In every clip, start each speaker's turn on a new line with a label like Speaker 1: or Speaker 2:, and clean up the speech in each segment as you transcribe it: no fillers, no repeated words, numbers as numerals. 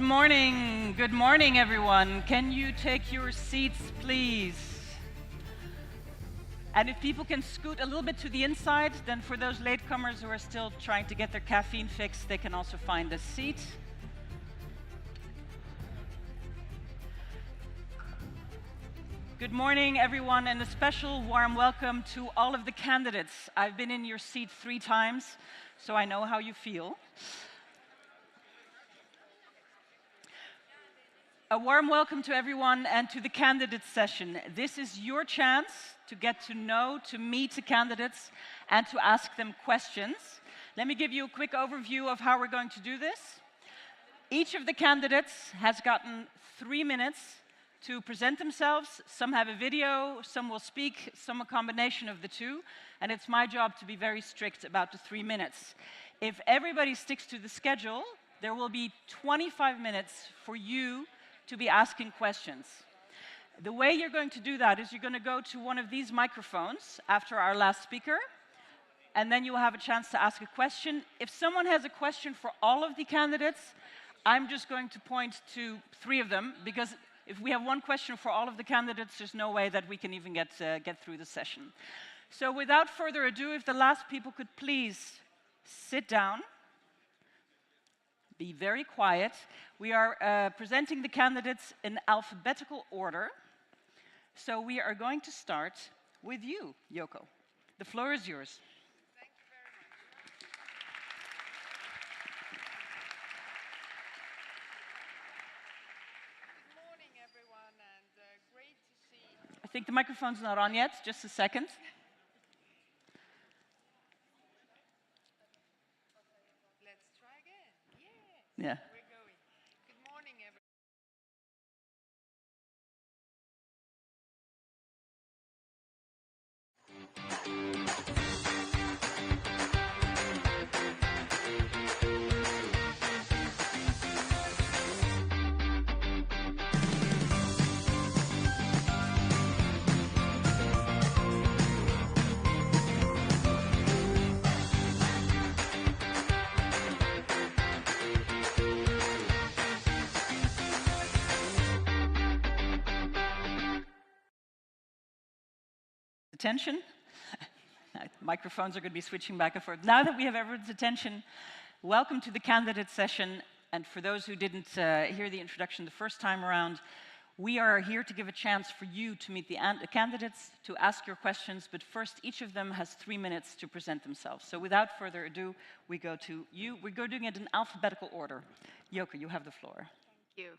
Speaker 1: Good morning everyone. Can you take your seats please? And if people can scoot a little bit to the inside, then for those latecomers who are still trying to get their caffeine fix, they can also find a seat. Good morning everyone, and a special warm welcome to all of the candidates. I've been in your seat 3 times, so I know how you feel. A warm welcome to everyone and to the candidate session. This is your chance to get to know, to meet the candidates, and to ask them questions. Let me give you a quick overview of how we're going to do this. Each of the candidates has gotten 3 minutes to present themselves. Some have a video, some will speak, some a combination of the two, and it's my job to be very strict about the 3 minutes. If everybody sticks to the schedule, there will be 25 minutes for you to be asking questions. The way you're going to do that is you're going to go to one of these microphones after our last speaker, and then you'll have a chance to ask a question. If someone has a question for all of the candidates, I'm just going to point to 3 of them, because if we have one question for all of the candidates, there's no way that we can even get through the session. So without further ado, if the last people could please sit down. Be very quiet. We are presenting the candidates in alphabetical order. So we are going to start with you, Yoko. The floor is yours.
Speaker 2: Thank you very much. Good morning, everyone, and great to see.
Speaker 1: I think the microphone's not on yet. Just a second.
Speaker 2: Let's try again.
Speaker 1: Yeah.
Speaker 2: We're going. Good morning, everyone.
Speaker 1: Attention. Microphones are going to be switching back and forth. Now that we have everyone's attention, welcome to the candidate session. And for those who didn't hear the introduction the first time around, we are here to give a chance for you to meet the candidates, to ask your questions, but first each of them has 3 minutes to present themselves. So without further ado, we go to you. We're doing it in alphabetical order. Yoko, you have the floor.
Speaker 2: Thank you.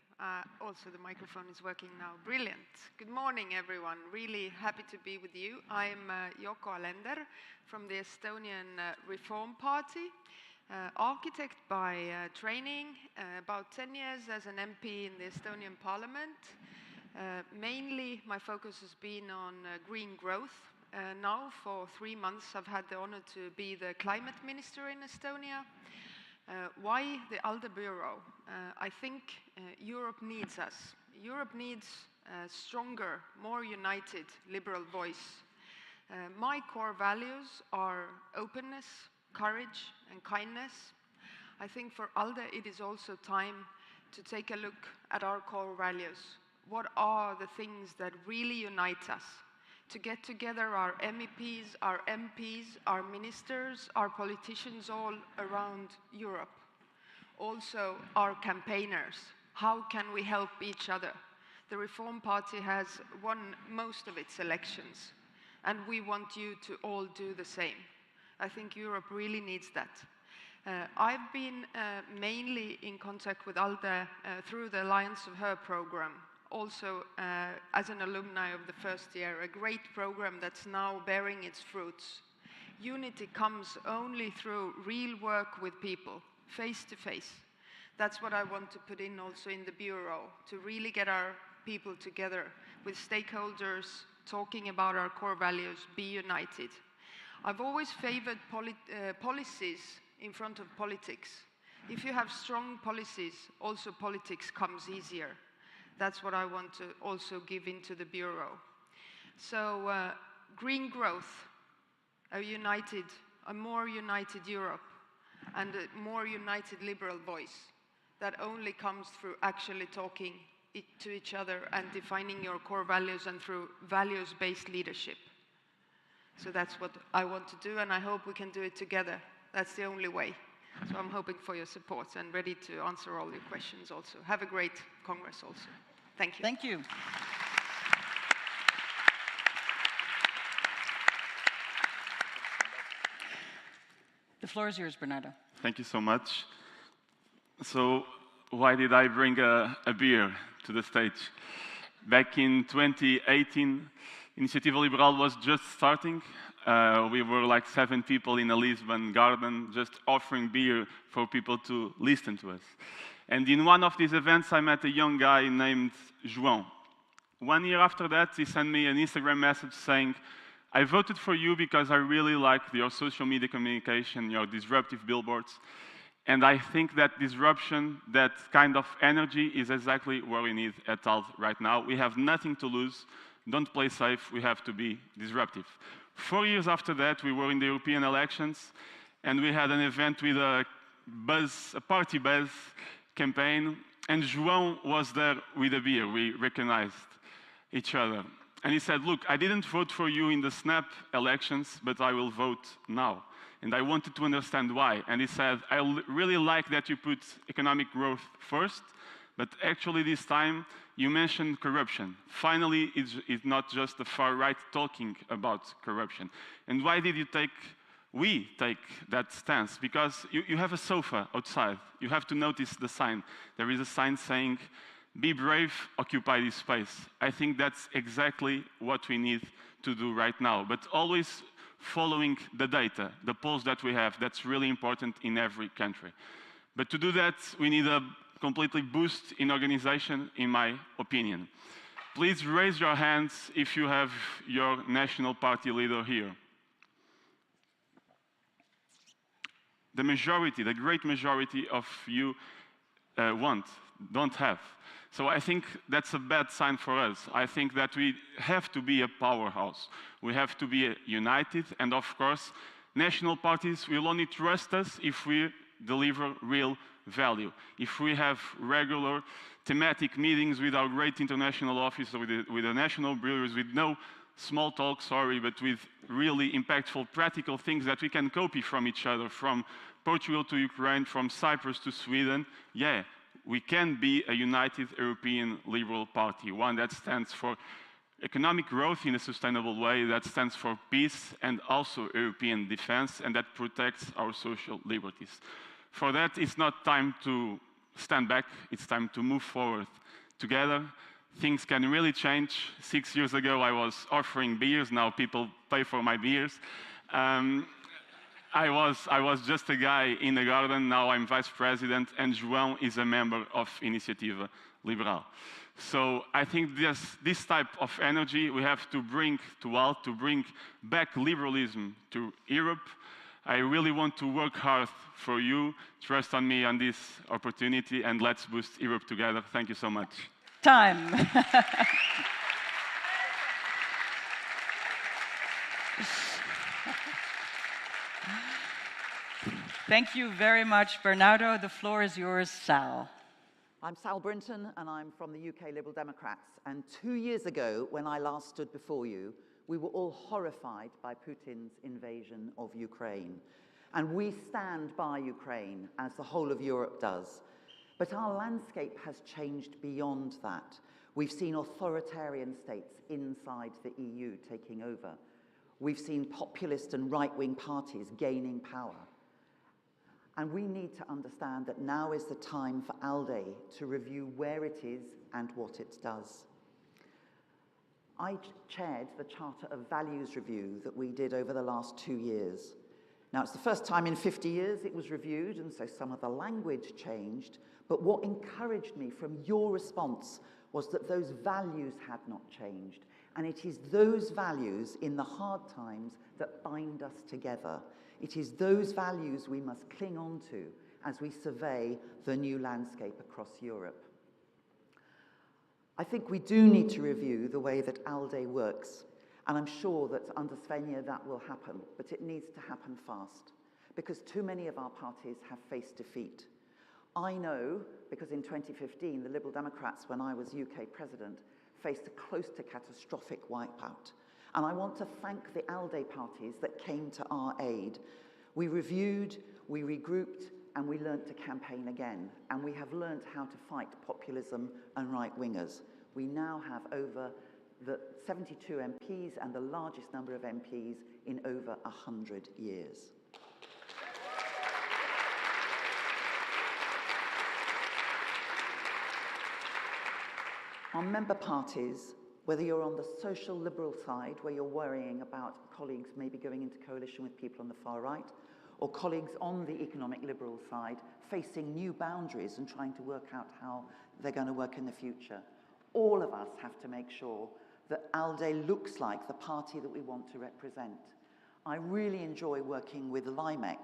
Speaker 2: Also, the microphone is working now. Brilliant. Good morning, everyone. Really happy to be with you. I'm Yoko ALDE from the Estonian Reform Party, architect by training, about 10 years as an MP in the Estonian Parliament. Mainly, my focus has been on green growth. Now, for 3 months, I've had the honor to be the climate minister in Estonia. Why the ALDE Bureau? I think Europe needs us. Europe needs a stronger, more united liberal voice. My core values are openness, courage and kindness. I think for ALDE it is also time to take a look at our core values. What are the things that really unite us? To get together our MEPs, our MPs, our ministers, our politicians all around Europe. Also our campaigners. How can we help each other? The Reform Party has won most of its elections, and we want you to all do the same. I think Europe really needs that. I've been mainly in contact with ALDE through the Alliance of Her program. Also, as an alumni of the first year, a great program that's now bearing its fruits. Unity comes only through real work with people, face to face. That's what I want to put in also in the Bureau, to really get our people together with stakeholders, talking about our core values, be united. I've always favored policies in front of politics. If you have strong policies, also politics comes easier. That's what I want to also give into the Bureau. So green growth, a more united Europe, and a more united liberal voice. that only comes through actually talking to each other and defining your core values and through values-based leadership. So that's what I want to do, and I hope we can do it together. That's the only way. So I'm hoping for your support and ready to answer all your questions also. Have a great Congress also. Thank you.
Speaker 1: Thank you. The floor is yours, Bernardo.
Speaker 3: Thank you so much. So, why did I bring a beer to the stage? Back in 2018, Initiativa Liberal was just starting. We were like 7 people in a Lisbon garden just offering beer for people to listen to us. And in one of these events, I met a young guy named João. 1 year after that, he sent me an Instagram message saying, I voted for you because I really like your social media communication, your disruptive billboards. And I think that disruption, that kind of energy is exactly what we need at ALDE right now. We have nothing to lose. Don't play safe. We have to be disruptive. 4 years after that, we were in the European elections, and we had an event with a party buzz campaign, and João was there with a beer. We recognized each other. And he said, look, I didn't vote for you in the snap elections, but I will vote now. And I wanted to understand why. And he said, I really like that you put economic growth first, but actually this time you mentioned corruption. Finally, it's not just the far right talking about corruption. And why did we take that stance? Because you have a sofa outside. You have to notice the sign. There is a sign saying, be brave, occupy this space. I think that's exactly what we need to do right now, but always following the data, the polls that we have. That's really important in every country. But to do that, we need a completely boost in organization, in my opinion. Please raise your hands if you have your national party leader here. The majority, the great majority of you don't have. So I think that's a bad sign for us. I think that we have to be a powerhouse. We have to be united, and of course, national parties will only trust us if we deliver real value. If we have regular thematic meetings with our great international officer, with the national brewers, with no small talk, but with really impactful, practical things that we can copy from each other, from Portugal to Ukraine, from Cyprus to Sweden, yeah, we can be a united European Liberal Party, one that stands for economic growth in a sustainable way, that stands for peace and also European defense, and that protects our social liberties. For that, it's not time to stand back, it's time to move forward together. Things can really change. 6 years ago, I was offering beers, now people pay for my beers. I was just a guy in the garden, now I'm vice president, and João is a member of Iniciativa Liberal. So I think this type of energy we have to bring to ALDE, to bring back liberalism to Europe. I really want to work hard for you. Trust on me on this opportunity, and let's boost Europe together. Thank you so much.
Speaker 1: Time. Thank you very much, Bernardo. The floor is yours, Sal.
Speaker 4: I'm Sal Brinton, and I'm from the UK Liberal Democrats. And 2 years ago, when I last stood before you, we were all horrified by Putin's invasion of Ukraine. And we stand by Ukraine, as the whole of Europe does. But our landscape has changed beyond that. We've seen authoritarian states inside the EU taking over. We've seen populist and right-wing parties gaining power. And we need to understand that now is the time for ALDE to review where it is and what it does. I chaired the Charter of Values review that we did over the last 2 years. Now, it's the first time in 50 years it was reviewed, and so some of the language changed. But what encouraged me from your response was that those values had not changed. And it is those values in the hard times that bind us together. It is those values we must cling on to as we survey the new landscape across Europe. I think we do need to review the way that ALDE works, and I'm sure that under Svenja that will happen, but it needs to happen fast, because too many of our parties have faced defeat. I know, because in 2015, the Liberal Democrats, when I was UK president, faced a close to catastrophic wipeout. And I want to thank the ALDE parties that came to our aid. We reviewed, we regrouped, and we learnt to campaign again. And we have learnt how to fight populism and right-wingers. We now have over the 72 MPs and the largest number of MPs in over 100 years. Our member parties, whether you're on the social liberal side, where you're worrying about colleagues maybe going into coalition with people on the far right, or colleagues on the economic liberal side facing new boundaries and trying to work out how they're going to work in the future, all of us have to make sure that ALDE looks like the party that we want to represent. I really enjoy working with LIMEC.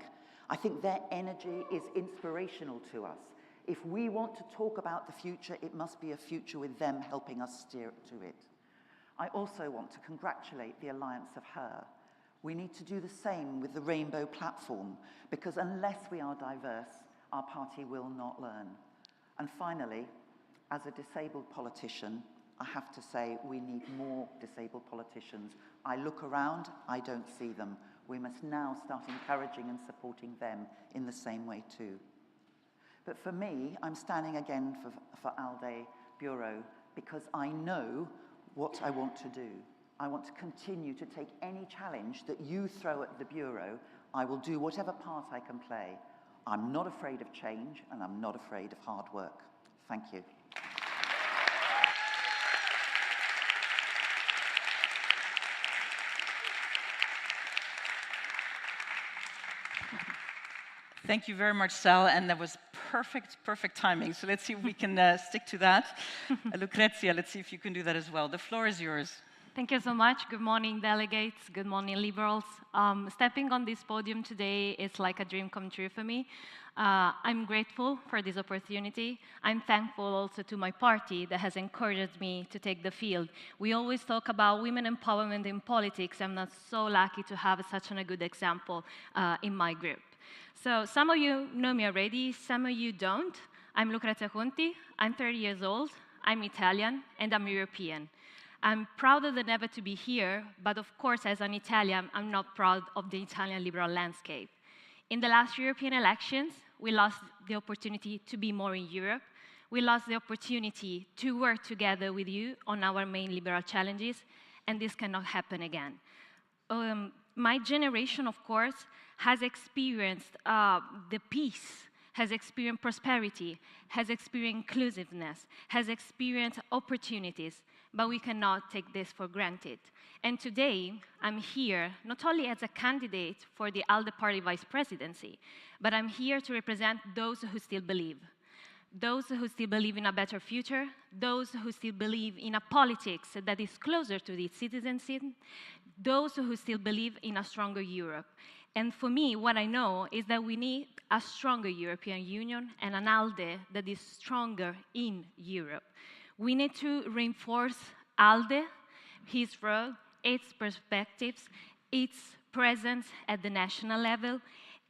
Speaker 4: I think their energy is inspirational to us. If we want to talk about the future, it must be a future with them helping us steer to it. I also want to congratulate the Alliance of Her. We need to do the same with the Rainbow Platform, because unless we are diverse, our party will not learn. And finally, as a disabled politician, I have to say we need more disabled politicians. I look around, I don't see them. We must now start encouraging and supporting them in the same way too. But for me, I'm standing again for ALDE Bureau because I know what I want to do. I want to continue to take any challenge that you throw at the Bureau. I will do whatever part I can play. I'm not afraid of change, and I'm not afraid of hard work. Thank you.
Speaker 1: Thank you very much, Sal, and that was perfect timing. So let's see if we can stick to that. Lucrezia, let's see if you can do that as well. The floor is yours.
Speaker 5: Thank you so much. Good morning, delegates. Good morning, Liberals. Stepping on this podium today is like a dream come true for me. I'm grateful for this opportunity. I'm thankful also to my party that has encouraged me to take the field. We always talk about women empowerment in politics. I'm not so lucky to have such a good example in my group. So some of you know me already, some of you don't. I'm Lucrezia Conti, I'm 30 years old, I'm Italian, and I'm European. I'm prouder than ever to be here, but of course, as an Italian, I'm not proud of the Italian liberal landscape. In the last European elections, we lost the opportunity to be more in Europe. We lost the opportunity to work together with you on our main liberal challenges, and this cannot happen again. My generation, of course, has experienced the peace, has experienced prosperity, has experienced inclusiveness, has experienced opportunities, but we cannot take this for granted. And today, I'm here not only as a candidate for the ALDE party vice presidency, but I'm here to represent those who still believe. Those who still believe in a better future, those who still believe in a politics that is closer to the citizenship, those who still believe in a stronger Europe. And for me, what I know is that we need a stronger European Union and an ALDE that is stronger in Europe. We need to reinforce ALDE, his role, its perspectives, its presence at the national level,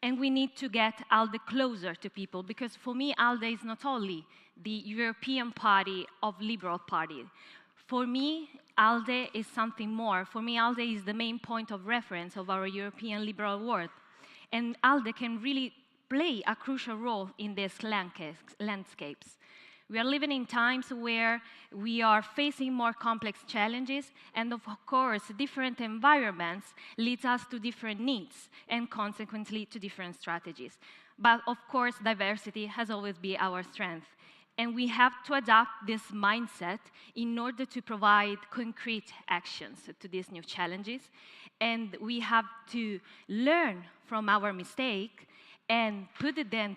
Speaker 5: and we need to get ALDE closer to people, because for me, ALDE is not only the European party of liberal party. For me, ALDE is something more. For me, ALDE is the main point of reference of our European liberal world. And ALDE can really play a crucial role in these landscapes. We are living in times where we are facing more complex challenges, and of course, different environments lead us to different needs, and consequently to different strategies. But of course, diversity has always been our strength. And we have to adapt this mindset in order to provide concrete actions to these new challenges. And we have to learn from our mistake and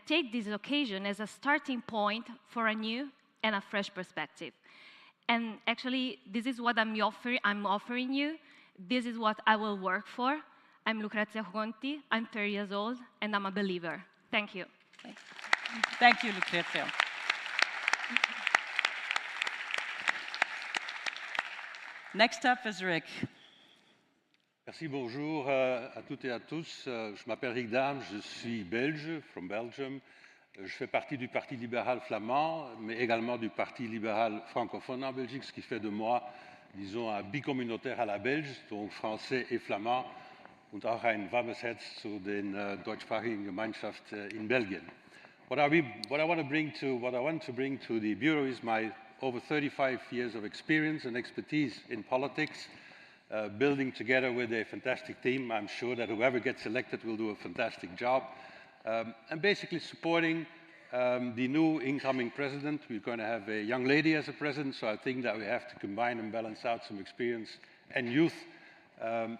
Speaker 5: take this occasion as a starting point for a new and a fresh perspective. And actually, this is what I'm offering you. This is what I will work for. I'm Lucrezia Conti, I'm 30 years old, and I'm a believer. Thank you.
Speaker 1: Thank you, Lucrezia. Next up is Rick.
Speaker 6: Merci, bonjour à toutes et à tous. Je m'appelle Rick Dam, je suis belge, from Belgium. Je fais partie du Parti libéral flamand, mais également du Parti libéral francophone en Belgique, ce qui fait de moi, disons, un bicommunautaire à la belge, donc français et flamand, und auch ein warmes Herz zu den deutschsprachigen Gemeinschaft in Belgien. What I want to bring to the Bureau is my over 35 years of experience and expertise in politics, building together with a fantastic team. I'm sure that whoever gets elected will do a fantastic job. And basically supporting the new incoming president. We're going to have a young lady as a president, so I think that we have to combine and balance out some experience and youth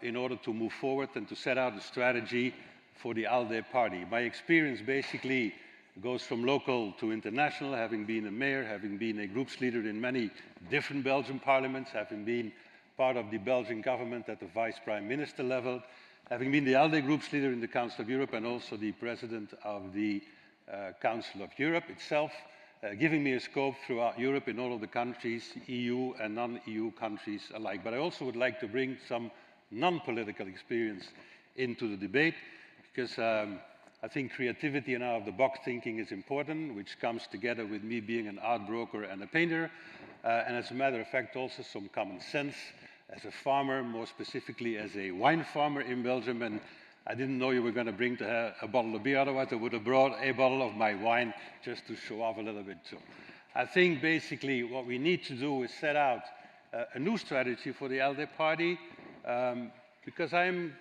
Speaker 6: in order to move forward and to set out a strategy for the ALDE party. My experience basically goes from local to international, having been a mayor, having been a groups leader in many different Belgian parliaments, having been part of the Belgian government at the vice prime minister level, having been the ALDE groups leader in the Council of Europe and also the president of the Council of Europe itself, giving me a scope throughout Europe in all of the countries, EU and non-EU countries alike. But I also would like to bring some non-political experience into the debate, because I think creativity and out-of-the-box thinking is important, which comes together with me being an art broker and a painter, and as a matter of fact also some common sense as a farmer, more specifically as a wine farmer in Belgium. And I didn't know you were going to bring a bottle of beer, otherwise I would have brought a bottle of my wine just to show off a little bit too. I think basically what we need to do is set out a new strategy for the ALDE party, because I'm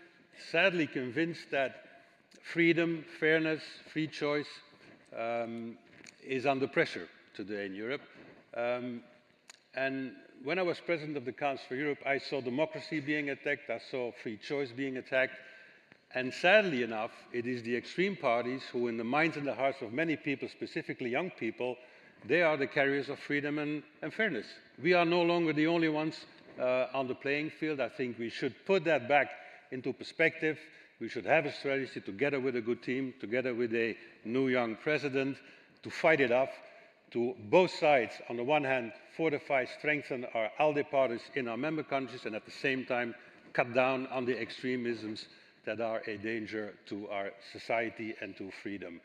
Speaker 6: sadly convinced that freedom, fairness, free choice is under pressure today in Europe. And when I was president of the Council for Europe, I saw democracy being attacked, I saw free choice being attacked, and sadly enough, it is the extreme parties who, in the minds and the hearts of many people, specifically young people, they are the carriers of freedom and fairness. We are no longer the only ones on the playing field. I think we should put that back into perspective. We should have a strategy together with a good team, together with a new young president, to fight it off, to both sides, on the one hand, fortify, strengthen our ALDE parties in our member countries, and at the same time, cut down on the extremisms that are a danger to our society and to freedom.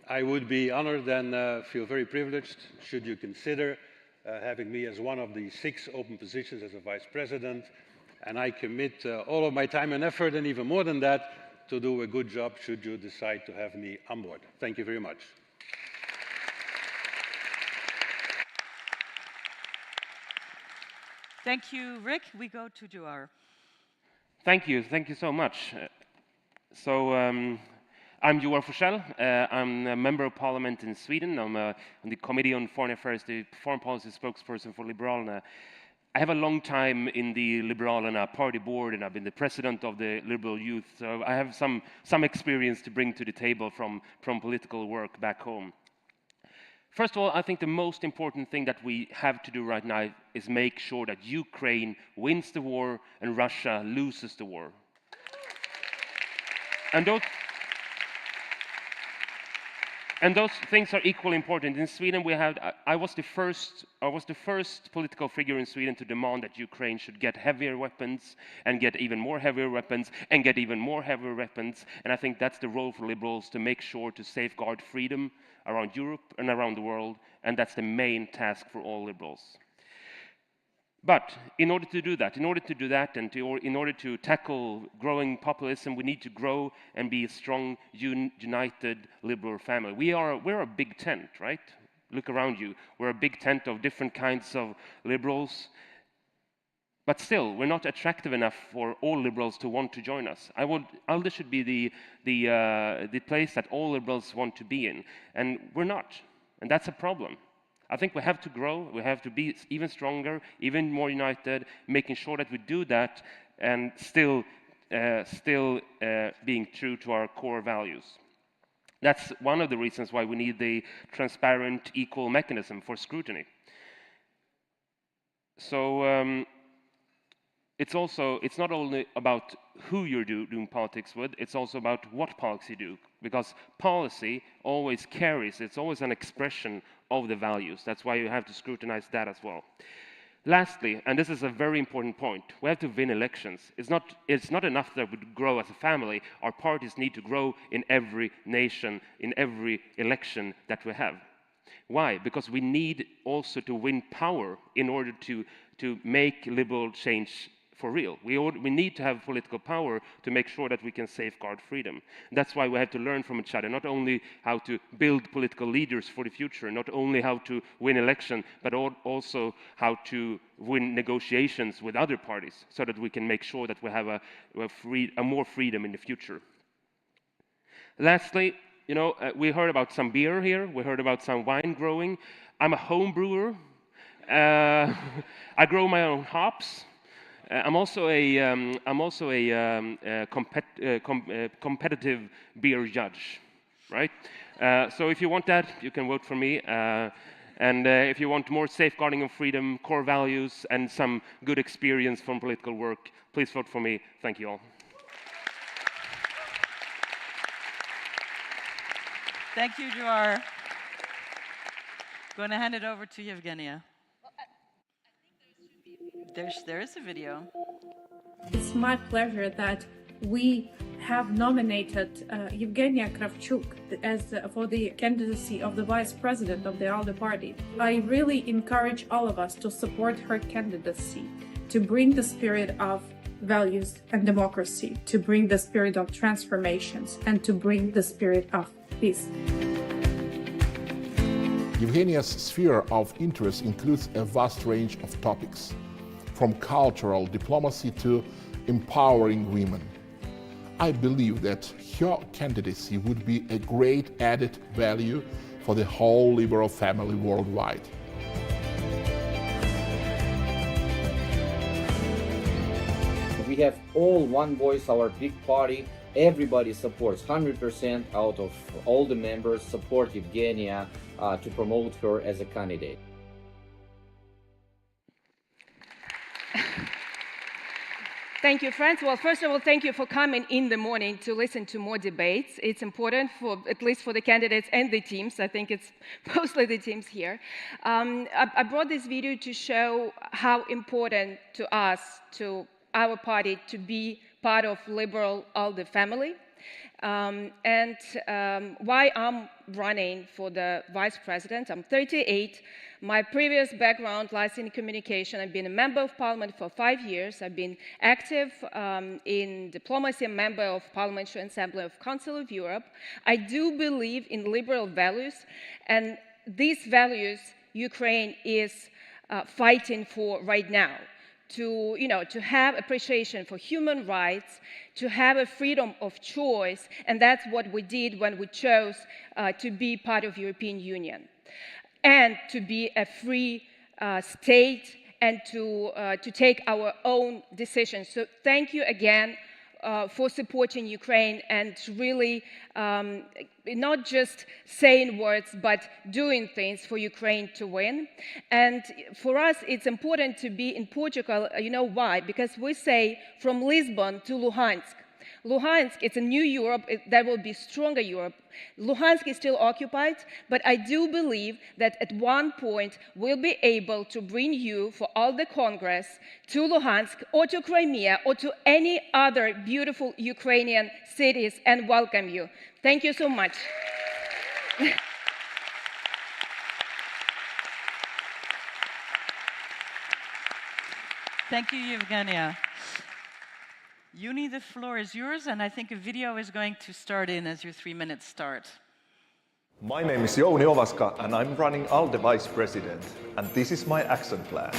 Speaker 6: I would be honored and feel very privileged should you consider having me as one of the 6 open positions as a vice president, and I commit all of my time and effort, and even more than that, to do a good job should you decide to have me on board. Thank you very much.
Speaker 1: Thank you, Rick. We go to Joar.
Speaker 7: Thank you so much. I'm Joar Forssell. I'm a member of parliament in Sweden. I'm on the Committee on Foreign Affairs, the foreign policy spokesperson for Liberalerna. I have a long time in the Liberalerna party board, and I've been the president of the Liberal Youth, so I have some experience to bring to the table from political work back home. First of all, I think the most important thing that we have to do right now is make sure that Ukraine wins the war and Russia loses the war. And those things are equally important. In Sweden, I was the first political figure in Sweden to demand that Ukraine should get heavier weapons and get even more heavier weapons and get even more heavier weapons. And I think that's the role for liberals, to make sure to safeguard freedom around Europe and around the world. And that's the main task for all liberals. But in order to do that, and in order to tackle growing populism, we need to grow and be a strong, united liberal family. We're a big tent, right? Look around you. We're a big tent of different kinds of liberals. But still, we're not attractive enough for all liberals to want to join us. ALDE should be the place that all liberals want to be in, and we're not, and that's a problem. I think we have to grow, we have to be even stronger, even more united, making sure that we do that and still being true to our core values. That's one of the reasons why we need the transparent, equal mechanism for scrutiny. So it's not only about who you're doing politics with, it's also about what policy you do, because policy always carries, it's always an expression of the values. That's why you have to scrutinize that as well. Lastly, and this is a very important point, we have to win elections. It's not enough that we grow as a family. Our parties need to grow in every nation, in every election that we have. Why? Because we need also to win power in order to make liberal change for real. We need to have political power to make sure that we can safeguard freedom. That's why we have to learn from each other, not only how to build political leaders for the future, not only how to win election, but also how to win negotiations with other parties, so that we can make sure that we have a more freedom in the future. Lastly, you know, we heard about some beer here, we heard about some wine growing. I'm a home brewer. I grow my own hops. I'm also a competitive beer judge, right? So if you want that, you can vote for me. And if you want more safeguarding of freedom, core values, and some good experience from political work, please vote for me. Thank you all.
Speaker 1: Thank you, Joar. Going to hand it over to Yevgenia. There is a video.
Speaker 8: It's my pleasure that we have nominated Yevgenia Kravchuk for the candidacy of the Vice President of the ALDE party. I really encourage all of us to support her candidacy, to bring the spirit of values and democracy, to bring the spirit of transformations, and to bring the spirit of peace.
Speaker 9: Yevgenia's sphere of interest includes a vast range of topics, from cultural diplomacy to empowering women. I believe that her candidacy would be a great added value for the whole liberal family worldwide.
Speaker 10: We have all one voice, our big party. Everybody supports, 100% out of all the members support Yevgenia to promote her as a candidate.
Speaker 11: Thank you, friends. Well, first of all, thank you for coming in the morning to listen to more debates. It's important, at least for the candidates and the teams. I think it's mostly the teams here. I brought this video to show how important to us, to our party, to be part of liberal ALDE family. And why I'm running for the vice president. I'm 38. My previous background lies in communication. I've been a member of parliament for 5 years. I've been active in diplomacy, a member of Parliamentary Assembly of Council of Europe. I do believe in liberal values, and these values Ukraine is fighting for right now. To have appreciation for human rights, to have a freedom of choice, and that's what we did when we chose to be part of European Union, and to be a free state, and to take our own decisions. So thank you again for supporting Ukraine, and really not just saying words, but doing things for Ukraine to win. And for us, it's important to be in Portugal. You know why? Because we say from Lisbon to Luhansk. Luhansk, it's a new Europe, that will be stronger Europe. Luhansk is still occupied, but I do believe that at one point we'll be able to bring you for all the Congress to Luhansk or to Crimea or to any other beautiful Ukrainian cities and welcome you. Thank you so much.
Speaker 1: Thank you, Yevgenia. Uni, the floor is yours, and I think a video is going to start in as your 3 minutes start.
Speaker 12: My name is Jouni Ovaska, and I'm running ALDE Vice President, and this is my action plan.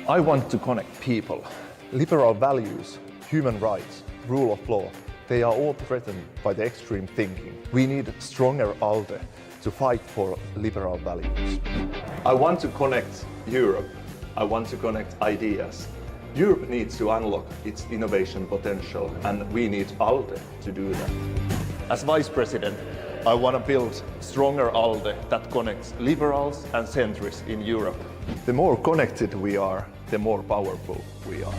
Speaker 12: I want to connect people. Liberal values, human rights, rule of law, they are all threatened by the extreme thinking. We need stronger ALDE to fight for liberal values. I want to connect Europe. I want to connect ideas. Europe needs to unlock its innovation potential, and we need ALDE to do that. As Vice President, I want to build stronger ALDE that connects liberals and centrists in Europe. The more connected we are, the more powerful we are.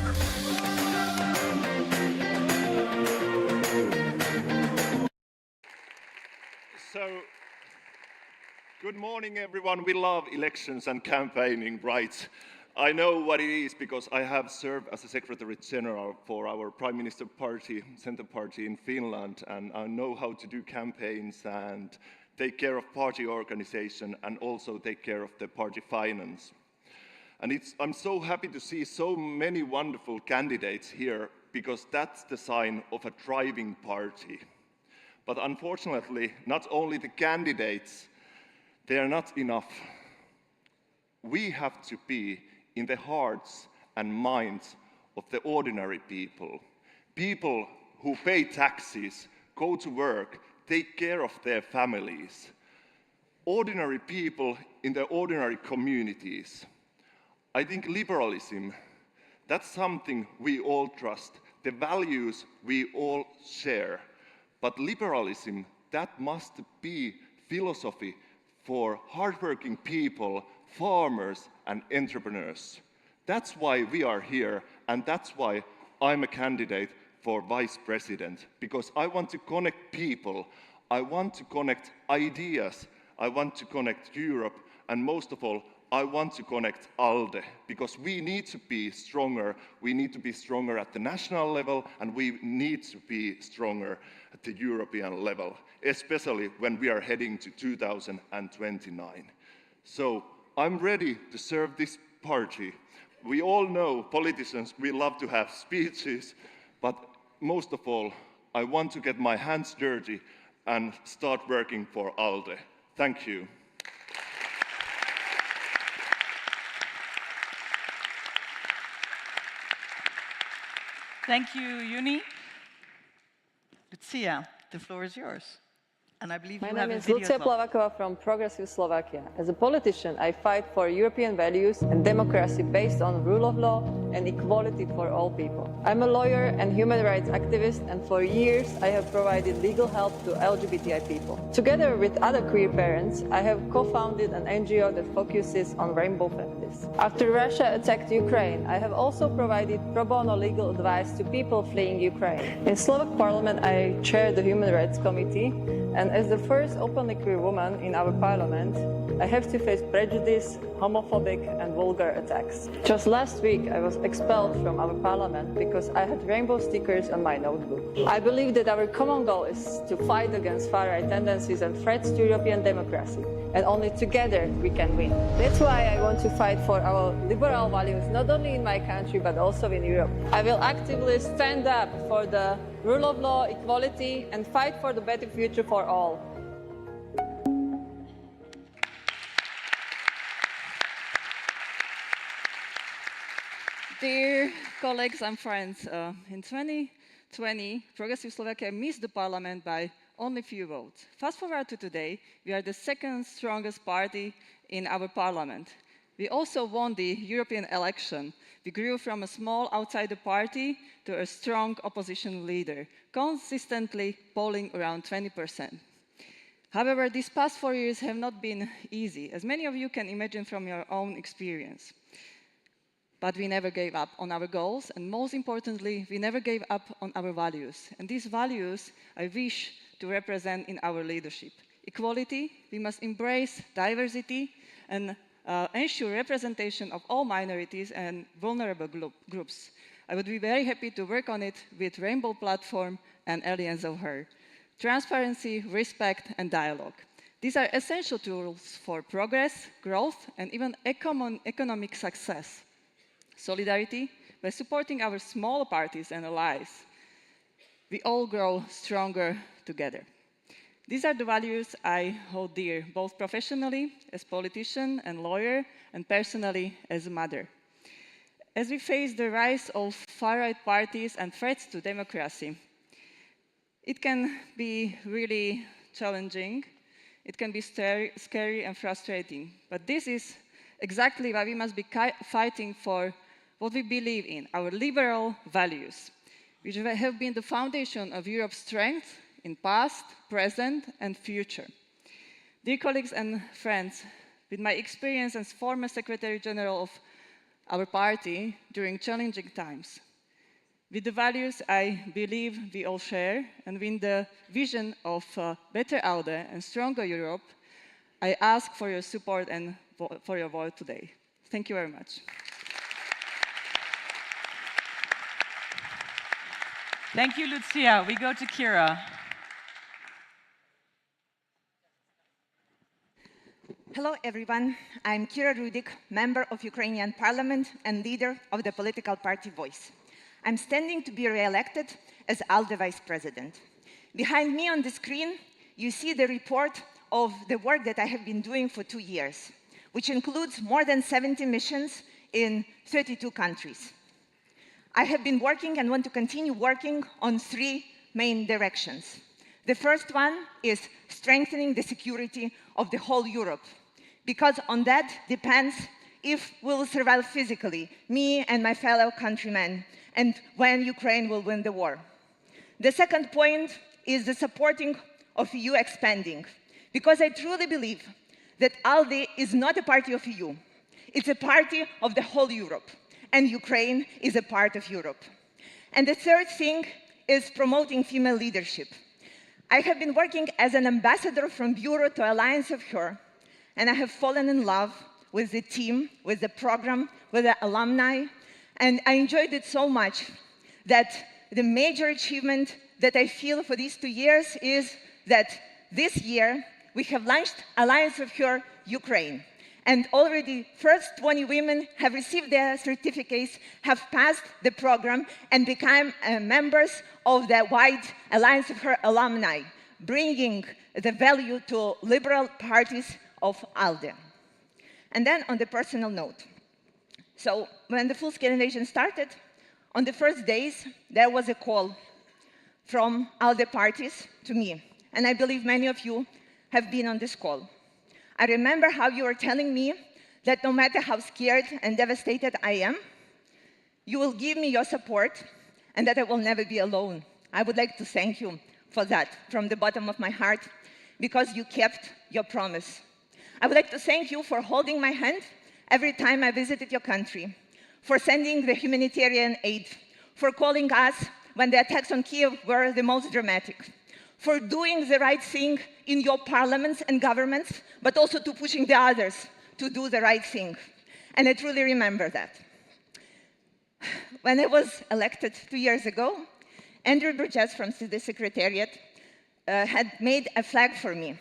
Speaker 13: So, good morning everyone. We love elections and campaigning, right?
Speaker 12: I know what it is because I have served as a Secretary General for our Prime Minister party, Centre Party in Finland, and I know how to do campaigns and take care of party organization and also take care of the party finance. And I'm so happy to see so many wonderful candidates here because that's the sign of a thriving party. But unfortunately, not only the candidates, they are not enough. We have to be in the hearts and minds of the ordinary people. People who pay taxes, go to work, take care of their families. Ordinary people in their ordinary communities. I think liberalism, that's something we all trust, the values we all share. But liberalism, that must be philosophy for hardworking people, farmers and entrepreneurs. That's why we are here, and that's why I'm a candidate for vice president, because I want to connect people, I want to connect ideas, I want to connect Europe, and most of all, I want to connect ALDE, because we need to be stronger. We need to be stronger at the national level, and we need to be stronger at the European level, especially when we are heading to 2029. So I'm ready to serve this party. We all know politicians, we love to have speeches, but most of all, I want to get my hands dirty and start working for ALDE. Thank you.
Speaker 1: Thank you, Juni. Lucia, the floor is yours. And I believe
Speaker 13: My
Speaker 1: you have
Speaker 13: name
Speaker 1: a
Speaker 13: is
Speaker 1: video
Speaker 13: Lucia
Speaker 1: as well.
Speaker 13: Plavakova from Progressive Slovakia. As a politician, I fight for European values and democracy based on rule of law and equality for all people. I'm a lawyer and human rights activist, and for years I have provided legal help to LGBTI people. Together with other queer parents, I have co-founded an NGO that focuses on rainbow families. After Russia attacked Ukraine, I have also provided pro bono legal advice to people fleeing Ukraine. In Slovak Parliament, I chair the Human Rights Committee, and as the first openly queer woman in our parliament, I have to face prejudice, homophobic and vulgar attacks. Just last week, I was expelled from our parliament because I had rainbow stickers on my notebook. I believe that our common goal is to fight against far-right tendencies and threats to European democracy, and only together we can win. That's why I want to fight for our liberal values, not only in my country, but also in Europe. I will actively stand up for the rule of law, equality, and fight for the better future for all.
Speaker 14: Dear colleagues and friends, in 2020, Progressive Slovakia missed the parliament by only few votes. Fast forward to today, we are the second strongest party in our parliament. We also won the European election. We grew from a small outsider party to a strong opposition leader, consistently polling around 20%. However, these past 4 years have not been easy, as many of you can imagine from your own experience. But we never gave up on our goals, and most importantly, we never gave up on our values. And these values I wish to represent in our leadership. Equality, we must embrace diversity and ensure representation of all minorities and vulnerable groups. I would be very happy to work on it with Rainbow Platform and Alliance of Her. Transparency, respect and dialogue. These are essential tools for progress, growth and even economic success. Solidarity, by supporting our small parties and allies, we all grow stronger together. These are the values I hold dear, both professionally as politician and lawyer, and personally as a mother. As we face the rise of far-right parties and threats to democracy, it can be really challenging, it can be scary and frustrating, but this is exactly why we must be fighting for what we believe in, our liberal values, which have been the foundation of Europe's strength in past, present and future. Dear colleagues and friends, with my experience as former Secretary General of our party during challenging times, with the values I believe we all share, and with the vision of better ALDE and stronger Europe, I ask for your support and for your vote today. Thank you very much.
Speaker 1: Thank you, Lucia. We go to Kira.
Speaker 15: Hello, everyone. I'm Kira Rudik, member of Ukrainian parliament and leader of the political party Voice. I'm standing to be re-elected as ALDE vice president. Behind me on the screen, you see the report of the work that I have been doing for 2 years, which includes more than 70 missions in 32 countries. I have been working and want to continue working on 3 main directions. The first one is strengthening the security of the whole Europe, because on that depends if we will survive physically, me and my fellow countrymen, and when Ukraine will win the war. The second point is the supporting of EU expanding, because I truly believe that ALDE is not a party of EU. It's a party of the whole Europe, and Ukraine is a part of Europe. And the third thing is promoting female leadership. I have been working as an ambassador from Bureau to Alliance of Her, and I have fallen in love with the team, with the program, with the alumni, and I enjoyed it so much that the major achievement that I feel for these 2 years is that this year we have launched Alliance of Her Ukraine, and already first 20 women have received their certificates, have passed the program, and become members of the wide Alliance of Her alumni, bringing the value to liberal parties of ALDE. And then on the personal note. So when the full-scale invasion started, on the first days, there was a call from ALDE parties to me. And I believe many of you have been on this call. I remember how you were telling me that no matter how scared and devastated I am, you will give me your support and that I will never be alone. I would like to thank you for that from the bottom of my heart, because you kept your promise. I would like to thank you for holding my hand every time I visited your country, for sending the humanitarian aid, for calling us when the attacks on Kiev were the most dramatic, for doing the right thing in your parliaments and governments, but also to pushing the others to do the right thing. And I truly remember that. When I was elected 2 years ago, Andrew Burgess from the Secretariat had made a flag for me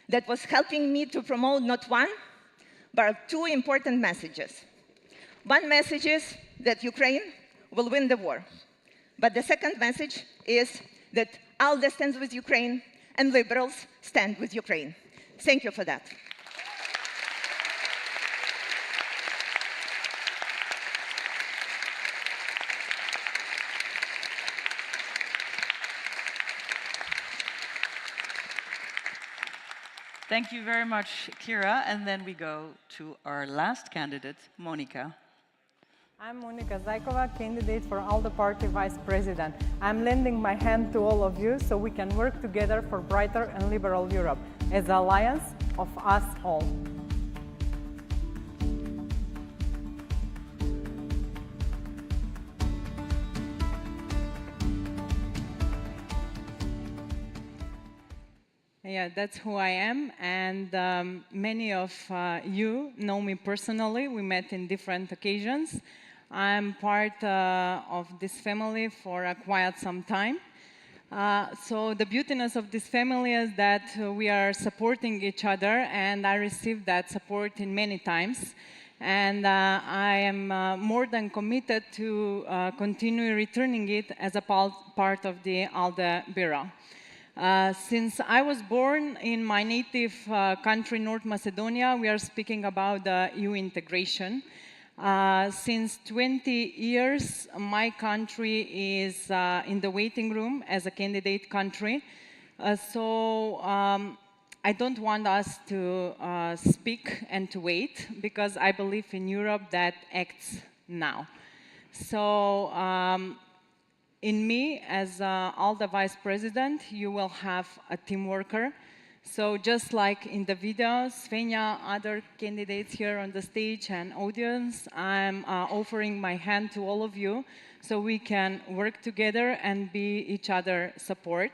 Speaker 15: that was helping me to promote not one, but 2 important messages. One message is that Ukraine will win the war. But the second message is that ALDE stands with Ukraine and liberals stand with Ukraine. Thank you for that.
Speaker 1: Thank you very much, Kira. And then we go to our last candidate, Monica.
Speaker 16: I'm Monica Zajkova, candidate for ALDE Party Vice President. I'm lending my hand to all of you so we can work together for brighter and liberal Europe as an alliance of us all. Yeah, that's who I am, and many of you know me personally. We met in different occasions. I'm part of this family for quite some time. So the beautiness of this family is that we are supporting each other, and I received that support in many times. And I am more than committed to continue returning it as a part of the ALDE Bureau. Since I was born in my native country, North Macedonia, we are speaking about the EU integration. Since 20 years, my country is in the waiting room as a candidate country. So I don't want us to speak and to wait, because I believe in Europe that acts now. So in me, as ALDE Vice President, you will have a team worker. So just like in the video, Svenja, other candidates here on the stage and audience, I'm offering my hand to all of you so we can work together and be each other support.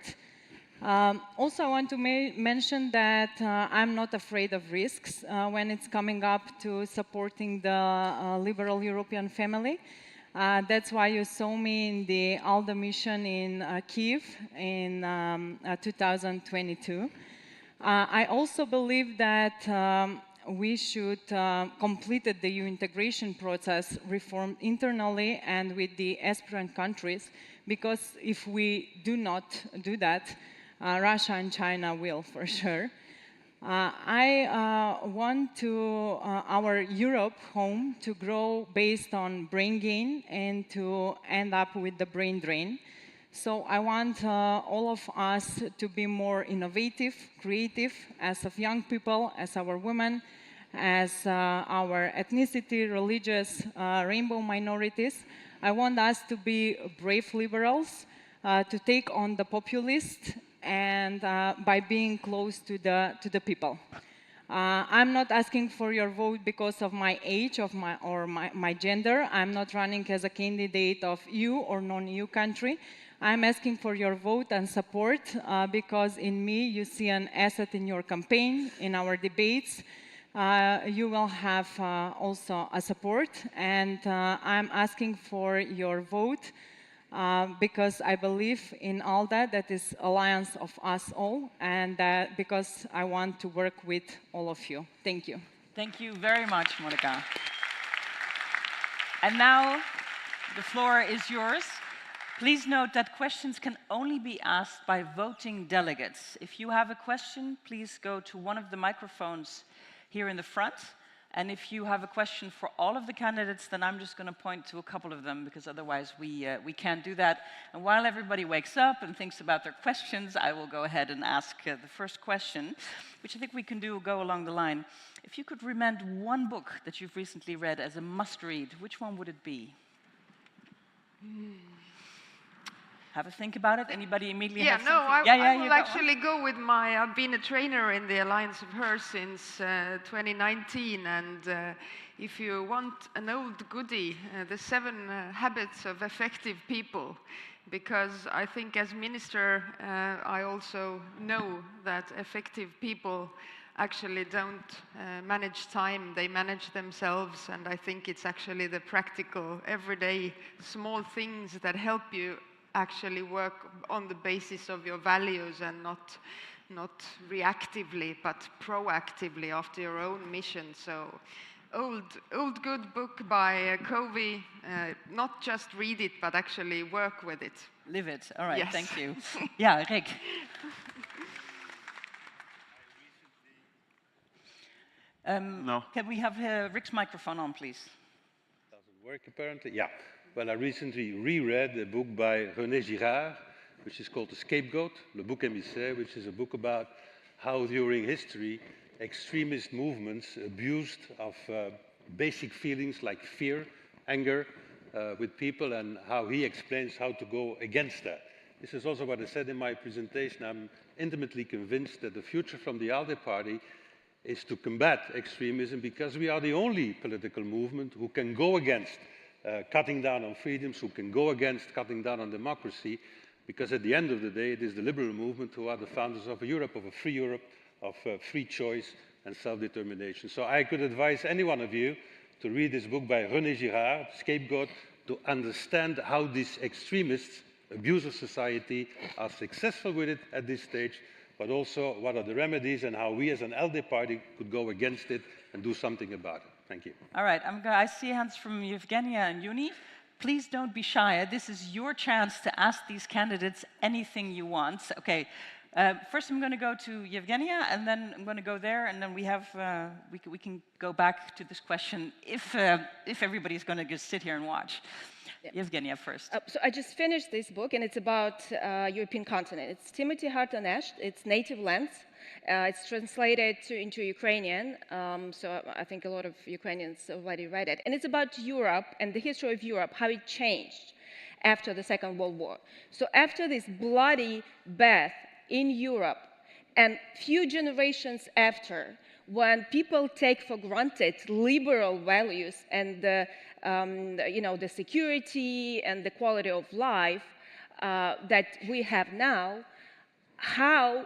Speaker 16: Also, I want to mention that I'm not afraid of risks when it's coming up to supporting the liberal European family. That's why you saw me in the ALDE mission in Kiev in 2022. I also believe that we should complete the EU integration process, reform internally and with the aspirant countries, because if we do not do that, Russia and China will for sure. I want to our Europe home to grow based on brain gain and to end up with the brain drain. So I want all of us to be more innovative, creative, as of young people, as our women, as our ethnicity, religious, rainbow minorities. I want us to be brave liberals, to take on the populists, and by being close to the people. I'm not asking for your vote because of my age or my gender. I'm not running as a candidate of EU or non-EU country. I'm asking for your vote and support because in me you see an asset in your campaign, in our debates. You will have also a support, and I'm asking for your vote because I believe in ALDE, that is alliance of us all, and because I want to work with all of you. Thank you.
Speaker 1: Thank you very much, Monica. And now the floor is yours. Please note that questions can only be asked by voting delegates. If you have a question, please go to one of the microphones here in the front. And if you have a question for all of the candidates, then I'm just going to point to a couple of them, because otherwise we can't do that. And while everybody wakes up and thinks about their questions, I will go ahead and ask the first question, which I think we can go along the line. If you could recommend one book that you've recently read as a must-read, which one would it be? Have a think about it. Anybody immediately have something?
Speaker 2: I will actually go with I've been a trainer in the Alliance of Her since 2019, and if you want an old goodie, the 7 Habits of Effective People, because I think as minister, I also know that effective people actually don't manage time, they manage themselves, and I think it's actually the practical, everyday, small things that help you actually work on the basis of your values and not reactively but proactively after your own mission. So old good book by Covey, not just read it but actually work with it.
Speaker 1: Live it. All right,
Speaker 2: yes.
Speaker 1: Thank you. Yeah, Rick.
Speaker 3: No.
Speaker 1: Can we have Rick's microphone on, please?
Speaker 6: Doesn't work apparently. Yeah. Well, I recently reread a book by René Girard, which is called The Scapegoat, Le Bouc Émissaire, which is a book about how during history extremist movements abused of basic feelings like fear, anger with people, and how he explains how to go against that. This is also what I said in my presentation. I'm intimately convinced that the future from the ALDE party is to combat extremism, because we are the only political movement who can go against cutting down on freedoms, who can go against cutting down on democracy, because at the end of the day, it is the liberal movement who are the founders of a Europe, of free choice and self-determination. So I could advise any one of you to read this book by René Girard, Scapegoat, to understand how these extremists, abuse of society, are successful with it at this stage, but also what are the remedies and how we as an ALDE party could go against it and do something about it. Thank you.
Speaker 1: All right, I see hands from Evgenia and Yuni. Please don't be shy. This is your chance to ask these candidates anything you want. Okay, first I'm going to go to Evgenia, and then I'm going to go there, and then we can go back to this question if everybody's going to just sit here and watch. Yeah. Evgenia first.
Speaker 11: So I just finished this book, and it's about European continent. It's Timothy Houghton Ash. It's Native Lands. It's translated into Ukrainian, so I think a lot of Ukrainians already read it. And it's about Europe and the history of Europe, how it changed after the Second World War. So after this bloody bath in Europe, and few generations after, when people take for granted liberal values and the security and the quality of life that we have now, how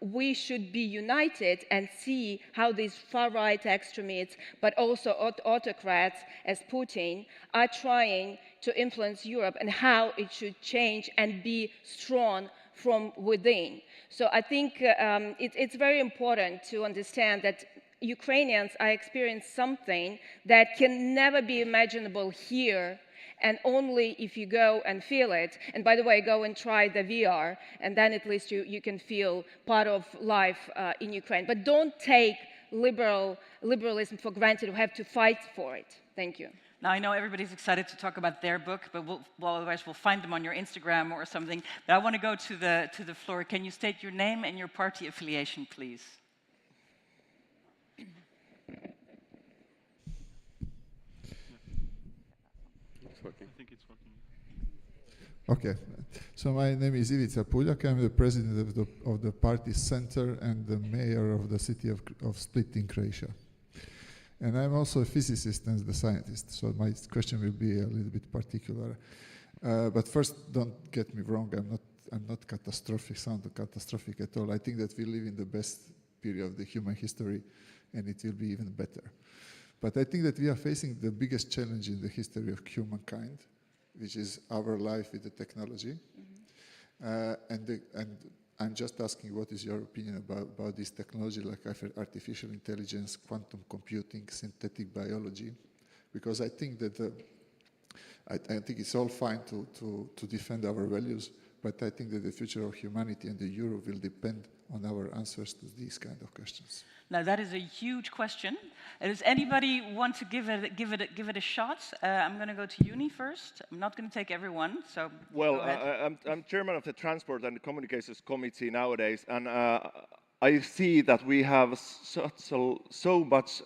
Speaker 11: we should be united and see how these far-right extremists, but also autocrats as Putin, are trying to influence Europe and how it should change and be strong from within. So I think it's very important to understand that Ukrainians are experiencing something that can never be imaginable here, and only if you go and feel it. And by the way, go and try the VR, and then at least you can feel part of life in Ukraine. But don't take liberalism for granted. We have to fight for it. Thank you.
Speaker 1: Now, I know everybody's excited to talk about their book, but otherwise we'll find them on your Instagram or something. But I want to go to the floor. Can you state your name and your party affiliation, please?
Speaker 3: I think it's working.
Speaker 17: Okay, so my name is Ivica Puljak. I'm the president of the party Center and the mayor of the city of Split in Croatia. And I'm also a physicist and a scientist, so my question will be a little bit particular. But first, don't get me wrong, I'm not catastrophic at all. I think that we live in the best period of the human history, and it will be even better. But I think that we are facing the biggest challenge in the history of humankind, which is our life with the technology. And I'm just asking, what is your opinion about this technology, like artificial intelligence, quantum computing, synthetic biology? Because I think that I think it's all fine to defend our values, but I think that the future of humanity and the euro will depend on our answers to these kind of questions.
Speaker 1: Now that is a huge question. Does anybody want to give it a shot? I'm going to go to Uni first. I'm not going to take everyone. So
Speaker 18: well, I'm chairman of the Transport and Communications Committee nowadays, and I see that we have so much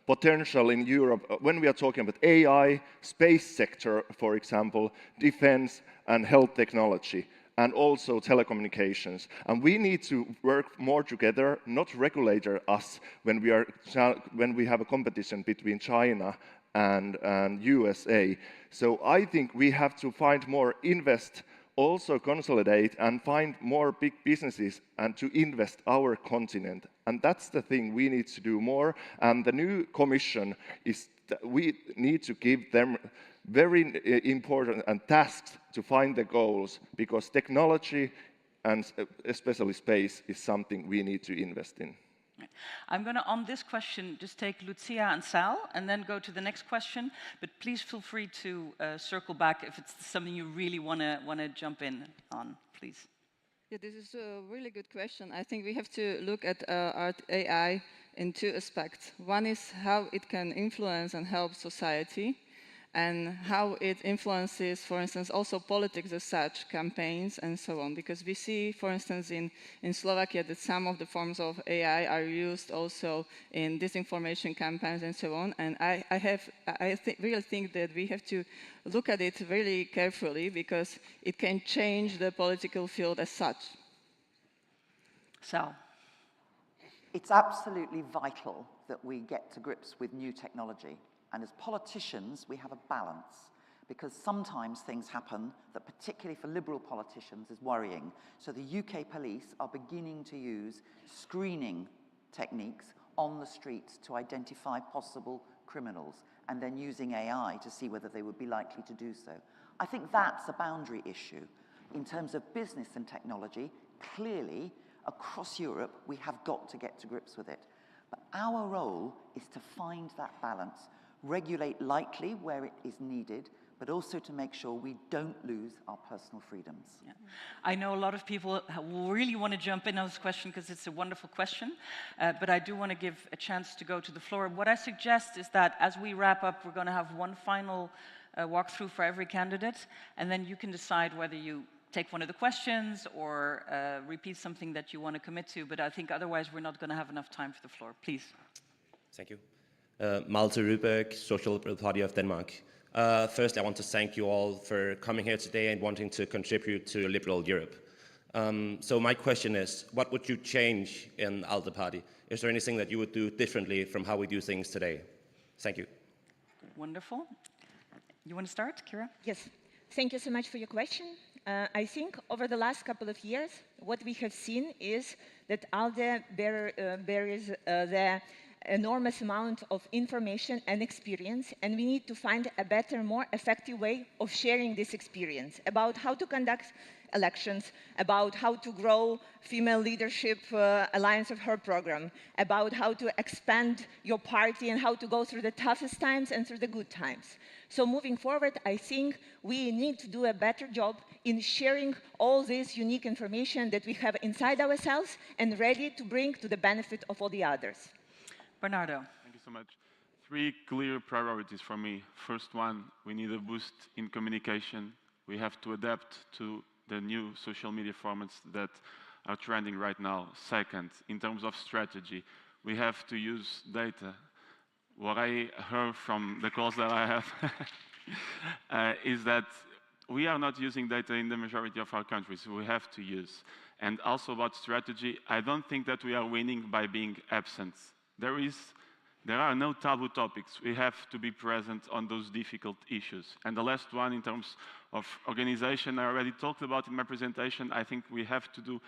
Speaker 18: potential in Europe when we are talking about AI, space sector, for example, defense and health technology, and also telecommunications. And we need to work more together, not regulate us when we have a competition between China and USA. So I think we have to find more, invest, also consolidate and find more big businesses and to invest our continent. And that's the thing we need to do more. And the new commission is that we need to give them very important tasks to find the goals, because technology and especially space is something we need to invest in.
Speaker 1: I'm going to, on this question, just take Lucia and Sal, and then go to the next question. But please feel free to circle back if it's something you really want to jump in on, please.
Speaker 14: Yeah, this is a really good question. I think we have to look at our AI in two aspects. One is how it can influence and help society, and how it influences, for instance, also politics as such, campaigns and so on. Because we see, for instance, in Slovakia that some of the forms of AI are used also in disinformation campaigns and so on. And I really think that we have to look at it really carefully, because it can change the political field as such.
Speaker 1: Sal.
Speaker 4: It's absolutely vital that we get to grips with new technology. And as politicians, we have a balance, because sometimes things happen that, particularly for liberal politicians, is worrying. So the UK police are beginning to use screening techniques on the streets to identify possible criminals, and then using AI to see whether they would be likely to do so. I think that's a boundary issue. In terms of business and technology, clearly, across Europe, we have got to get to grips with it. But our role is to find that balance, regulate lightly where it is needed, but also to make sure we don't lose our personal freedoms.
Speaker 1: Yeah. I know a lot of people really want to jump in on this question because it's a wonderful question, but I do want to give a chance to go to the floor. What I suggest is that as we wrap up, we're going to have one final walkthrough for every candidate, and then you can decide whether you take one of the questions or repeat something that you want to commit to, but I think otherwise we're not going to have enough time for the floor. Please.
Speaker 19: Thank you. Malte Ruberg, Social Liberal Party of Denmark. First, I want to thank you all for coming here today and wanting to contribute to Liberal Europe. So my question is, what would you change in ALDE Party? Is there anything that you would do differently from how we do things today? Thank you.
Speaker 1: Wonderful. You want to start, Kira?
Speaker 15: Yes. Thank you so much for your question. I think over the last couple of years, what we have seen is that ALDE bears the enormous amount of information and experience, and we need to find a better, more effective way of sharing this experience about how to conduct elections, about how to grow female leadership alliance of her program, about how to expand your party and how to go through the toughest times and through the good times. So moving forward, I think we need to do a better job in sharing all this unique information that we have inside ourselves and ready to bring to the benefit of all the others.
Speaker 1: Bernardo.
Speaker 3: Thank you so much. 3 clear priorities for me. First one, we need a boost in communication. We have to adapt to the new social media formats that are trending right now. Second, in terms of strategy, we have to use data. What I heard from the calls that I have is that we are not using data in the majority of our countries. We have to use. And also about strategy, I don't think that we are winning by being absent. There are no taboo topics. We have to be present on those difficult issues. And the last one, in terms of organization, I already talked about in my presentation. I think we have to do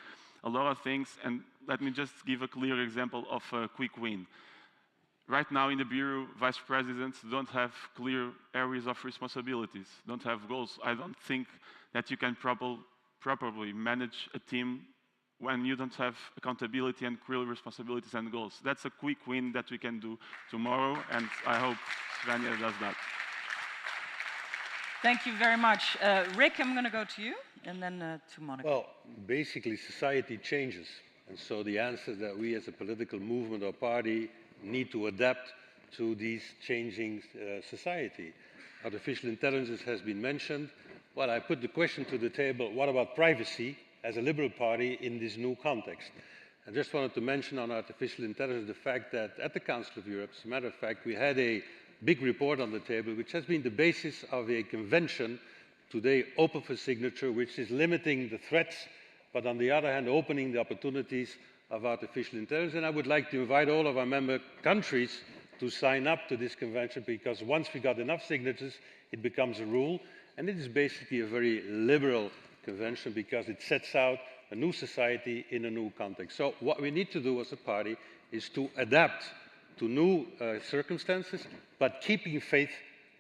Speaker 3: a lot of things. And let me just give a clear example of a quick win. Right now in the Bureau, vice presidents don't have clear areas of responsibilities, don't have goals. I don't think that you can properly manage a team when you don't have accountability and clear responsibilities and goals. That's a quick win that we can do tomorrow, and I hope Svenja does that.
Speaker 1: Thank you very much. Rick, I'm going to go to you, and then to Monica.
Speaker 6: Well, basically society changes, and so the answer that we as a political movement or party need to adapt to these changing society. Artificial intelligence has been mentioned. Well, I put the question to the table, what about privacy as a liberal party in this new context? I just wanted to mention on artificial intelligence the fact that at the Council of Europe, as a matter of fact, we had a big report on the table which has been the basis of a convention today open for signature, which is limiting the threats, but on the other hand opening the opportunities of artificial intelligence. And I would like to invite all of our member countries to sign up to this convention, because once we got enough signatures, it becomes a rule. And it is basically a very liberal convention because it sets out a new society in a new context. So what we need to do as a party is to adapt to new circumstances, but keeping faith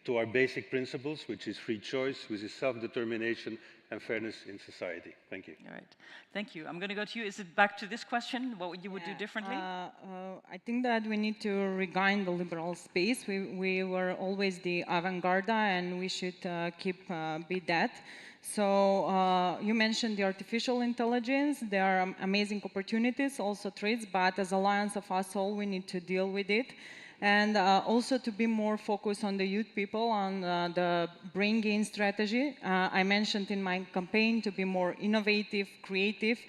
Speaker 6: to our basic principles, which is free choice, which is self-determination and fairness in society. Thank you.
Speaker 1: All right. Thank you. I'm going to go to you. Is it back to this question, what you would do differently?
Speaker 16: I think that we need to regain the liberal space. We were always the avant-garde, and we should be that. So you mentioned the artificial intelligence. There are amazing opportunities, also threats, but as Alliance of Us All, we need to deal with it. And also to be more focused on the youth people, on the bring-in strategy. I mentioned in my campaign to be more innovative, creative,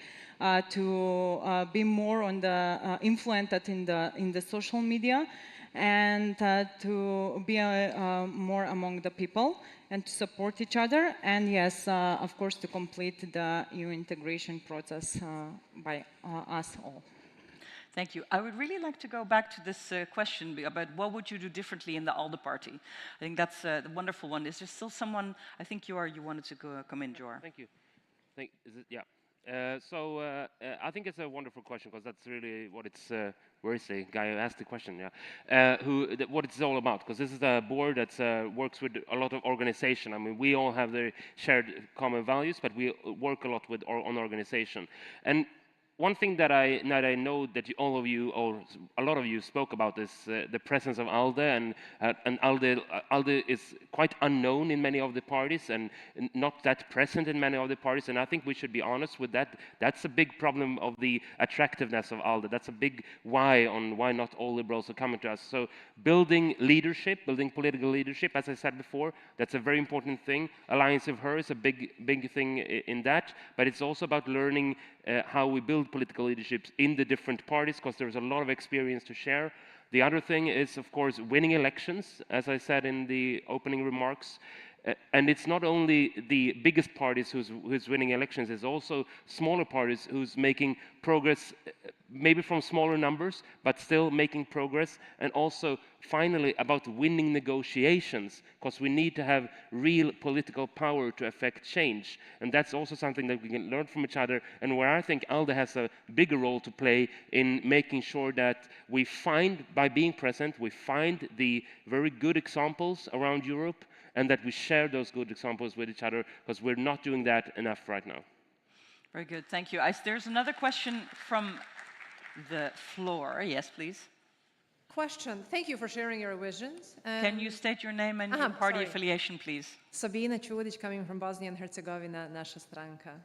Speaker 16: to be more on the influenced in the social media, and to be more among the people and to support each other. And yes, of course, to complete the EU integration process by us all.
Speaker 1: Thank you. I would really like to go back to this question about what would you do differently in the ALDE party. I think that's a wonderful one. Is there still someone, I think you wanted to come in, Jor.
Speaker 7: Thank you. Yeah. I think it's a wonderful question, because that's really what it's, where is the guy who asked the question, yeah, what it's all about, because this is a board that works with a lot of organization. I mean, we all have the shared common values, but we work a lot with on organization. And one thing that I know that all of you, or a lot of you, spoke about is the presence of ALDE, and ALDE is quite unknown in many of the parties and not that present in many of the parties, and I think we should be honest with that. That's a big problem of the attractiveness of ALDE. That's a big why on why not all liberals are coming to us. So building leadership, building political leadership, as I said before, that's a very important thing. Alliance of Her is a big thing in that, but it's also about learning how we build political leaderships in the different parties, because there's a lot of experience to share. The other thing is, of course, winning elections, as I said in the opening remarks. And it's not only the biggest parties who's winning elections, it's also smaller parties who's making progress maybe from smaller numbers, but still making progress, and also finally about winning negotiations, because we need to have real political power to affect change. And that's also something that we can learn from each other, and where I think ALDE has a bigger role to play in making sure that we find, by being present, we find the very good examples around Europe, and that we share those good examples with each other, because we're not doing that enough right now.
Speaker 1: Very good, thank you. There's another question from the floor. Yes, please.
Speaker 20: Question. Thank you for sharing your visions.
Speaker 1: Can you state your name and your party affiliation, please?
Speaker 20: Sabina Čudić, coming from Bosnia and Herzegovina, Naša stranka.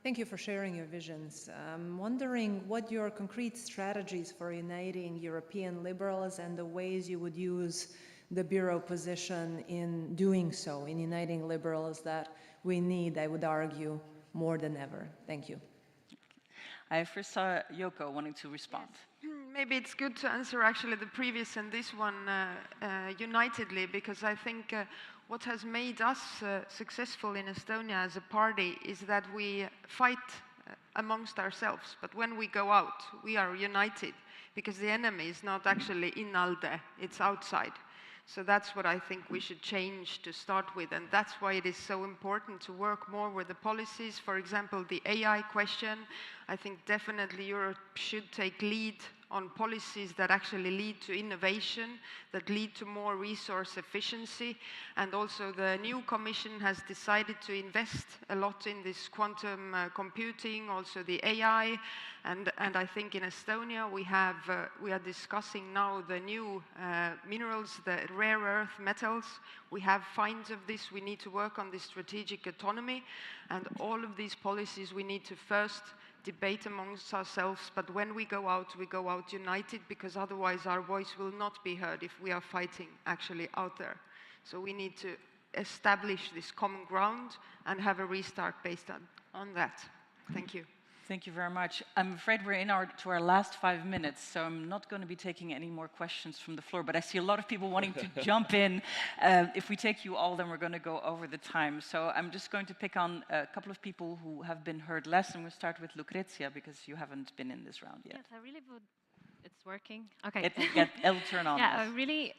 Speaker 20: Thank you for sharing your visions. I'm wondering what your concrete strategies for uniting European liberals and the ways you would use the Bureau position in doing so, in uniting liberals that we need, I would argue, more than ever. Thank you.
Speaker 1: I first saw Yoko wanting to respond.
Speaker 2: Yes. Maybe it's good to answer actually the previous and this one unitedly, because I think what has made us successful in Estonia as a party is that we fight amongst ourselves, but when we go out, we are united, because the enemy is not actually in ALDE, it's outside. So that's what I think we should change to start with, and that's why it is so important to work more with the policies. For example, the AI question, I think definitely Europe should take lead on policies that actually lead to innovation, that lead to more resource efficiency. And also the new Commission has decided to invest a lot in this quantum computing, also the AI. And I think in Estonia we are discussing now the new minerals, the rare earth metals. We have finds of this. We need to work on this strategic autonomy. And all of these policies we need to first debate amongst ourselves, but when we go out united, because otherwise our voice will not be heard if we are fighting actually out there. So we need to establish this common ground and have a restart based on that. Thank you.
Speaker 1: Thank you very much. I'm afraid we're to our last 5 minutes, so I'm not going to be taking any more questions from the floor, but I see a lot of people wanting to jump in. If we take you all, then we're going to go over the time. So I'm just going to pick on a couple of people who have been heard less, and we'll start with Lucrezia, because you haven't been in this round yet.
Speaker 5: Yes, I really would. It's working? Okay.
Speaker 1: It'll turn on.
Speaker 5: Yeah,
Speaker 1: yes.
Speaker 5: I really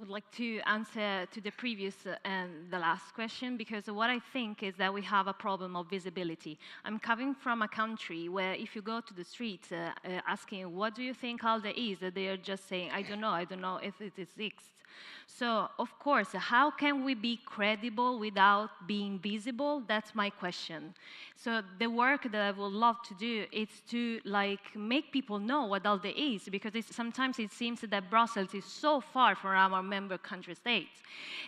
Speaker 5: would like to answer to the previous and the last question, because what I think is that we have a problem of visibility. I'm coming from a country where if you go to the streets asking, what do you think ALDE is, they are just saying, I don't know if it exists. So, of course, how can we be credible without being visible? That's my question. So the work that I would love to do is to make people know what ALDE is, because sometimes it seems that Brussels is so far from our member country states.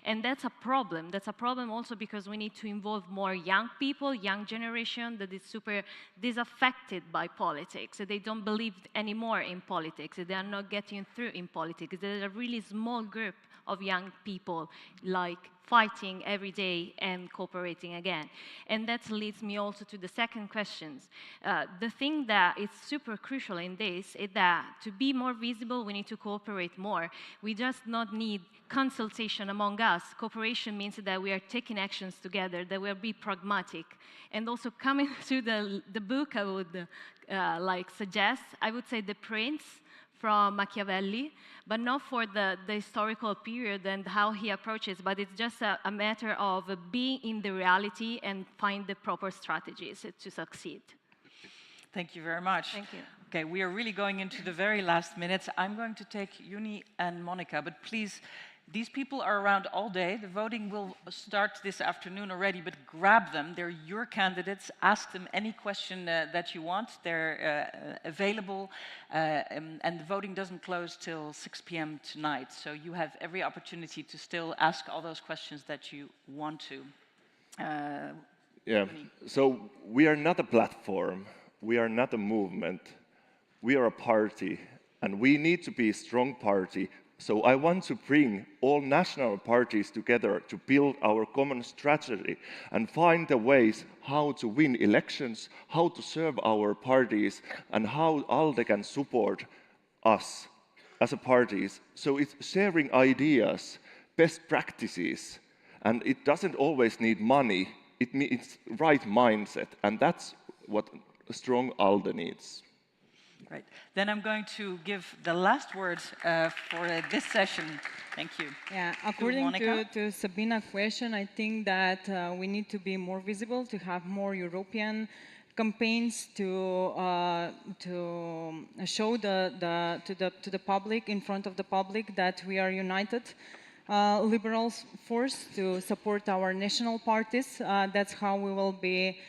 Speaker 5: And that's a problem. That's a problem also because we need to involve more young people, young generation that is super disaffected by politics. They don't believe anymore in politics. They are not getting through in politics. There's a really small group of young people fighting every day and cooperating again. And that leads me also to the second question. The thing that is super crucial in this is that to be more visible, we need to cooperate more. We just not need consultation among us. Cooperation means that we are taking actions together, that we will be pragmatic. And also coming to the book I would suggest, I would say The Prince from Machiavelli, but not for the historical period and how he approaches, but it's just a matter of being in the reality and find the proper strategies to succeed.
Speaker 1: Thank you very much.
Speaker 5: Thank you.
Speaker 1: Okay, we are really going into the very last minutes. I'm going to take Juni and Monica, but please, these people are around all day. The voting will start this afternoon already, but grab them. They're your candidates. Ask them any question that you want. They're available, and the voting doesn't close till 6 p.m. tonight. So you have every opportunity to still ask all those questions that you want to.
Speaker 18: Yeah, so we are not a platform. We are not a movement. We are a party, and we need to be a strong party. So I want to bring all national parties together to build our common strategy and find the ways how to win elections, how to serve our parties, and how ALDE can support us as a parties. So it's sharing ideas, best practices, and it doesn't always need money. It needs right mindset, and that's what strong ALDE needs.
Speaker 1: Right. Then I'm going to give the last word for this session. Thank you.
Speaker 16: Yeah, according to Sabina's question, I think that we need to be more visible, to have more European campaigns to show to the public, in front of the public, that we are united liberal force to support our national parties. That's how we will be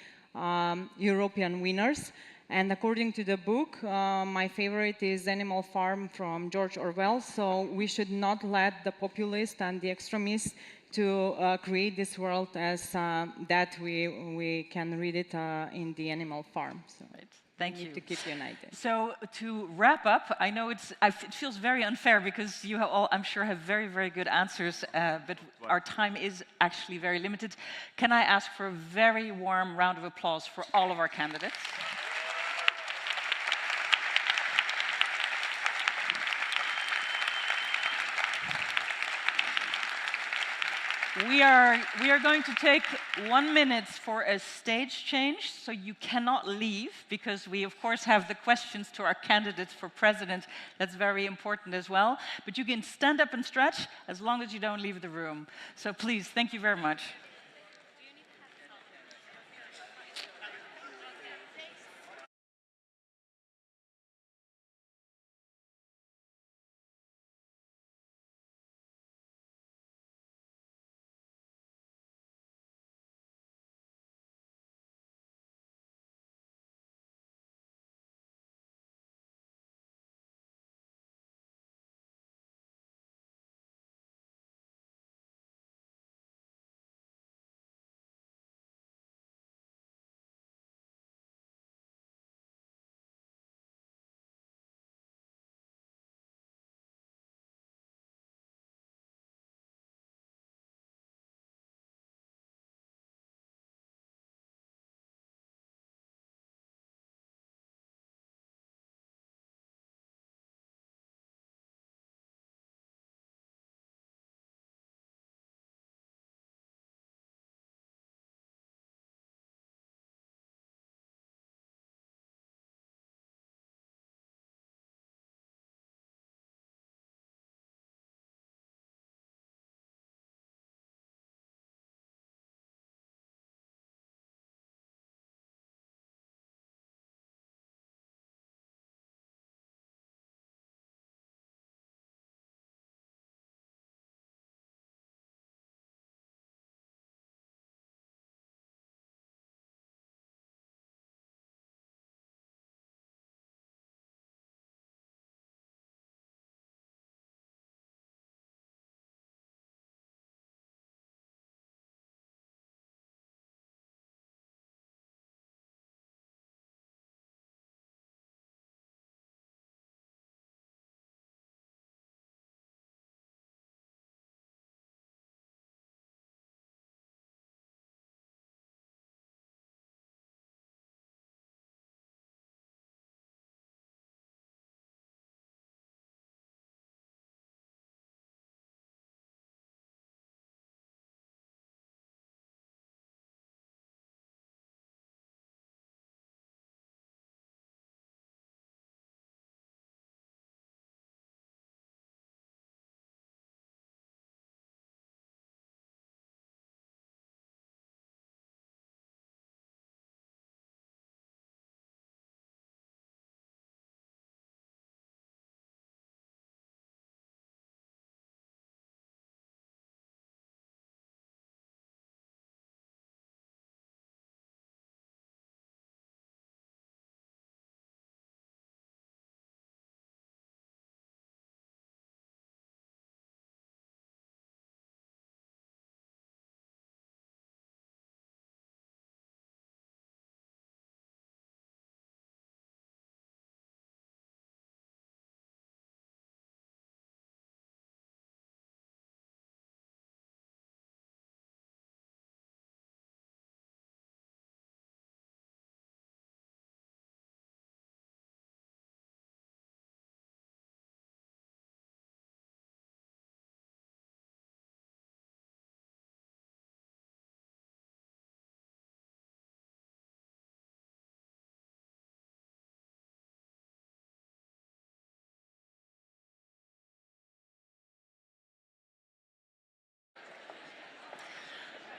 Speaker 16: European winners. And according to the book, my favorite is Animal Farm from George Orwell. So we should not let the populists and the extremists to create this world as that we can read it in the Animal Farm. So
Speaker 1: Thank you.
Speaker 16: To keep united.
Speaker 1: So to wrap up, I know it feels very unfair because you have all, I'm sure, have very, very good answers, but our time is actually very limited. Can I ask for a very warm round of applause for all of our candidates? We are going to take 1 minute for a stage change, so you cannot leave, because we, of course, have the questions to our candidates for president. That's very important as well. But you can stand up and stretch as long as you don't leave the room. So please, thank you very much.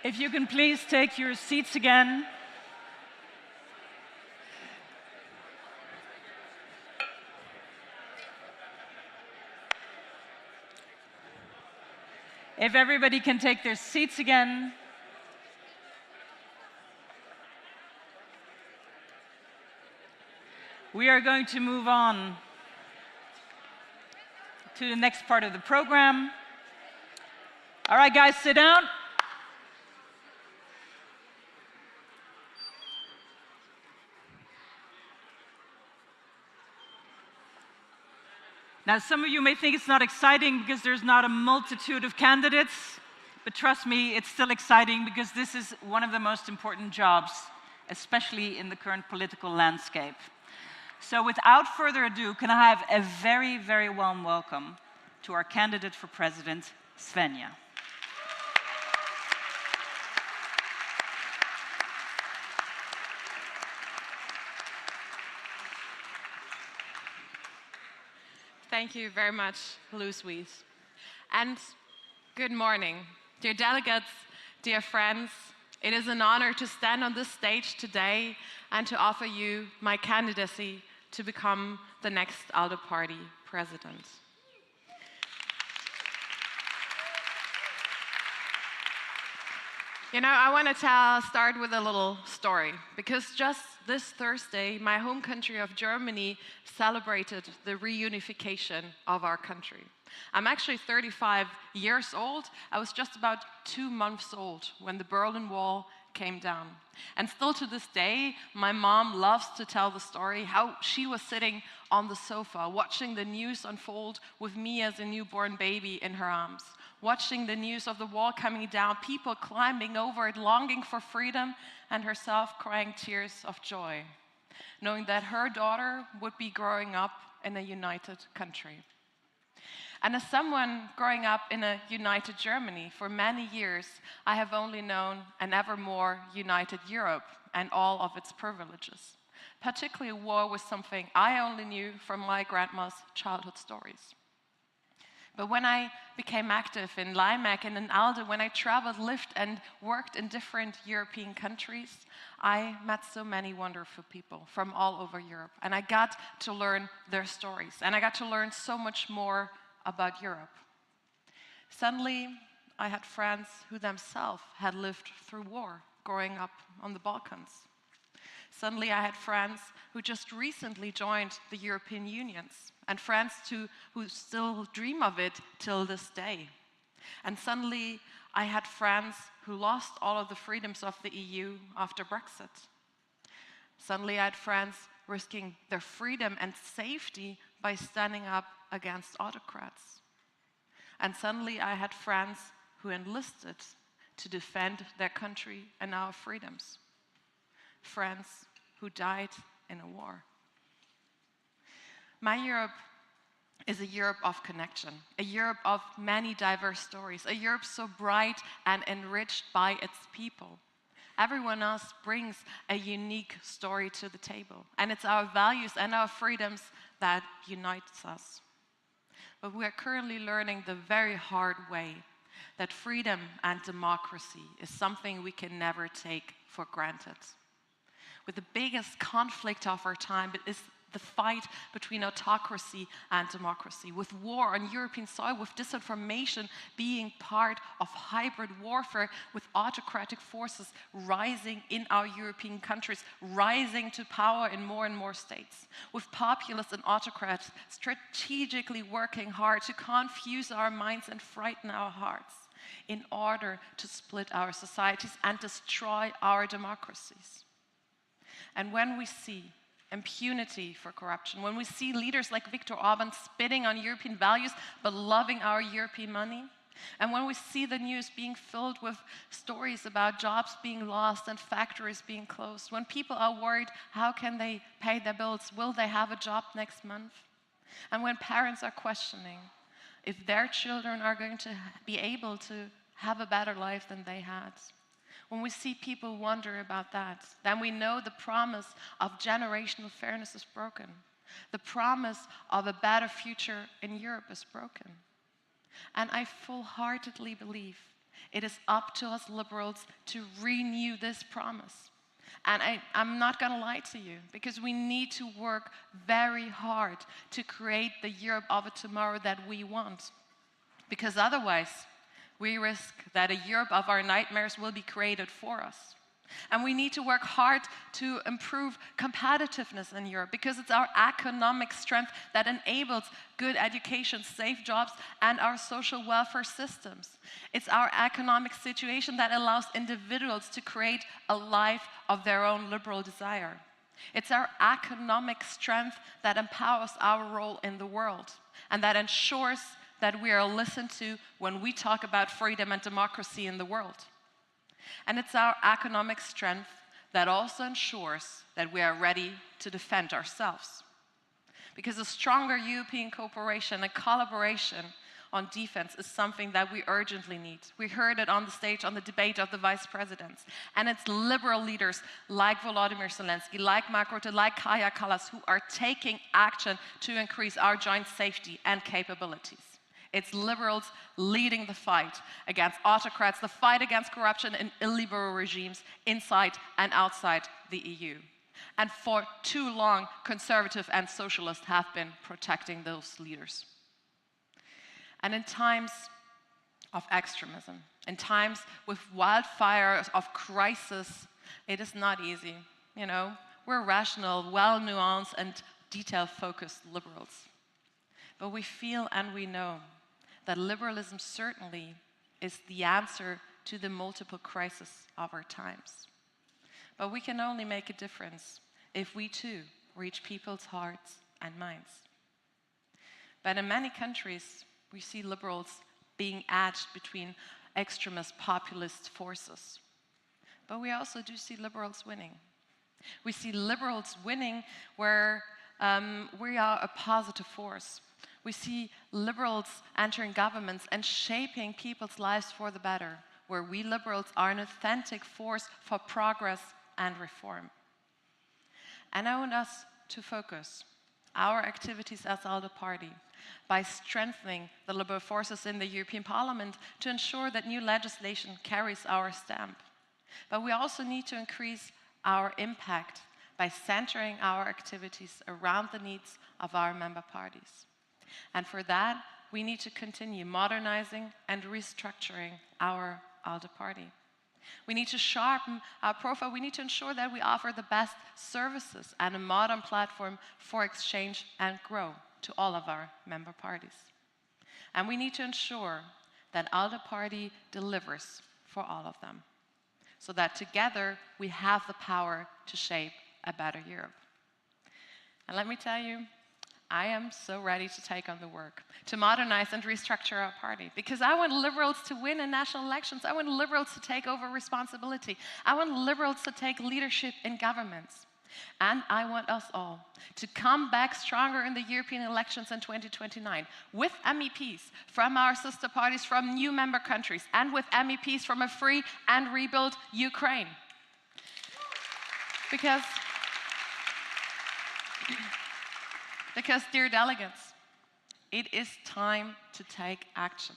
Speaker 1: If you can please take your seats again. If everybody can take their seats again. We are going to move on to the next part of the program. All right, guys, sit down. Now, some of you may think it's not exciting because there's not a multitude of candidates, but trust me, it's still exciting because this is one of the most important jobs, especially in the current political landscape. So without further ado, can I have a very, very warm welcome to our candidate for president, Svenja.
Speaker 21: Thank you very much, Louise. And good morning, dear delegates, dear friends. It is an honor to stand on this stage today and to offer you my candidacy to become the next ALDE party president. You know, I want to start with a little story, because just this Thursday, my home country of Germany celebrated the reunification of our country. I'm actually 35 years old. I was just about 2 months old when the Berlin Wall came down. And still to this day, my mom loves to tell the story how she was sitting on the sofa, watching the news unfold with me as a newborn baby in her arms, watching the news of the wall coming down, people climbing over it, longing for freedom, and herself crying tears of joy, knowing that her daughter would be growing up in a united country. And as someone growing up in a united Germany for many years, I have only known an ever more united Europe and all of its privileges. Particularly war was something I only knew from my grandma's childhood stories. But when I became active in LIMEC and in ALDE, when I traveled, lived and worked in different European countries, I met so many wonderful people from all over Europe. And I got to learn their stories. And I got to learn so much more about Europe. Suddenly, I had friends who themselves had lived through war, growing up on the Balkans. Suddenly, I had friends who just recently joined the European Union, and friends who still dream of it till this day. And suddenly, I had friends who lost all of the freedoms of the EU after Brexit. Suddenly, I had friends risking their freedom and safety by standing up against autocrats. And suddenly, I had friends who enlisted to defend their country and our freedoms. Friends who died in a war. My Europe is a Europe of connection, a Europe of many diverse stories, a Europe so bright and enriched by its people. Everyone else brings a unique story to the table, and it's our values and our freedoms that unites us. But we are currently learning the very hard way that freedom and democracy is something we can never take for granted. With the biggest conflict of our time is the fight between autocracy and democracy, with war on European soil, with disinformation being part of hybrid warfare, with autocratic forces rising in our European countries, rising to power in more and more states, with populists and autocrats strategically working hard to confuse our minds and frighten our hearts in order to split our societies and destroy our democracies. And when we see impunity for corruption, when we see leaders like Viktor Orban spitting on European values but loving our European money, and when we see the news being filled with stories about jobs being lost and factories being closed, when people are worried, how can they pay their bills? Will they have a job next month? And when parents are questioning if their children are going to be able to have a better life than they had. When we see people wonder about that, then we know the promise of generational fairness is broken. The promise of a better future in Europe is broken. And I full-heartedly believe It is up to us liberals to renew this promise. And I'm not going to lie to you, because we need to work very hard to create the Europe of a tomorrow that we want. Because otherwise, we risk that a Europe of our nightmares will be created for us. And we need to work hard to improve competitiveness in Europe, because it's our economic strength that enables good education, safe jobs, and our social welfare systems. It's our economic situation that allows individuals to create a life of their own liberal desire. It's our economic strength that empowers our role in the world, and that ensures that we are listened to when we talk about freedom and democracy in the world. And it's our economic strength that also ensures that we are ready to defend ourselves. Because a stronger European cooperation and collaboration on defense is something that we urgently need. We heard it on the stage on the debate of the vice presidents. And it's liberal leaders like Volodymyr Zelensky, like Mark Rutte, like Kaja Kallas, who are taking action to increase our joint safety and capabilities. It's liberals leading the fight against autocrats, the fight against corruption and illiberal regimes inside and outside the EU. And for too long, conservative and socialists have been protecting those leaders. And in times of extremism, in times with wildfires of crisis, it is not easy. You know, we're rational, well-nuanced, and detail-focused liberals. But we feel and we know that liberalism certainly is the answer to the multiple crises of our times. But we can only make a difference if we too reach people's hearts and minds. But in many countries, we see liberals being edged between extremist populist forces. But we also do see liberals winning. We see liberals winning where we are a positive force. We see liberals entering governments and shaping people's lives for the better, where we liberals are an authentic force for progress and reform. And I want us to focus our activities as ALDE Party by strengthening the liberal forces in the European Parliament to ensure that new legislation carries our stamp. But we also need to increase our impact by centering our activities around the needs of our member parties. And for that, we need to continue modernizing and restructuring our ALDE Party. We need to sharpen our profile. We need to ensure that we offer the best services and a modern platform for exchange and growth to all of our member parties. And we need to ensure that ALDE Party delivers for all of them, so that together we have the power to shape a better Europe. And let me tell you, I am so ready to take on the work, to modernize and restructure our party, because I want liberals to win in national elections. I want liberals to take over responsibility. I want liberals to take leadership in governments. And I want us all to come back stronger in the European elections in 2029 with MEPs from our sister parties from new member countries and with MEPs from a free and rebuilt Ukraine. Because, dear delegates, it is time to take action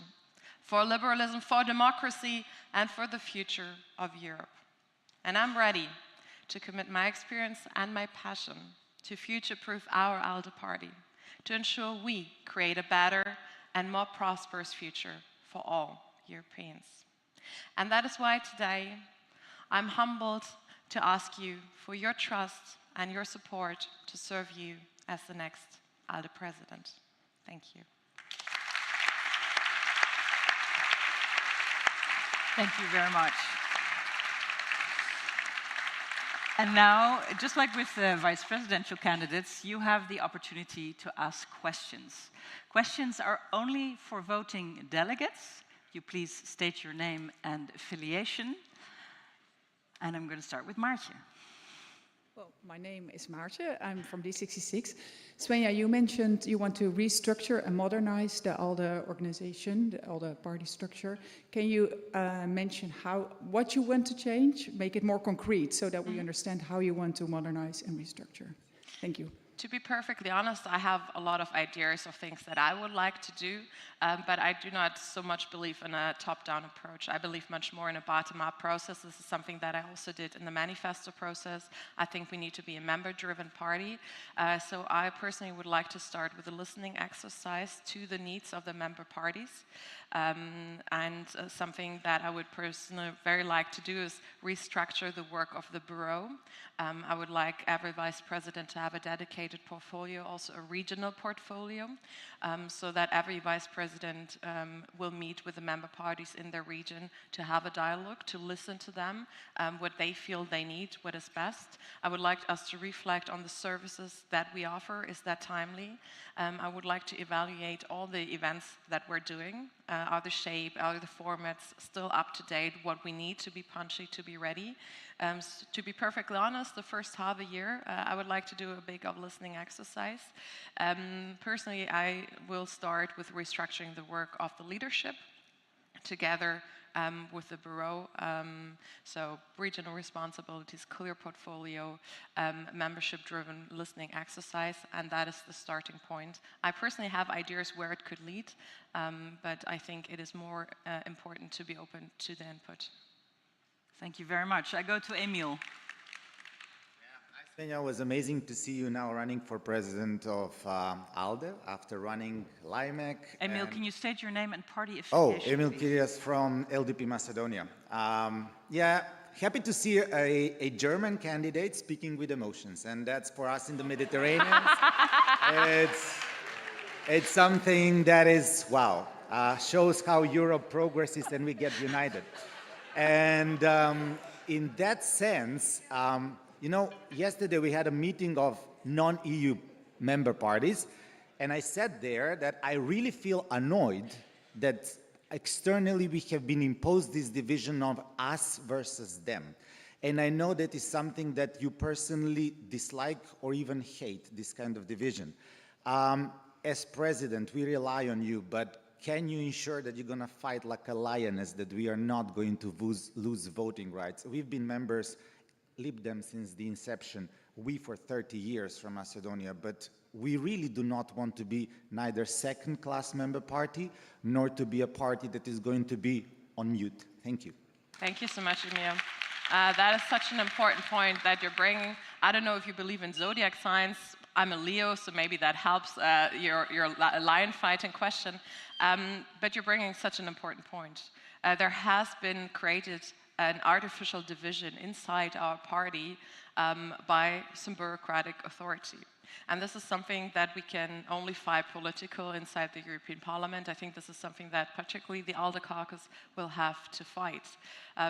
Speaker 21: for liberalism, for democracy, and for the future of Europe. And I'm ready to commit my experience and my passion to future-proof our ALDE Party, to ensure we create a better and more prosperous future for all Europeans. And that is why today I'm humbled to ask you for your trust and your support to serve you as the next ALDE President. Thank you.
Speaker 1: Thank you very much. And now, just like with the vice presidential candidates, you have the opportunity to ask questions. Questions are only for voting delegates. You please state your name and affiliation. And I'm going to start with Maartje.
Speaker 8: Well, my name is Maartje. I'm from D66. Svenja, you mentioned you want to restructure and modernize the ALDE organization, the ALDE party structure. Can you mention what you want to change, make it more concrete so that we understand how you want to modernize and restructure? Thank you.
Speaker 21: To be perfectly honest, I have a lot of ideas of things that I would like to do, but I do not so much believe in a top-down approach. I believe much more in a bottom-up process. This is something that I also did in the manifesto process. I think we need to be a member-driven party. So I personally would like to start with a listening exercise to the needs of the member parties. Something that I would personally very like to do is restructure the work of the Bureau. I would like every vice president to have a dedicated portfolio, also a regional portfolio, so that every vice president will meet with the member parties in their region to have a dialogue, to listen to them, what they feel they need, what is best. I would like us to reflect on the services that we offer. Is that timely? I would like to evaluate all the events that we're doing. Are the shape, are the formats still up to date, what we need to be punchy, to be ready? To be perfectly honest, the first half a year, I would like to do a big listening exercise. Personally, I will start with restructuring the work of the leadership together with the Bureau. So regional responsibilities, clear portfolio, membership-driven listening exercise, and that is the starting point. I personally have ideas where it could lead, but I think it is more important to be open to the input.
Speaker 1: Thank you very much. I go to Emil.
Speaker 9: Svenja, it was amazing to see you now running for president of ALDE after running LIMEC.
Speaker 1: Emil, can you state your name and party
Speaker 9: Oh,
Speaker 1: affiliation?
Speaker 9: Emil Kirias from LDP Macedonia. Yeah, happy to see a German candidate speaking with emotions, and that's for us in the Mediterranean. It's something that is, wow, shows how Europe progresses and we get united. And in that sense, you know, yesterday we had a meeting of non-EU member parties, and I said there that I really feel annoyed that externally we have been imposed this division of us versus them. And I know that is something that you personally dislike or even hate, this kind of division. As president, we rely on you, but can you ensure that you're going to fight like a lioness, that we are not going to lose voting rights? We've been members, Lib Dem, since the inception, we for 30 years from Macedonia, but we really do not want to be neither second-class member party, nor to be a party that is going to be on mute. Thank you.
Speaker 21: Thank you so much, Emil. That is such an important point that you're bringing. I don't know if you believe in zodiac signs. I'm a Leo, so maybe that helps your lion fighting question. But you're bringing such an important point. There has been created an artificial division inside our party by some bureaucratic authority. And this is something that we can only fight political inside the European Parliament. I think this is something that particularly the ALDE caucus will have to fight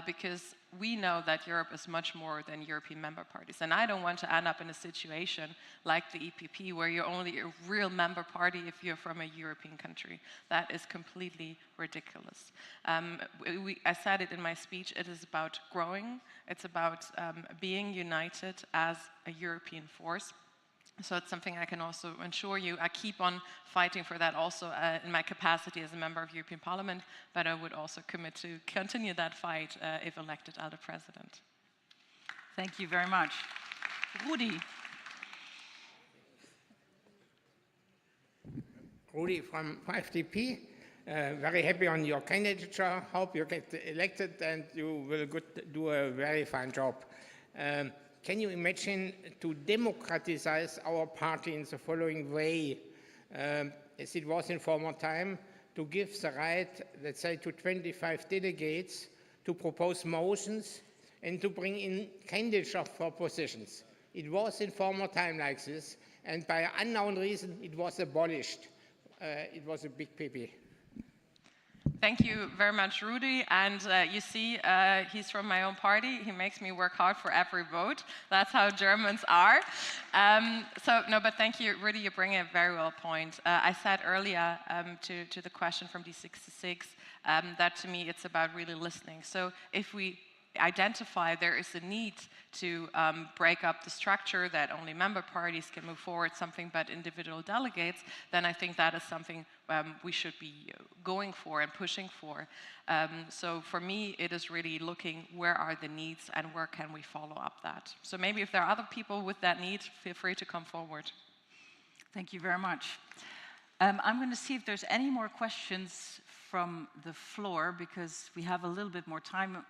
Speaker 21: because we know that Europe is much more than European member parties. And I don't want to end up in a situation like the EPP where you're only a real member party if you're from a European country. That is completely ridiculous. I said it in my speech, it is about growing. It's about being united as a European force. So it's something I can also assure you. I keep on fighting for that also in my capacity as a member of European Parliament, but I would also commit to continue that fight if elected ALDE president.
Speaker 1: Thank you very much. Rudi.
Speaker 22: Rudi from FDP. Very happy on your candidature. Hope you get elected and you will do a very fine job. Can you imagine to democratize our party in the following way, as it was in former time, to give the right, let's say, to 25 delegates to propose motions and to bring in candidates for positions? It was in former time like this, and by unknown reason, it was abolished. It was a big pity.
Speaker 21: Thank you very much, Rudi. And you see, he's from my own party. He makes me work hard for every vote. That's how Germans are. But thank you, Rudi. You bring a very well point. I said earlier to the question from D66 that to me it's about really listening. So if we identify there is a need to break up the structure that only member parties can move forward something but individual delegates, then I think that is something we should be going for and pushing for. So for me, it is really looking where are the needs and where can we follow up that. So maybe if there are other people with that need, feel free to come forward.
Speaker 1: Thank you very much. I'm going to see if there's any more questions from the floor, because we have a little bit more time.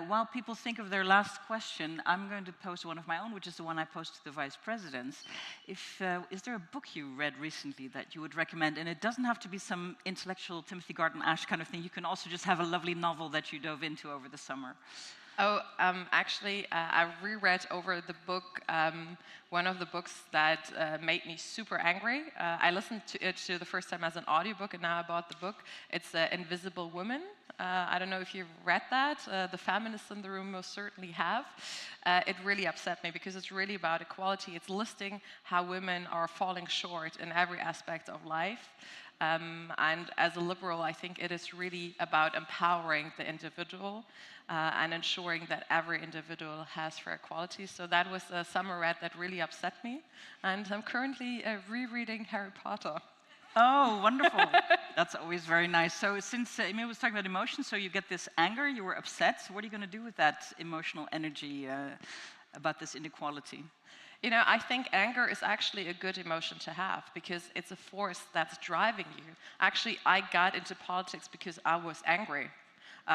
Speaker 1: While people think of their last question, I'm going to pose one of my own, which is the one I posed to the vice presidents. Is there a book you read recently that you would recommend? And it doesn't have to be some intellectual Timothy Garton Ash kind of thing. You can also just have a lovely novel that you dove into over the summer.
Speaker 21: Oh, actually, I reread over the book, one of the books that made me super angry. I listened to it the first time as an audiobook, and now I bought the book. It's Invisible Woman. I don't know if you've read that. The feminists in the room most certainly have. It really upset me because it's really about equality. It's listing how women are falling short in every aspect of life. And as a liberal, I think it is really about empowering the individual and ensuring that every individual has fair equality. So that was a summer read that really upset me. And I'm currently rereading Harry Potter.
Speaker 1: Oh, wonderful. That's always very nice. So since Emil was talking about emotion, so you get this anger, you were upset. So what are you going to do with that emotional energy about this inequality?
Speaker 21: You know, I think anger is actually a good emotion to have because it's a force that's driving you. Actually, I got into politics because I was angry.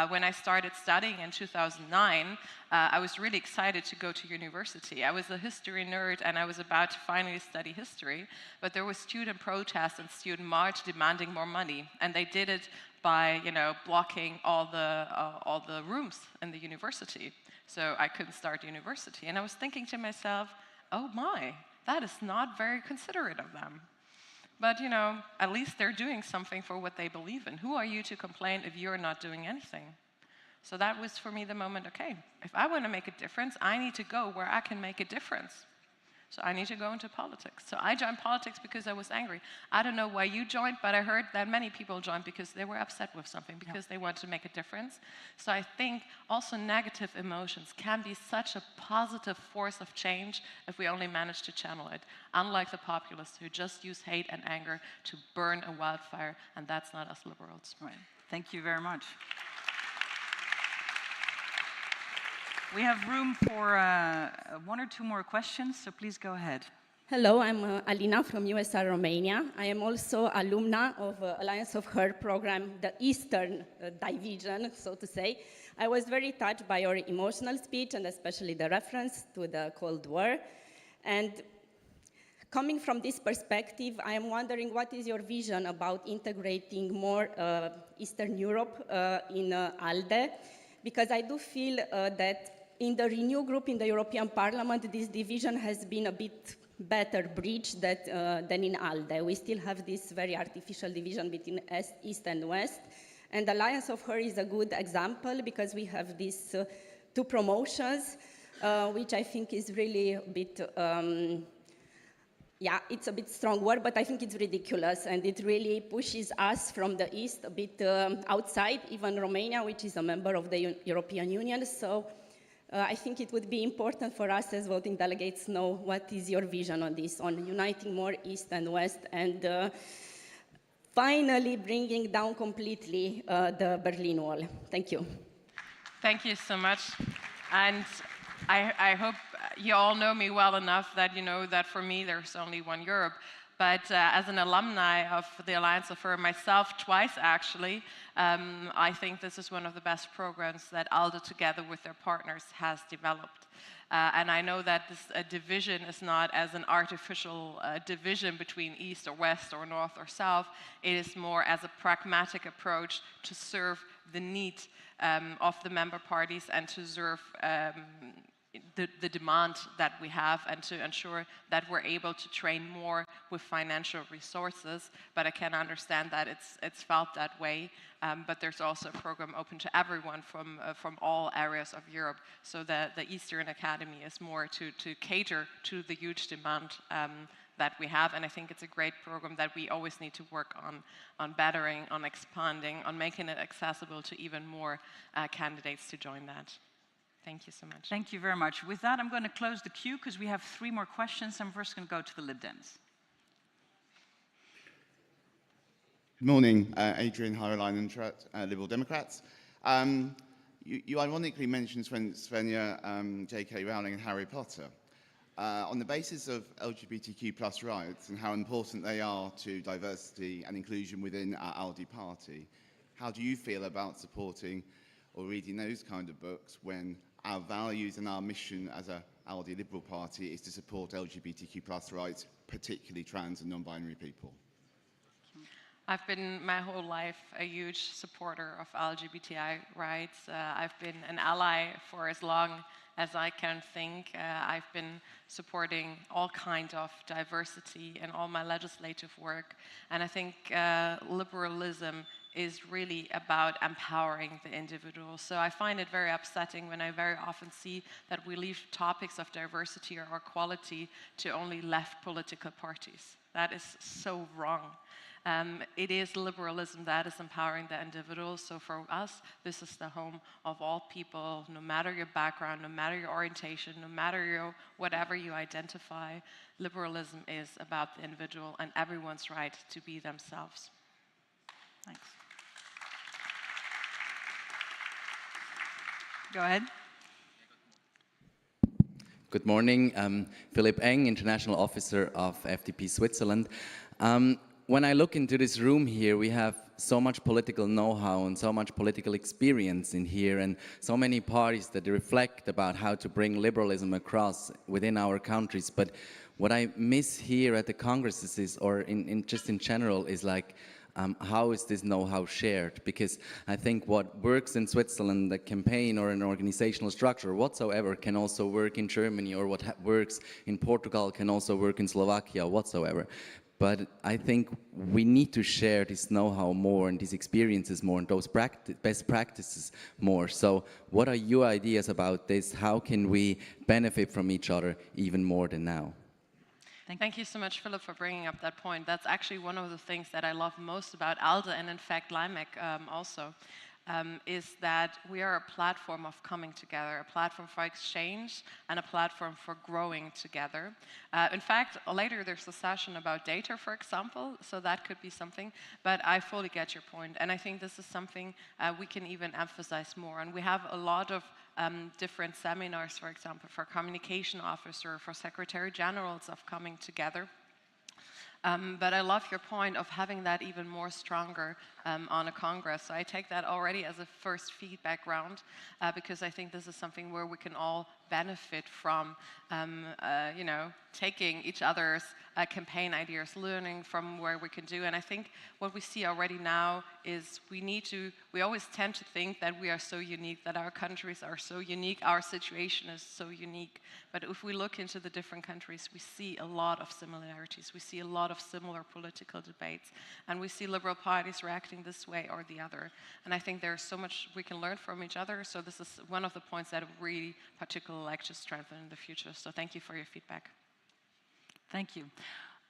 Speaker 21: When I started studying in 2009, I was really excited to go to university. I was a history nerd and I was about to finally study history, but there was student protests and student march demanding more money, and they did it by, blocking all the rooms in the university. So I couldn't start university, and I was thinking to myself, oh my, that is not very considerate of them. But, at least they're doing something for what they believe in. Who are you to complain if you're not doing anything? So that was, for me, the moment, okay, if I want to make a difference, I need to go where I can make a difference. So I need to go into politics. So I joined politics because I was angry. I don't know why you joined, but I heard that many people joined because they were upset with something, because they want to make a difference. So I think also negative emotions can be such a positive force of change if we only manage to channel it, unlike the populists who just use hate and anger to burn a wildfire, and that's not us liberals.
Speaker 1: Right. Thank you very much. We have room for one or two more questions, so please go ahead.
Speaker 10: Hello, I'm Alina from USR Romania. I am also alumna of Alliance of Her program, the Eastern Division, so to say. I was very touched by your emotional speech and especially the reference to the Cold War. And coming from this perspective, I am wondering what is your vision about integrating more Eastern Europe in ALDE? Because I do feel that in the Renew group in the European Parliament, this division has been a bit better bridged than in ALDE. We still have this very artificial division between East and West. And Alliance of Her is a good example because we have these two promotions, which I think is really a bit, it's a bit strong word, but I think it's ridiculous. And it really pushes us from the East a bit outside, even Romania, which is a member of the European Union. So I think it would be important for us as voting delegates know what is your vision on this, on uniting more East and West, and finally bringing down completely the Berlin Wall. Thank you.
Speaker 21: Thank you so much. And I hope you all know me well enough that you know that for me there's only one Europe. But as an alumni of the Alliance of Her, myself twice actually, I think this is one of the best programs that ALDE together with their partners has developed. And I know that this division is not as an artificial division between East or West or North or South. It is more as a pragmatic approach to serve the need of the member parties and to serve the demand that we have and to ensure that we're able to train more with financial resources. But I can understand that it's felt that way. But there's also a program open to everyone from all areas of Europe. So the Eastern Academy is more to cater to the huge demand that we have. And I think it's a great program that we always need to work on bettering, on expanding, on making it accessible to even more candidates to join that. Thank you so much.
Speaker 1: Thank you very much. With that, I'm going to close the queue because we have 3 more questions. I'm first going to go to the Lib Dems.
Speaker 12: Good morning, Adrian Haralainen, Liberal Democrats. You ironically mentioned Svenja, J.K. Rowling and Harry Potter. On the basis of LGBTQ+ rights and how important they are to diversity and inclusion within our ALDE party, how do you feel about supporting or reading those kind of books when our values and our mission as a ALDE Liberal Party is to support LGBTQ+ rights, particularly trans and non-binary people?
Speaker 21: I've been my whole life a huge supporter of LGBTI rights. I've been an ally for as long as I can think. I've been supporting all kinds of diversity in all my legislative work. And I think liberalism is really about empowering the individual. So I find it very upsetting when I very often see that we leave topics of diversity or equality to only left political parties. That is so wrong. It is liberalism that is empowering the individual. So for us, this is the home of all people, no matter your background, no matter your orientation, no matter your whatever you identify. Liberalism is about the individual and everyone's right to be themselves.
Speaker 1: Thanks. Go ahead.
Speaker 11: Good morning. I'm Philipp Eng, International Officer of FDP Switzerland. When I look into this room here, we have so much political know-how and so much political experience in here, and so many parties that reflect about how to bring liberalism across within our countries. But what I miss here at the congresses is, or just in general, is like, how is this know-how shared? Because I think what works in Switzerland, the campaign or an organizational structure whatsoever, can also work in Germany, or what works in Portugal can also work in Slovakia whatsoever. But I think we need to share this know-how more and these experiences more and those best practices more. So what are your ideas about this? How can we benefit from each other even more than now?
Speaker 21: Thank you so much, Philip, for bringing up that point. That's actually one of the things that I love most about ALDE, and in fact LIMEC also, is that we are a platform of coming together, a platform for exchange and a platform for growing together. In fact, later there's a session about data, for example, so that could be something, but I fully get your point, and I think this is something we can even emphasize more. And we have a lot of different seminars, for example, for communication officer, for secretary generals of coming together. But I love your point of having that even more stronger on a Congress. So I take that already as a first feedback round, because I think this is something where we can all benefit from, you know, taking each other's campaign ideas, learning from where we can do. And I think what we see already now is we always tend to think that we are so unique, that our countries are so unique, our situation is so unique. But if we look into the different countries, we see a lot of similarities. We see a lot of similar political debates. And we see liberal parties reacting this way or the other. And I think there's so much we can learn from each other. So this is one of the points that I really particularly like to strengthen in the future. So thank you for your feedback.
Speaker 1: Thank you.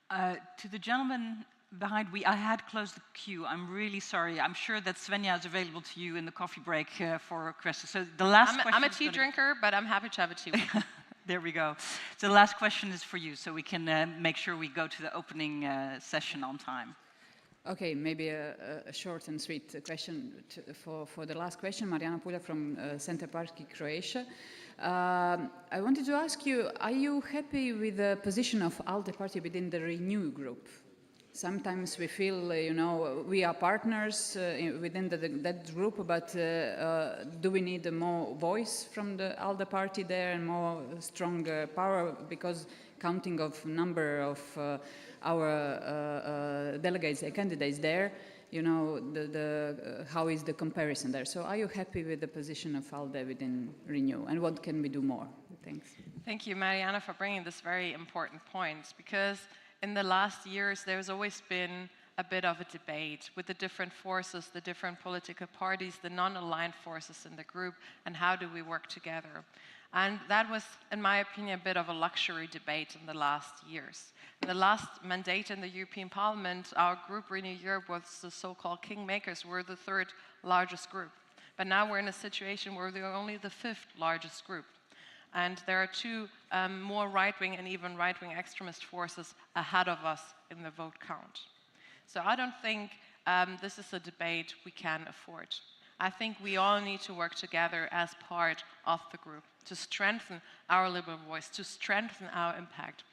Speaker 1: To the gentleman behind, I had closed the queue. I'm really sorry. I'm sure that Svenja is available to you in the coffee break for questions. So the last question.
Speaker 21: I'm a tea drinker, but I'm happy to have a tea with you.
Speaker 1: There we go. So the last question is for you, so we can make sure we go to the opening session on time.
Speaker 8: Okay, maybe a short and sweet question for the last question. Marijana Pulja from Center Party, Croatia. I wanted to ask you, are you happy with the position of ALDE party within the Renew group? Sometimes we feel, you know, we are partners within that group, but do we need more voice from the ALDE party there and more strong power? Because counting of number of our delegates and candidates there, you know, how is the comparison there? So are you happy with the position of ALDE within Renew, and what can we do more? Thanks.
Speaker 21: Thank you, Marijana, for bringing this very important point, because in the last years there's always been a bit of a debate with the different forces, the different political parties, the non-aligned forces in the group, and how do we work together. And that was, in my opinion, a bit of a luxury debate in the last years. In the last mandate in the European Parliament, our group, Renew Europe, was the so-called kingmakers. We're the third largest group. But now we're in a situation where we're only the fifth largest group. And there are two more right-wing and even right-wing extremist forces ahead of us in the vote count. So I don't think this is a debate we can afford. I think we all need to work together as part of the group to strengthen our liberal voice, to strengthen our impact.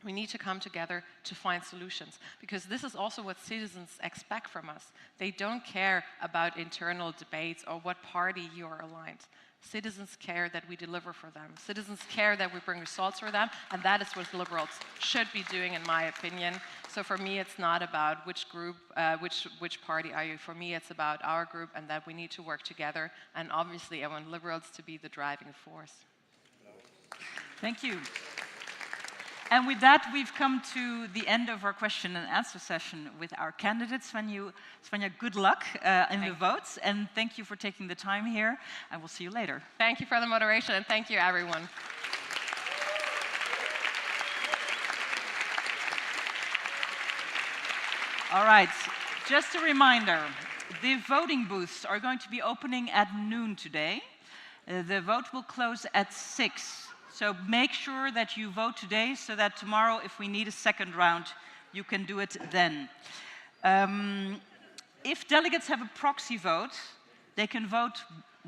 Speaker 21: We need to come together to find solutions, because this is also what citizens expect from us. They don't care about internal debates or what party you are aligned. Citizens care that we deliver for them. Citizens care that we bring results for them, and that is what liberals should be doing, in my opinion. So for me, it's not about which group, which party are you. For me, it's about our group and that we need to work together. And obviously, I want liberals to be the driving force.
Speaker 1: Thank you. And with that, we've come to the end of our question and answer session with our candidates. Svenja, good luck in the votes, and thank you for taking the time here, and we'll see you later.
Speaker 21: Thank you for the moderation, and thank you, everyone.
Speaker 1: All right, just a reminder, the voting booths are going to be opening at noon today. The vote will close at 6. So make sure that you vote today so that tomorrow, if we need a second round, you can do it then. If delegates have a proxy vote, they can vote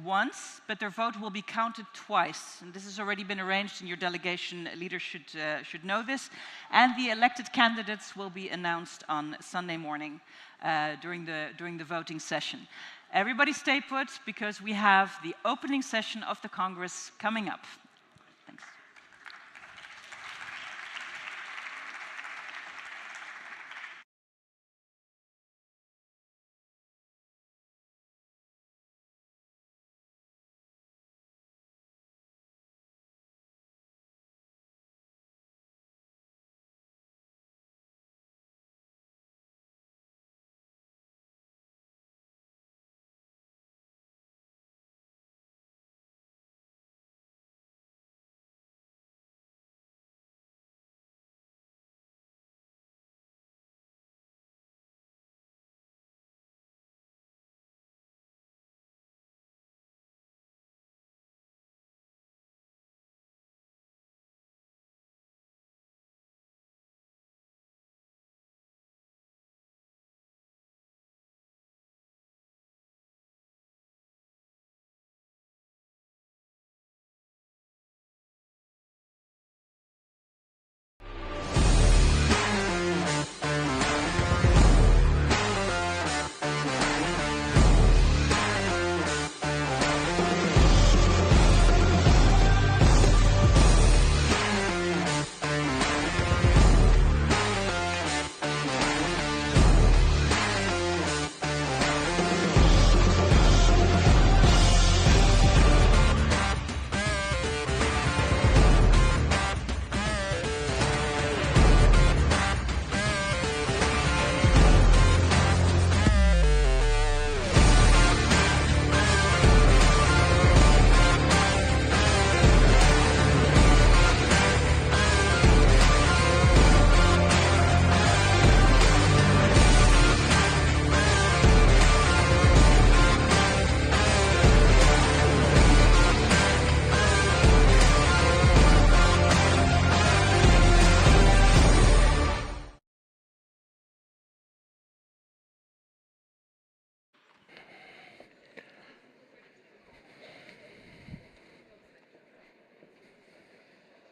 Speaker 1: once, but their vote will be counted twice. And this has already been arranged, and your delegation leader should know this. And the elected candidates will be announced on Sunday morning during the voting session. Everybody stay put, because we have the opening session of the Congress coming up. Thanks.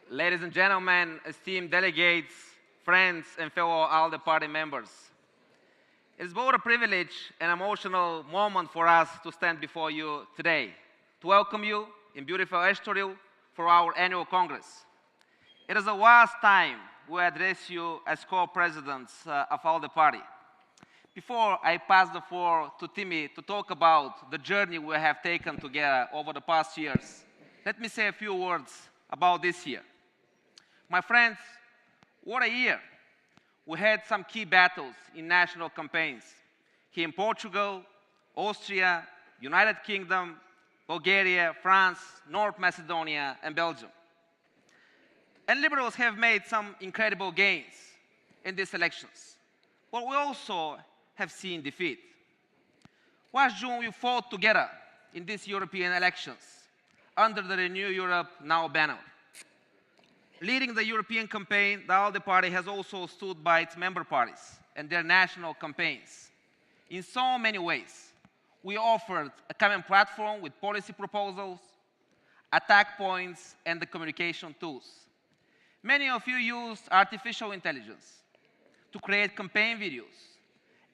Speaker 13: Ladies and gentlemen, esteemed delegates, friends, and fellow ALDE party members, it is both a privilege and emotional moment for us to stand before you today, to welcome you in beautiful Estoril for our annual Congress. It is the last time we address you as co-presidents of ALDE party. Before I pass the floor to Timmy to talk about the journey we have taken together over the past years, let me say a few words about this year. My friends, what a year. We had some key battles in national campaigns here in Portugal, Austria, United Kingdom, Bulgaria, France, North Macedonia, and Belgium. And liberals have made some incredible gains in these elections. But we also have seen defeat. Last June, we fought together in these European elections under the Renew Europe Now banner. Leading the European campaign, the ALDE party has also stood by its member parties and their national campaigns. In so many ways, we offered a common platform with policy proposals, attack points, and the communication tools. Many of you used artificial intelligence to create campaign videos,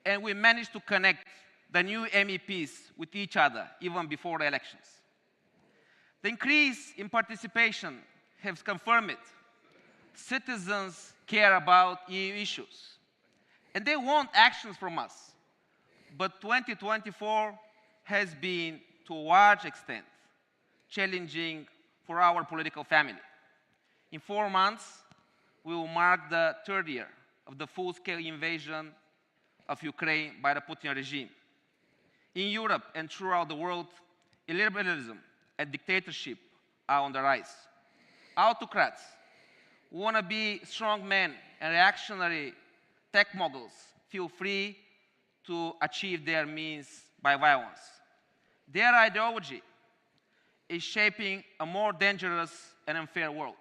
Speaker 13: and we managed to connect the new MEPs with each other even before the elections. The increase in participation has confirmed it. Citizens care about EU issues, and they want actions from us. But 2024 has been, to a large extent, challenging for our political family. In 4 months, we will mark the 3rd year of the full-scale invasion of Ukraine by the Putin regime. In Europe and throughout the world, illiberalism and dictatorship are on the rise. Autocrats who want to be strongmen and reactionary tech moguls feel free to achieve their means by violence. Their ideology is shaping a more dangerous and unfair world.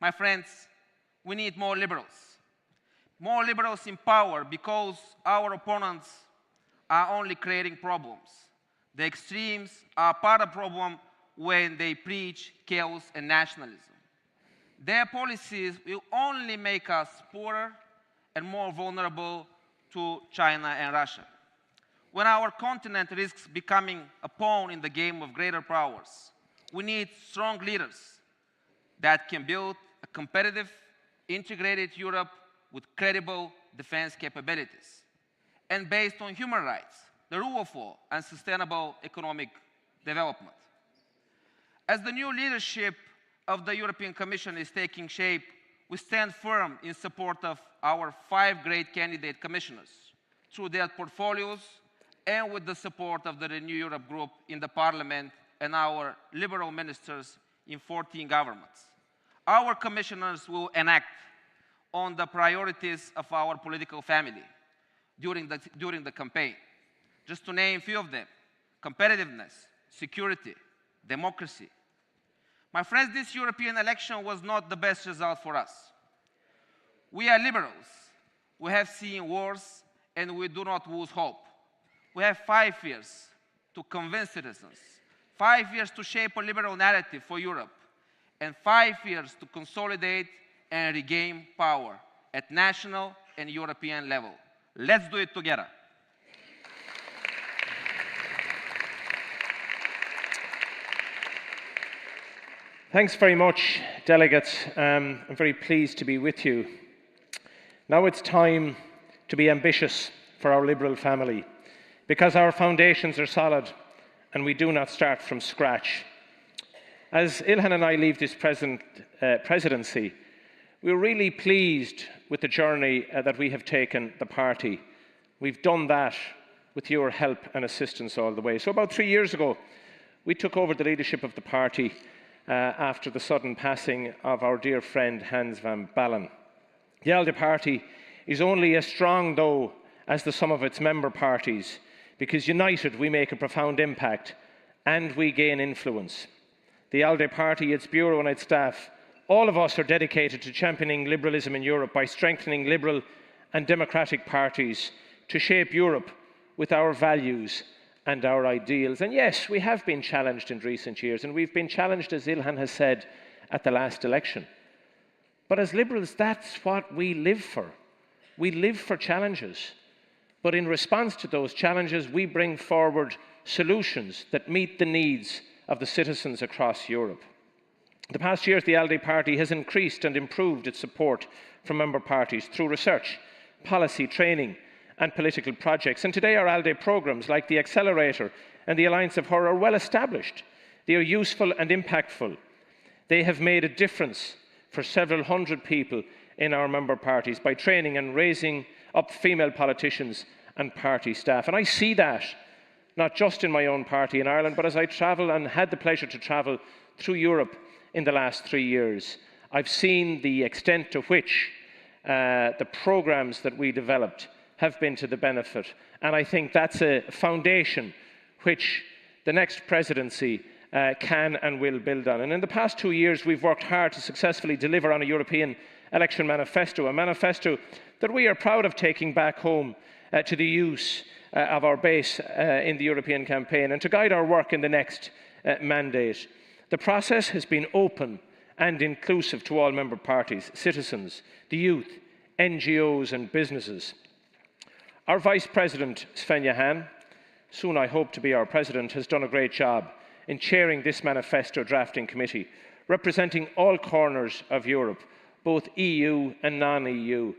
Speaker 13: My friends, we need more liberals. More liberals in power, because our opponents are only creating problems. The extremes are part of the problem when they preach chaos and nationalism. Their policies will only make us poorer and more vulnerable to China and Russia. When our continent risks becoming a pawn in the game of greater powers, we need strong leaders that can build a competitive, integrated Europe with credible defense capabilities and based on human rights, the rule of law, and sustainable economic development. As the new leadership of the European Commission is taking shape, we stand firm in support of our 5 great candidate commissioners through their portfolios and with the support of the Renew Europe group in the Parliament and our liberal ministers in 14 governments. Our commissioners will enact on the priorities of our political family during the campaign. Just to name a few of them: competitiveness, security, democracy. My friends, this European election was not the best result for us. We are liberals. We have seen wars, and we do not lose hope. We have 5 years to convince citizens, 5 years to shape a liberal narrative for Europe, and 5 years to consolidate and regain power at national and European level. Let's do it together.
Speaker 14: Thanks very much, delegates. I'm very pleased to be with you. Now it's time to be ambitious for our Liberal family, because our foundations are solid and we do not start from scratch. As Ilhan and I leave this presidency, we're really pleased with the journey that we have taken the party. We've done that with your help and assistance all the way. So about 3 years ago, we took over the leadership of the party after the sudden passing of our dear friend Hans van Balen. The ALDE party is only as strong, though, as the sum of its member parties, because united we make a profound impact and we gain influence. The ALDE party, its bureau and its staff, all of us are dedicated to championing liberalism in Europe by strengthening liberal and democratic parties to shape Europe with our values and our ideals. And yes, we have been challenged in recent years, and we've been challenged, as Ilhan has said, at the last election. But as liberals, that's what we live for. We live for challenges. But in response to those challenges, we bring forward solutions that meet the needs of the citizens across Europe. In the past years, the ALDE party has increased and improved its support from member parties through research, policy, training, and political projects. And today our ALDE programmes, like the Accelerator and the Alliance of Her, are well established. They are useful and impactful. They have made a difference for several hundred people in our member parties by training and raising up female politicians and party staff. And I see that not just in my own party in Ireland, but as I travel and had the pleasure to travel through Europe in the last 3 years, I've seen the extent to which the programmes that we developed have been to the benefit. And I think that's a foundation which the next presidency can and will build on. And in the past 2 years, we've worked hard to successfully deliver on a European election manifesto, a manifesto that we are proud of taking back home to the use of our base in the European campaign and to guide our work in the next mandate. The process has been open and inclusive to all member parties, citizens, the youth, NGOs and businesses. Our Vice President, Svenja Hahn, soon I hope to be our President, has done a great job in chairing this manifesto drafting committee, representing all corners of Europe, both EU and non-EU.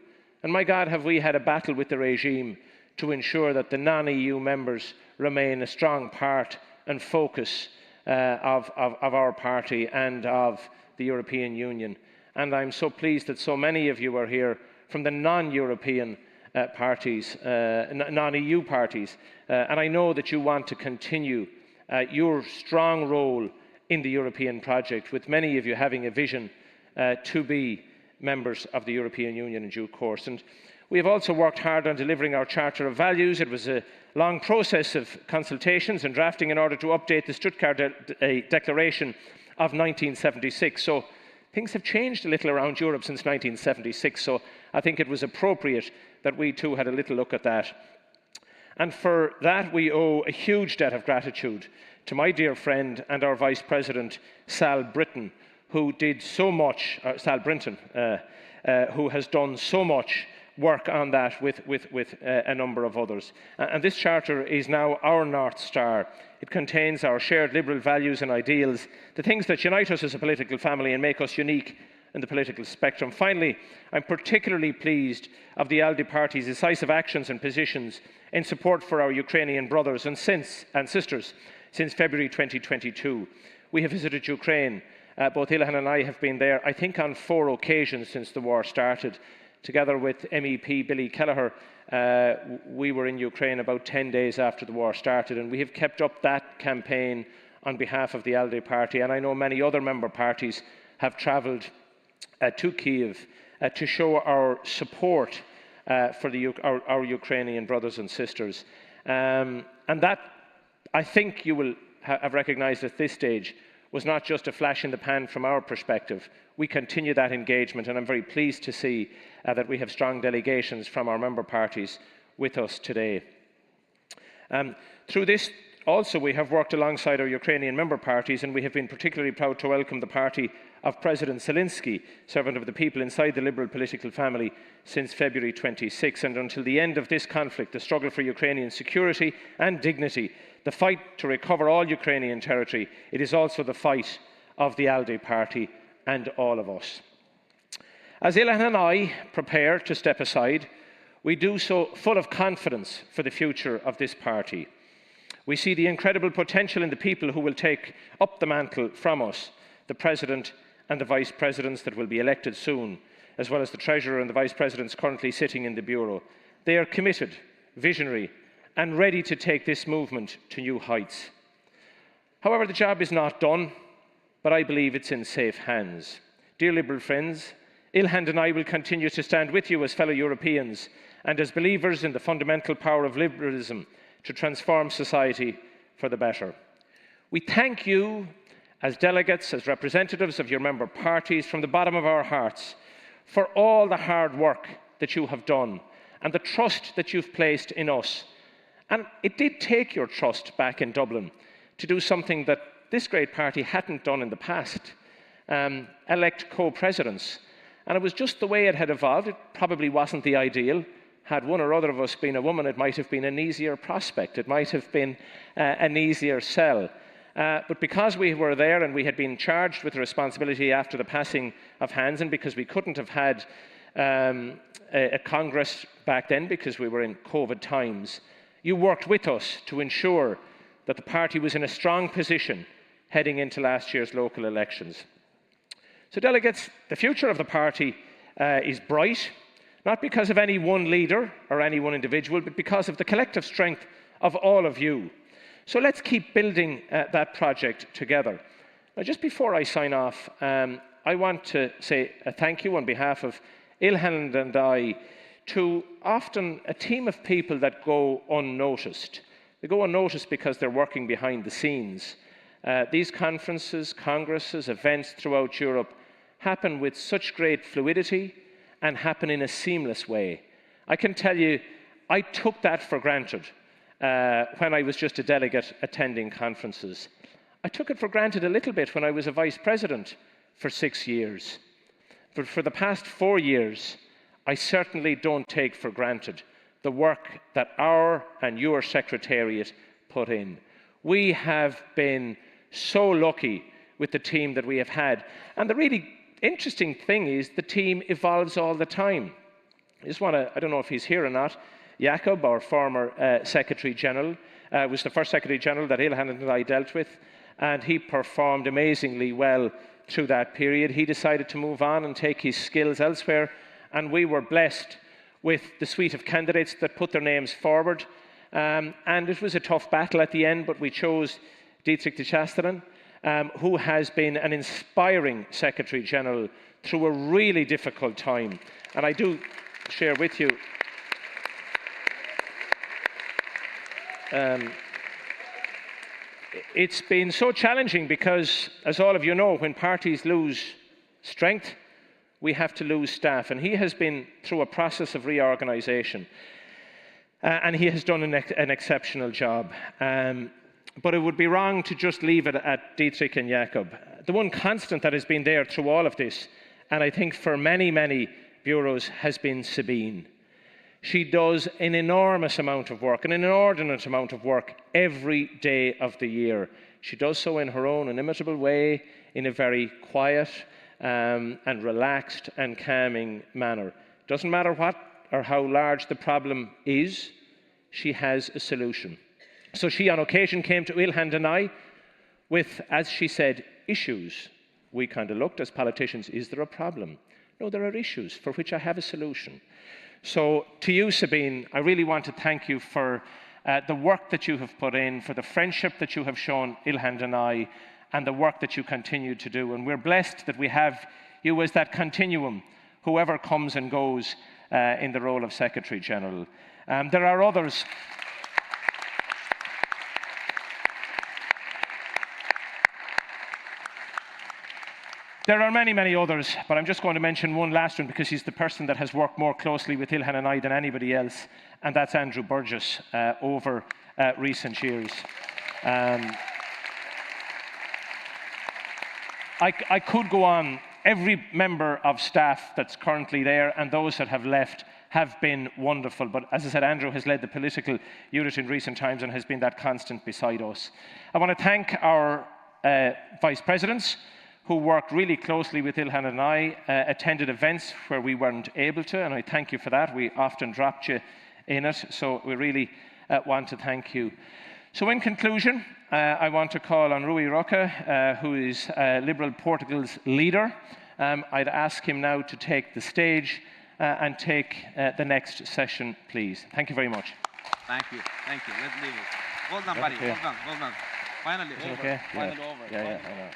Speaker 14: And my God, have we had a battle with the regime to ensure that the non-EU members remain a strong part and focus of our party and of the European Union. And I'm so pleased that so many of you are here from the non-European parties, non-EU parties, and I know that you want to continue your strong role in the European project, with many of you having a vision to be members of the European Union in due course. And we have also worked hard on delivering our Charter of Values. It was a long process of consultations and drafting in order to update the Stuttgart Declaration of 1976. So things have changed a little around Europe since 1976, so I think it was appropriate that we too had a little look at that. And for that we owe a huge debt of gratitude to my dear friend and our Vice President, Sal Brinton, who did so much, who has done so much work on that with a number of others. And this charter is now our North Star. It contains our shared liberal values and ideals, the things that unite us as a political family and make us unique in the political spectrum. Finally, I'm particularly pleased of the ALDE party's decisive actions and positions in support for our Ukrainian brothers and sisters since February 2022. We have visited Ukraine. Both Ilhan and I have been there, I think, on 4 occasions since the war started. Together with MEP Billy Kelleher, we were in Ukraine about 10 days after the war started, and we have kept up that campaign on behalf of the ALDE party, and I know many other member parties have travelled to Kyiv to show our support for our Ukrainian brothers and sisters. And that, I think you will have recognised at this stage, was not just a flash in the pan from our perspective. We continue that engagement, and I'm very pleased to see that we have strong delegations from our member parties with us today. Through this also we have worked alongside our Ukrainian member parties, and we have been particularly proud to welcome the party of President Zelensky, servant of the people inside the liberal political family, since February 26. And until the end of this conflict, the struggle for Ukrainian security and dignity, the fight to recover all Ukrainian territory, it is also the fight of the ALDE party and all of us. As Ilhan and I prepare to step aside, we do so full of confidence for the future of this party. We see the incredible potential in the people who will take up the mantle from us, the President and the Vice Presidents that will be elected soon, as well as the Treasurer and the Vice Presidents currently sitting in the Bureau. They are committed, visionary, and ready to take this movement to new heights. However, the job is not done, but I believe it's in safe hands. Dear Liberal friends, Ilhan and I will continue to stand with you as fellow Europeans and as believers in the fundamental power of liberalism to transform society for the better. We thank you as delegates, as representatives of your member parties, from the bottom of our hearts, for all the hard work that you have done and the trust that you've placed in us. And it did take your trust back in Dublin to do something that this great party hadn't done in the past, elect co-presidents. And it was just the way it had evolved. It probably wasn't the ideal. Had one or other of us been a woman, it might have been an easier prospect. It might have been an easier sell. But because we were there and we had been charged with the responsibility after the passing of Hans, and because we couldn't have had a Congress back then because we were in COVID times, you worked with us to ensure that the party was in a strong position heading into last year's local elections. So delegates, the future of the party is bright, not because of any one leader or any one individual, but because of the collective strength of all of you. So let's keep building that project together. Now, just before I sign off, I want to say a thank you on behalf of Ilhan and I to often a team of people that go unnoticed. They go unnoticed because they're working behind the scenes. These conferences, congresses, events throughout Europe happen with such great fluidity and happen in a seamless way. I can tell you, I took that for granted when I was just a delegate attending conferences. I took it for granted a little bit when I was a vice president for 6 years. But for the past 4 years, I certainly don't take for granted the work that our and your secretariat put in. We have been so lucky with the team that we have had. And the really interesting thing is the team evolves all the time. I just want to, I don't know if he's here or not, Jakob, our former Secretary General, was the first Secretary General that Ilhan and I dealt with, and he performed amazingly well through that period. He decided to move on and take his skills elsewhere, and we were blessed with the suite of candidates that put their names forward. And it was a tough battle at the end, but we chose Dietrich de Chasteren, who has been an inspiring Secretary General through a really difficult time. And I do share with you it's been so challenging because, as all of you know, when parties lose strength, we have to lose staff. And he has been through a process of reorganisation. And he has done an exceptional job. But it would be wrong to just leave it at Dietrich and Jakob. The one constant that has been there through all of this, and I think for many, many bureaus, has been Sabine. She does an enormous amount of work, an inordinate amount of work every day of the year. She does so in her own inimitable way, in a very quiet and relaxed and calming manner. Doesn't matter what or how large the problem is, she has a solution. So she on occasion came to Ilhan and I with, as she said, issues. We kind of looked as politicians, is there a problem? No, there are issues for which I have a solution. So to you, Sabine, I really want to thank you for the work that you have put in, for the friendship that you have shown Ilhan and I, and the work that you continue to do. And we're blessed that we have you as that continuum, whoever comes and goes in the role of Secretary General. There are others. There are many, many others, but I'm just going to mention one last one because he's the person that has worked more closely with Ilhan and I than anybody else, and that's Andrew Burgess over recent years. I could go on. Every member of staff that's currently there and those that have left have been wonderful. But as I said, Andrew has led the political unit in recent times and has been that constant beside us. I want to thank our vice presidents who worked really closely with Ilhan and I, attended events where we weren't able to, and I thank you for that. We often dropped you in it, so we really want to thank you. So in conclusion, I want to call on Rui Roca, who is Liberal Portugal's leader. I'd ask him now to take the stage and take the next session, please. Thank you very much.
Speaker 13: Thank you. Thank you. Let's leave it. Well done, buddy.
Speaker 14: Okay.
Speaker 13: Well done. Well done. Finally over.
Speaker 14: Okay?
Speaker 13: Finally over.
Speaker 14: Yeah, I know.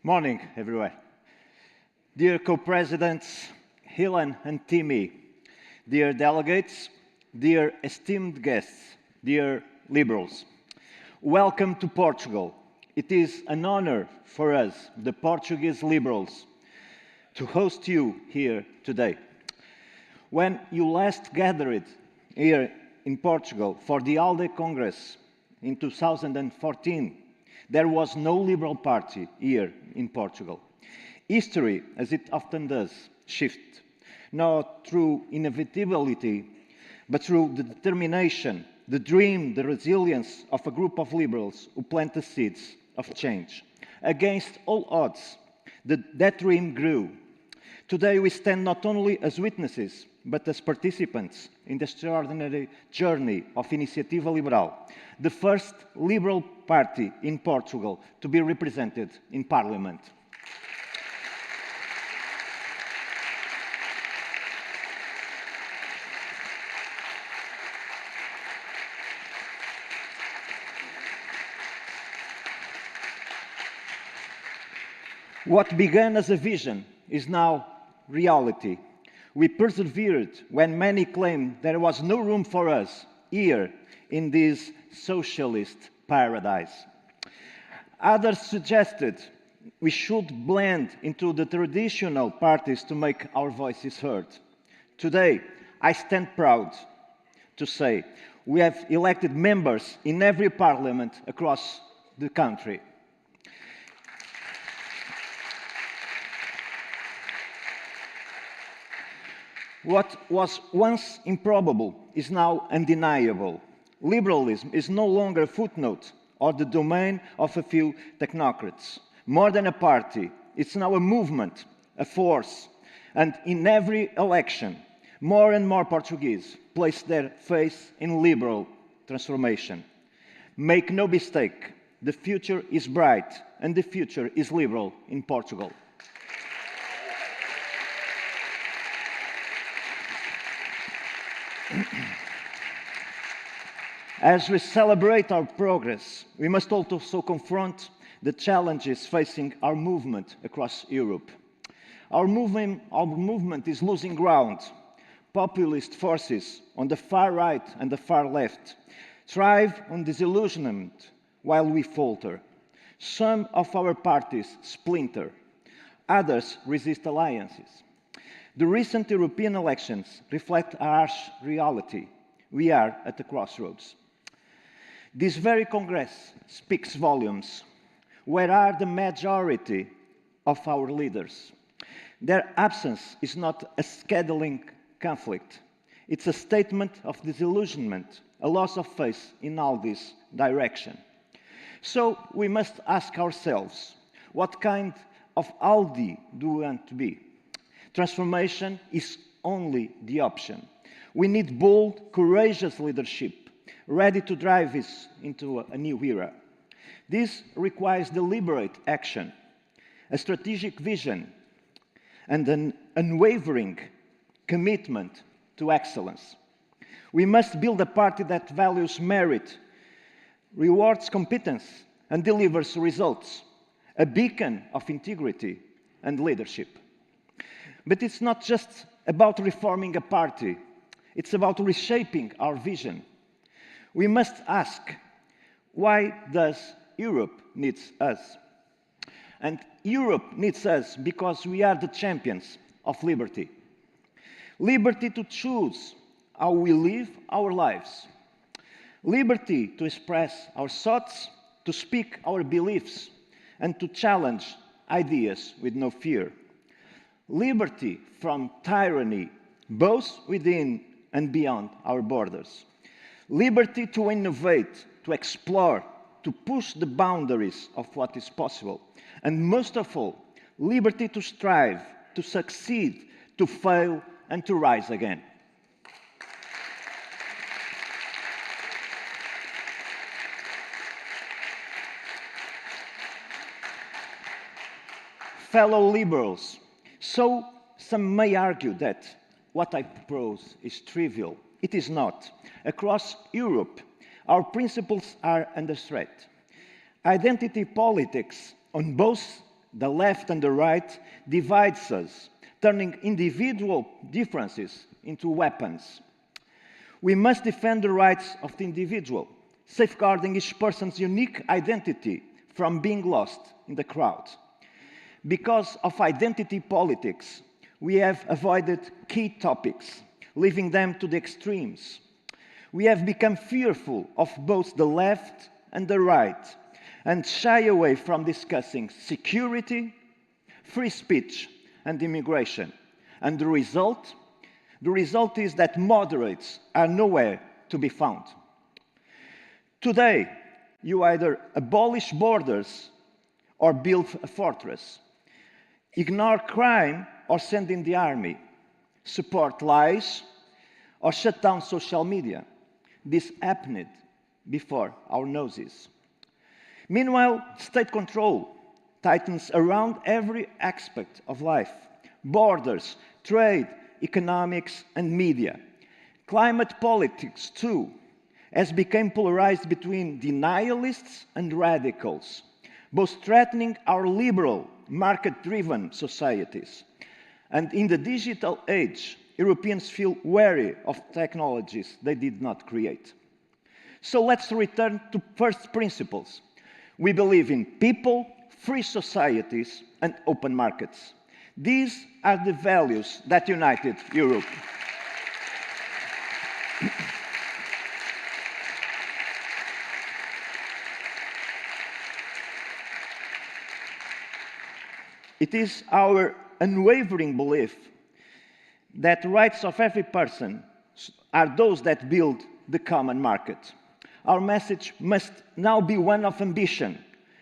Speaker 4: Morning, everyone. Dear co-presidents, Ilhan and Timmy, dear delegates, dear esteemed guests, dear liberals, welcome to Portugal. It is an honor for us, the Portuguese liberals, to host you here today. When you last gathered here in Portugal for the ALDE Congress in 2014, there was no Liberal Party here in Portugal. History, as it often does, shifts, not through inevitability, but through the determination, the dream, the resilience of a group of liberals who plant the seeds of change. Against all odds, that dream grew. Today we stand not only as witnesses, but as participants in the extraordinary journey of Iniciativa Liberal, the first Liberal party in Portugal to be represented in Parliament. What began as a vision is now reality. We persevered when many claimed there was no room for us here in this socialist paradise. Others suggested we should blend into the traditional parties to make our voices heard. Today, I stand proud to say we have elected members in every parliament across the country. What was once improbable is now undeniable. Liberalism is no longer a footnote or the domain of a few technocrats. More than a party, it's now a movement, a force. And in every election, more and more Portuguese place their faith in liberal transformation. Make no mistake, the future is bright and the future is liberal in Portugal. As we celebrate our progress, we must also confront the challenges facing our movement across Europe. Our movement is losing ground. Populist forces on the far right and the far left thrive on disillusionment while we falter. Some of our parties splinter. Others resist alliances. The recent European elections reflect a harsh reality. We are at the crossroads. This very Congress speaks volumes. Where are the majority of our leaders? Their absence is not a scheduling conflict. It's a statement of disillusionment, a loss of faith in ALDE's direction. So we must ask ourselves, what kind of ALDE do we want to be? Transformation is only the option. We need bold, courageous leadership, ready to drive us into a new era. This requires deliberate action, a strategic vision, and an unwavering commitment to excellence. We must build a party that values merit, rewards competence, and delivers results, a beacon of integrity and leadership. But it's not just about reforming a party, it's about reshaping our vision. We must ask, why does Europe need us? And Europe needs us because we are the champions of liberty. Liberty to choose how we live our lives. Liberty to express our thoughts, to speak our beliefs, and to challenge ideas with no fear. Liberty from tyranny, both within and beyond our borders. Liberty to innovate, to explore, to push the boundaries of what is possible. And most of all, liberty to strive, to succeed, to fail, and to rise again. Fellow liberals, so some may argue that what I propose is trivial. It is not. Across Europe, our principles are under threat. Identity politics on both the left and the right divides us, turning individual differences into weapons. We must defend the rights of the individual, safeguarding each person's unique identity from being lost in the crowd. Because of identity politics, we have avoided key topics, leaving them to the extremes. We have become fearful of both the left and the right, and shy away from discussing security, free speech, and immigration. And the result is that moderates are nowhere to be found. Today, you either abolish borders or build a fortress, ignore crime or send in the army, support lies or shut down social media. This happened before our noses. Meanwhile, state control tightens around every aspect of life: borders, trade, economics, and media. Climate politics, too, has become polarized between denialists and radicals, both threatening our liberal, market-driven societies. And in the digital age, Europeans feel wary of technologies they did not create. So let's return to first principles. We believe in people, free societies, and open markets. These are the values that united Europe. It is our unwavering belief that the rights of every person are those that build the common market. Our message must now be one of ambition,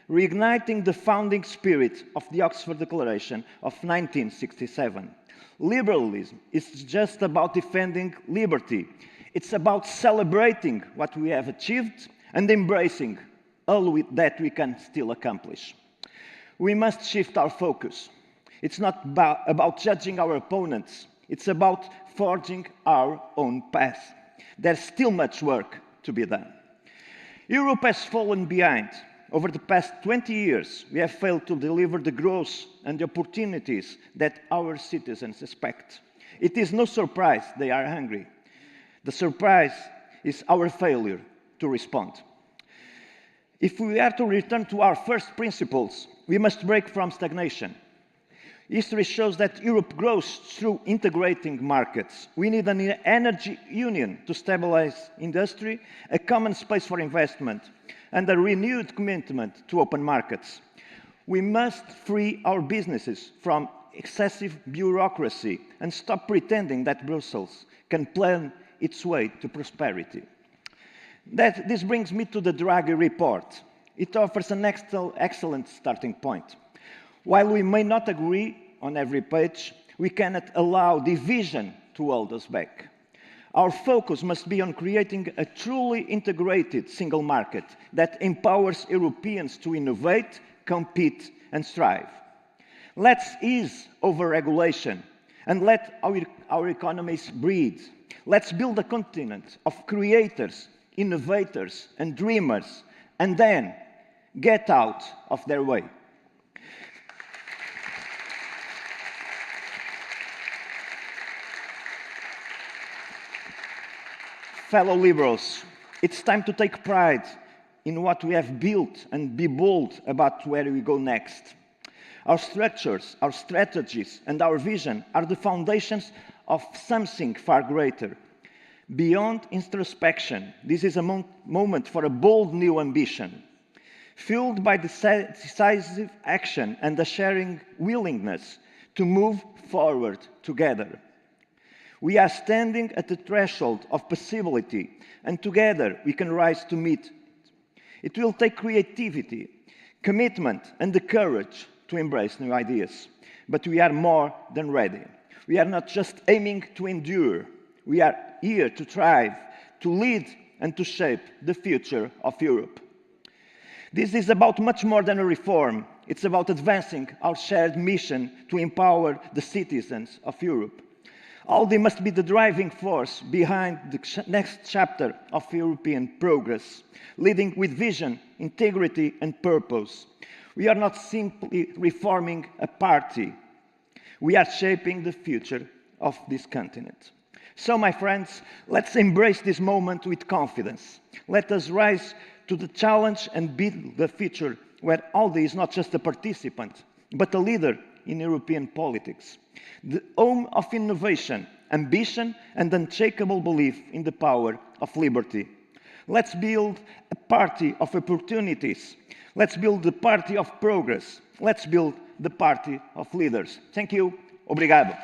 Speaker 4: reigniting the founding spirit of the Oxford Declaration of 1967. Liberalism is just about defending liberty. It's about celebrating what we have achieved and embracing all that we can still accomplish. We must shift our focus. It's not about judging our opponents. It's about forging our own path. There's still much work to be done. Europe has fallen behind. Over the past 20 years, we have failed to deliver the growth and the opportunities that our citizens expect. It is no surprise they are hungry. The surprise is our failure to respond. If we are to return to our first principles, we must break from stagnation. History shows that Europe grows through integrating markets. We need an energy union to stabilize industry, a common space for investment, and a renewed commitment to open markets. We must free our businesses from excessive bureaucracy and stop pretending that Brussels can plan its way to prosperity. This brings me to the Draghi report. It offers an excellent starting point. While we may not agree on every page, we cannot allow division to hold us back. Our focus must be on creating a truly integrated single market that empowers Europeans to innovate, compete, and strive. Let's ease over-regulation and let our economies breathe. Let's build a continent of creators, innovators, and dreamers, and then get out of their way. Fellow liberals, it's time to take pride in what we have built and be bold about where we go next. Our structures, our strategies, and our vision are the foundations of something far greater. Beyond introspection, this is a moment for a bold new ambition, fueled by decisive action and a sharing willingness to move forward together. We are standing at the threshold of possibility, and together we can rise to meet it. It will take creativity, commitment, and the courage to embrace new ideas. But we are more than ready. We are not just aiming to endure. We are here to thrive, to lead, and to shape the future of Europe. This is about much more than a reform. It's about advancing our shared mission to empower the citizens of Europe. ALDE must be the driving force behind the next chapter of European progress, leading with vision, integrity, and purpose. We are not simply reforming a party. We are shaping the future of this continent. So, my friends, let's embrace this moment with confidence. Let us rise to the challenge and build the future where ALDE is not just a participant, but a leader in European politics. The home of innovation, ambition, and unshakable belief in the power of liberty. Let's build a party of opportunities. Let's build the party of progress. Let's build the party of leaders. Thank you. Obrigado.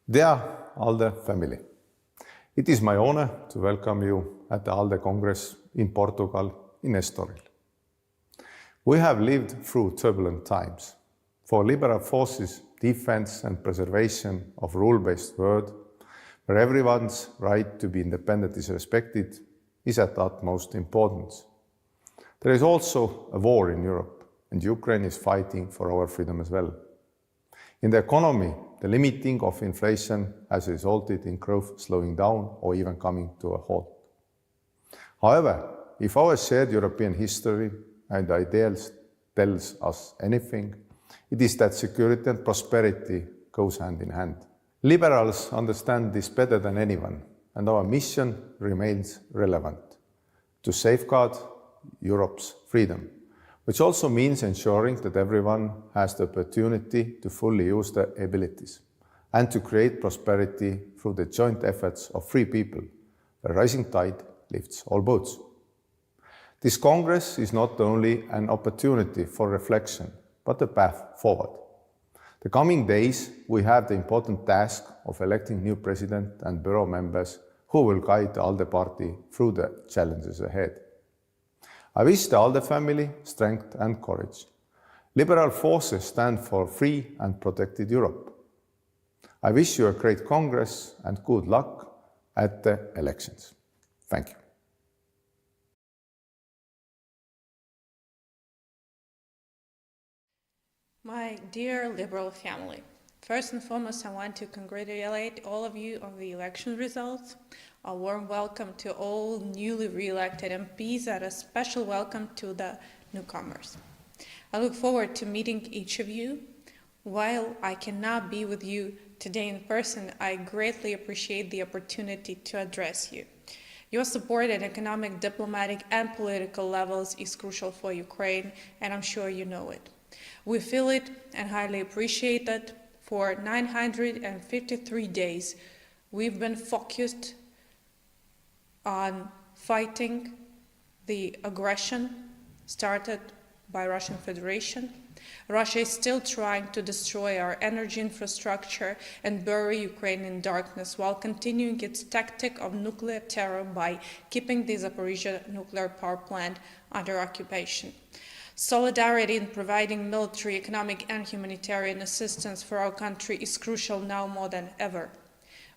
Speaker 17: Dear ALDE family, it is my honor to welcome you at the ALDE Congress in Portugal, in Estoril. We have lived through turbulent times. For liberal forces, defense and preservation of rule-based world, where everyone's right to be independent is respected, is at utmost importance. There is also a war in Europe, and Ukraine is fighting for our freedom as well. In the economy, the limiting of inflation has resulted in growth slowing down or even coming to a halt. However, if our shared European history and ideals tells us anything, it is that security and prosperity goes hand in hand. Liberals understand this better than anyone, and our mission remains relevant: to safeguard Europe's freedom, which also means ensuring that everyone has the opportunity to fully use their abilities and to create prosperity through the joint efforts of free people. A rising tide lifts all boats. This Congress is not only an opportunity for reflection, but a path forward. The coming days, we have the important task of electing new president and bureau members who will guide the ALDE party through the challenges ahead. I wish the ALDE family strength and courage. Liberal forces stand for free and protected Europe. I wish you a great Congress and good luck at the elections. Thank you.
Speaker 15: My dear Liberal family, first and foremost, I want to congratulate all of you on the election results. A warm welcome to all newly re-elected MPs and a special welcome to the newcomers. I look forward to meeting each of you. While I cannot be with you today in person, I greatly appreciate the opportunity to address you. Your support at economic, diplomatic, and political levels is crucial for Ukraine, and I'm sure you know it. We feel it and highly appreciate it. For 953 days, we've been focused on fighting the aggression started by Russian Federation. Russia is still trying to destroy our energy infrastructure and bury Ukraine in darkness while continuing its tactic of nuclear terror by keeping the Zaporizhzhia nuclear power plant under occupation. Solidarity in providing military, economic, and humanitarian assistance for our country is crucial now more than ever.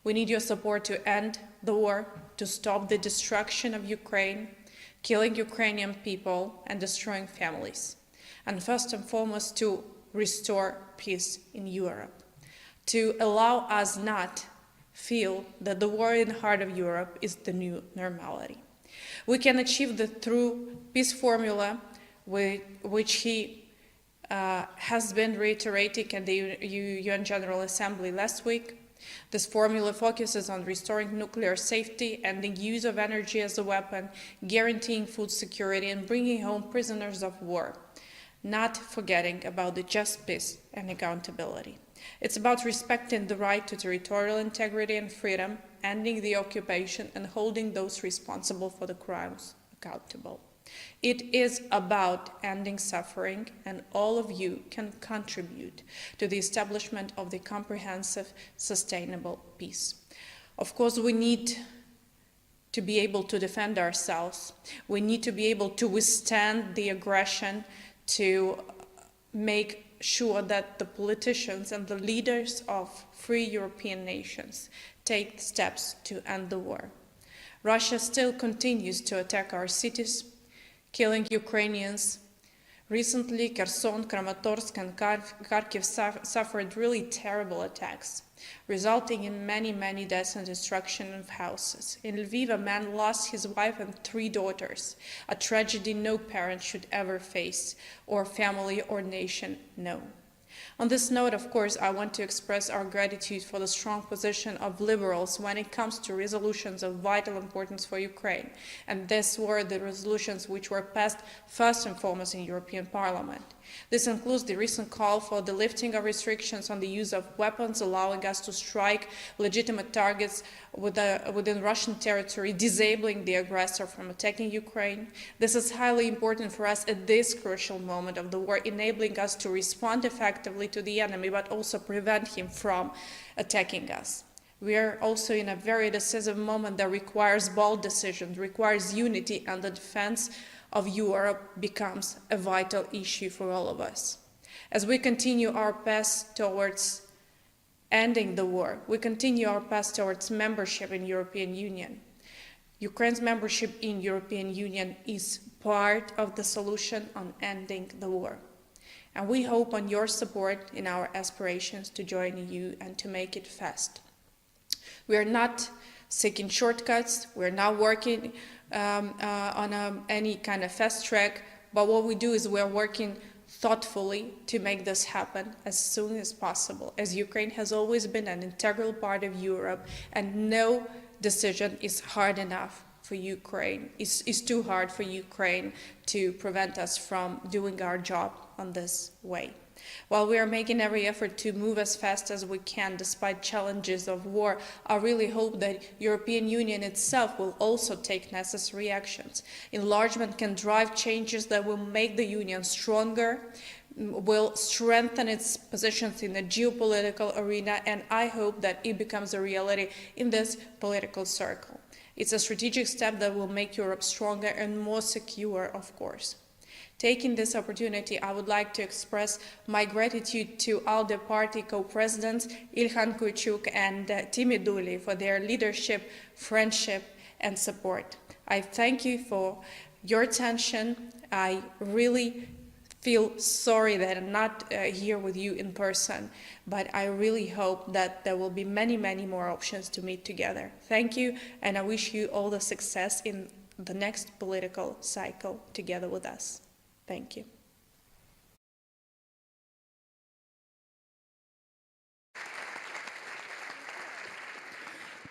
Speaker 15: We need your support to end the war, to stop the destruction of Ukraine, killing Ukrainian people and destroying families, and first and foremost to restore peace in Europe, to allow us not feel that the war in the heart of Europe is the new normality. We can achieve that through peace formula which he has been reiterating at the UN General Assembly last week. This formula focuses on restoring nuclear safety, ending use of energy as a weapon, guaranteeing food security, and bringing home prisoners of war, not forgetting about the just peace and accountability. It's about respecting the right to territorial integrity and freedom, ending the occupation, and holding those responsible for the crimes accountable. It is about ending suffering, and all of you can contribute to the establishment of the comprehensive, sustainable peace. Of course, we need to be able to defend ourselves. We need to be able to withstand the aggression, to make sure that the politicians and the leaders of free European nations take steps to end the war. Russia still continues to attack our cities, killing Ukrainians. Recently, Kherson, Kramatorsk, and Kharkiv suffered really terrible attacks, resulting in many deaths and destruction of houses. In Lviv, a man lost his wife and 3 daughters, a tragedy no parent should ever face, or family or nation know. On this note, of course, I want to express our gratitude for the strong position of liberals when it comes to resolutions of vital importance for Ukraine. And these were the resolutions which were passed first and foremost in European Parliament. This includes the recent call for the lifting of restrictions on the use of weapons, allowing us to strike legitimate targets within Russian territory, disabling the aggressor from attacking Ukraine. This is highly important for us at this crucial moment of the war, enabling us to respond effectively to the enemy, but also prevent him from attacking us. We are also in a very decisive moment that requires bold decisions, requires unity, and the defense of Europe becomes a vital issue for all of us. As we continue our path towards ending the war, we continue our path towards membership in European Union. Ukraine's membership in European Union is part of the solution on ending the war. And we hope on your support in our aspirations to join the EU and to make it fast. We are not seeking shortcuts, we're not working on any kind of fast track, but what we do is we're working thoughtfully to make this happen as soon as possible, as Ukraine has always been an integral part of Europe, and no decision is hard enough for Ukraine, is too hard for Ukraine to prevent us from doing our job on this way. While we are making every effort to move as fast as we can despite challenges of war, I really hope that European Union itself will also take necessary actions. Enlargement can drive changes that will make the Union stronger, will strengthen its positions in the geopolitical arena, and I hope that it becomes a reality in this political circle. It's a strategic step that will make Europe stronger and more secure, of course. Taking this opportunity, I would like to express my gratitude to ALDE party co-presidents Ilhan Kuyçuk and Timi Duli for their leadership, friendship, and support. I thank you for your attention. I really feel sorry that I'm not here with you in person, but I really hope that there will be many, many more options to meet together. Thank you, and I wish you all the success in the next political cycle together with us. Thank you.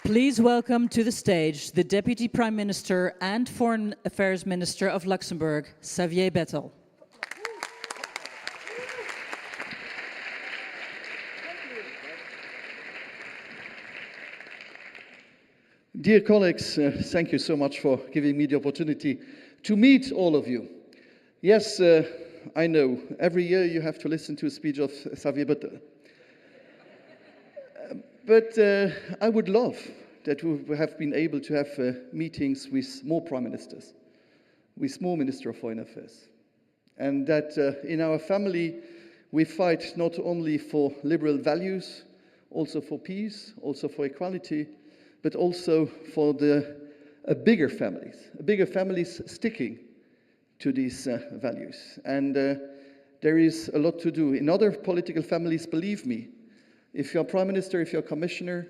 Speaker 3: Please welcome to the stage the Deputy Prime Minister and Foreign Affairs Minister of Luxembourg, Xavier Bettel.
Speaker 19: Dear colleagues, thank you so much for giving me the opportunity to meet all of you. Yes, I know, every year you have to listen to a speech of Xavier Bettel. But I would love that we have been able to have meetings with more prime ministers, with more Minister of Foreign Affairs, and that in our family we fight not only for liberal values, also for peace, also for equality, but also for bigger families sticking to these values. And there is a lot to do. In other political families, believe me, if you're prime minister, if you're commissioner,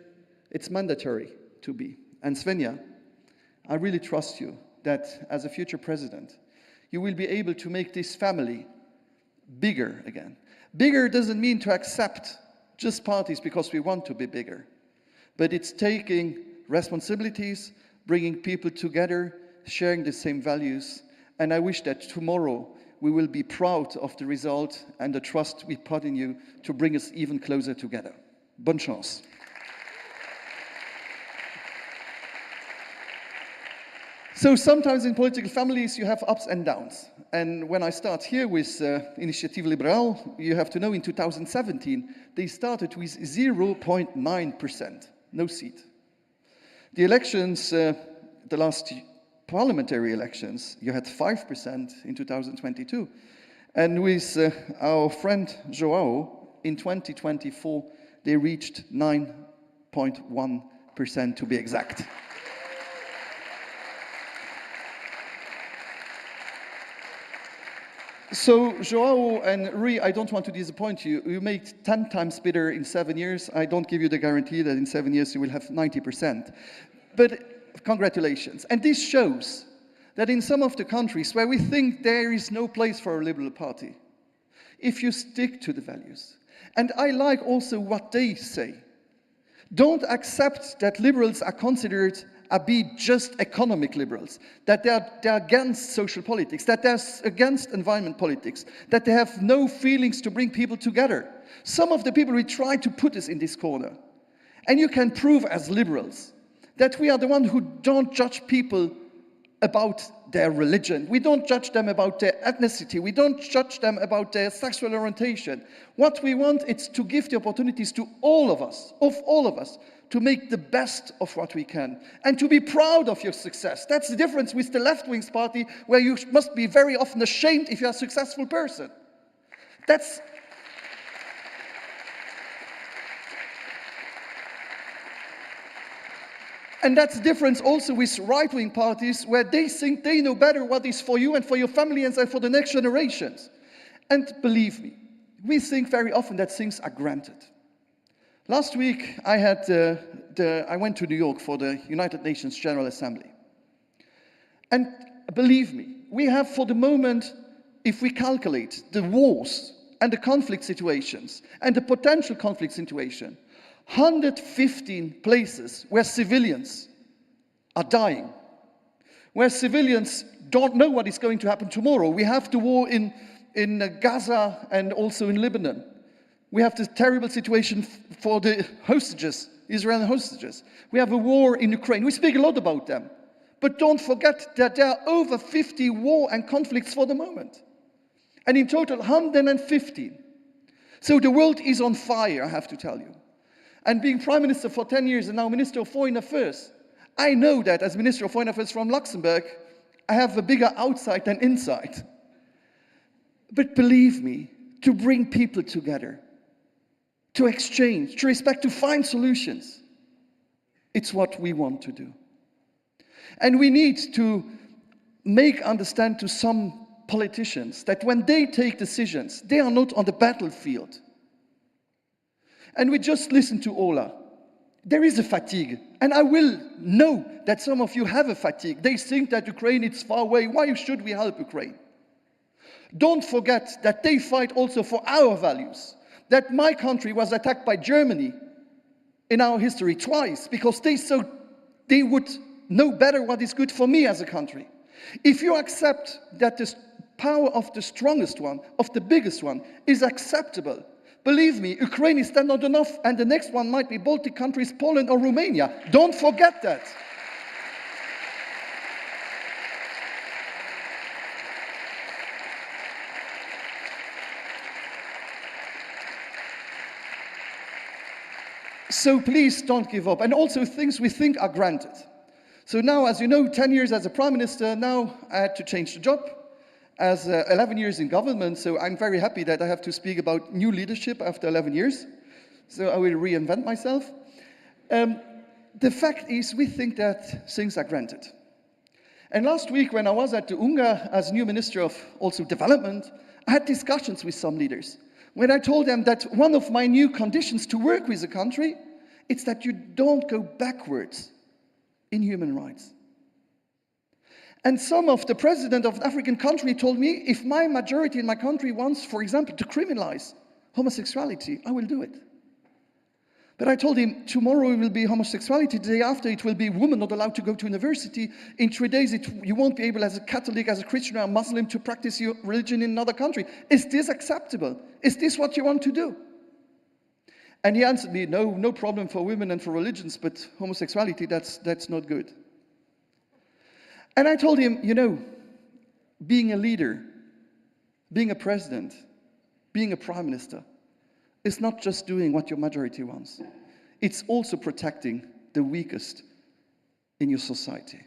Speaker 19: it's mandatory to be. And Svenja, I really trust you that as a future president, you will be able to make this family bigger again. Bigger doesn't mean to accept just parties because we want to be bigger, but it's taking responsibilities, bringing people together, sharing the same values. And I wish that tomorrow we will be proud of the result and the trust we put in you to bring us even closer together. Bonne chance. So sometimes in political families you have ups and downs. And when I start here with Initiative Liberale, you have to know in 2017 they started with 0.9%, no seat. The elections, the last parliamentary elections, you had 5% in 2022. And with our friend Joao, in 2024, they reached 9.1% to be exact. So, Joao and Rui, I don't want to disappoint you. You made 10 times better in 7 years. I don't give you the guarantee that in 7 years you will have 90%. But congratulations. And this shows that in some of the countries where we think there is no place for a liberal party, if you stick to the values, and I like also what they say, don't accept that liberals are considered be just economic liberals, that they're against social politics, that they're against environment politics, that they have no feelings to bring people together. Some of the people we try to put us in this corner. And you can prove as liberals that we are the ones who don't judge people about their religion. We don't judge them about their ethnicity. We don't judge them about their sexual orientation. What we want is to give the opportunities to all of us, to make the best of what we can and to be proud of your success. That's the difference with the left-wing party, where you must be very often ashamed if you're a successful person. And that's the difference also with right-wing parties, where they think they know better what is for you and for your family and for the next generations. And believe me, we think very often that things are granted. Last week, I went to New York for the United Nations General Assembly. And believe me, we have for the moment, if we calculate the wars and the conflict situations and the potential conflict situation, 115 places where civilians are dying, where civilians don't know what is going to happen tomorrow. We have the war in Gaza and also in Lebanon. We have the terrible situation for the hostages, Israeli hostages. We have a war in Ukraine. We speak a lot about them. But don't forget that there are over 50 war and conflicts for the moment. And in total, 115. So the world is on fire, I have to tell you. And being Prime Minister for 10 years and now Minister of Foreign Affairs, I know that as Minister of Foreign Affairs from Luxembourg, I have a bigger outside than inside. But believe me, to bring people together, to exchange, to respect, to find solutions, it's what we want to do. And we need to make understand to some politicians that when they take decisions, they are not on the battlefield. And we just listened to Ola. There is a fatigue, and I will know that some of you have a fatigue. They think that Ukraine is far away. Why should we help Ukraine? Don't forget that they fight also for our values. That my country was attacked by Germany in our history twice because they would know better what is good for me as a country. If you accept that the power of the strongest one, of the biggest one, is acceptable, believe me, Ukraine is then not enough, and the next one might be Baltic countries, Poland or Romania. Don't forget that. So please don't give up. And also things we think are granted. So now, as you know, 10 years as a Prime Minister, now I had to change the job. As 11 years in government, so I'm very happy that I have to speak about new leadership after 11 years. So I will reinvent myself. The fact is, we think that things are granted. And last week, when I was at the UNGA as new Minister of also Development, I had discussions with some leaders. When I told them that one of my new conditions to work with a country, it's that you don't go backwards in human rights. And some of the president of an African country told me, if my majority in my country wants, for example, to criminalize homosexuality, I will do it. But I told him, tomorrow it will be homosexuality, the day after it will be women not allowed to go to university, in 3 days you won't be able as a Catholic, as a Christian or a Muslim to practice your religion in another country. Is this acceptable? Is this what you want to do? And he answered me, no problem for women and for religions, but homosexuality, that's not good. And I told him, you know, being a leader, being a president, being a prime minister, is not just doing what your majority wants. It's also protecting the weakest in your society.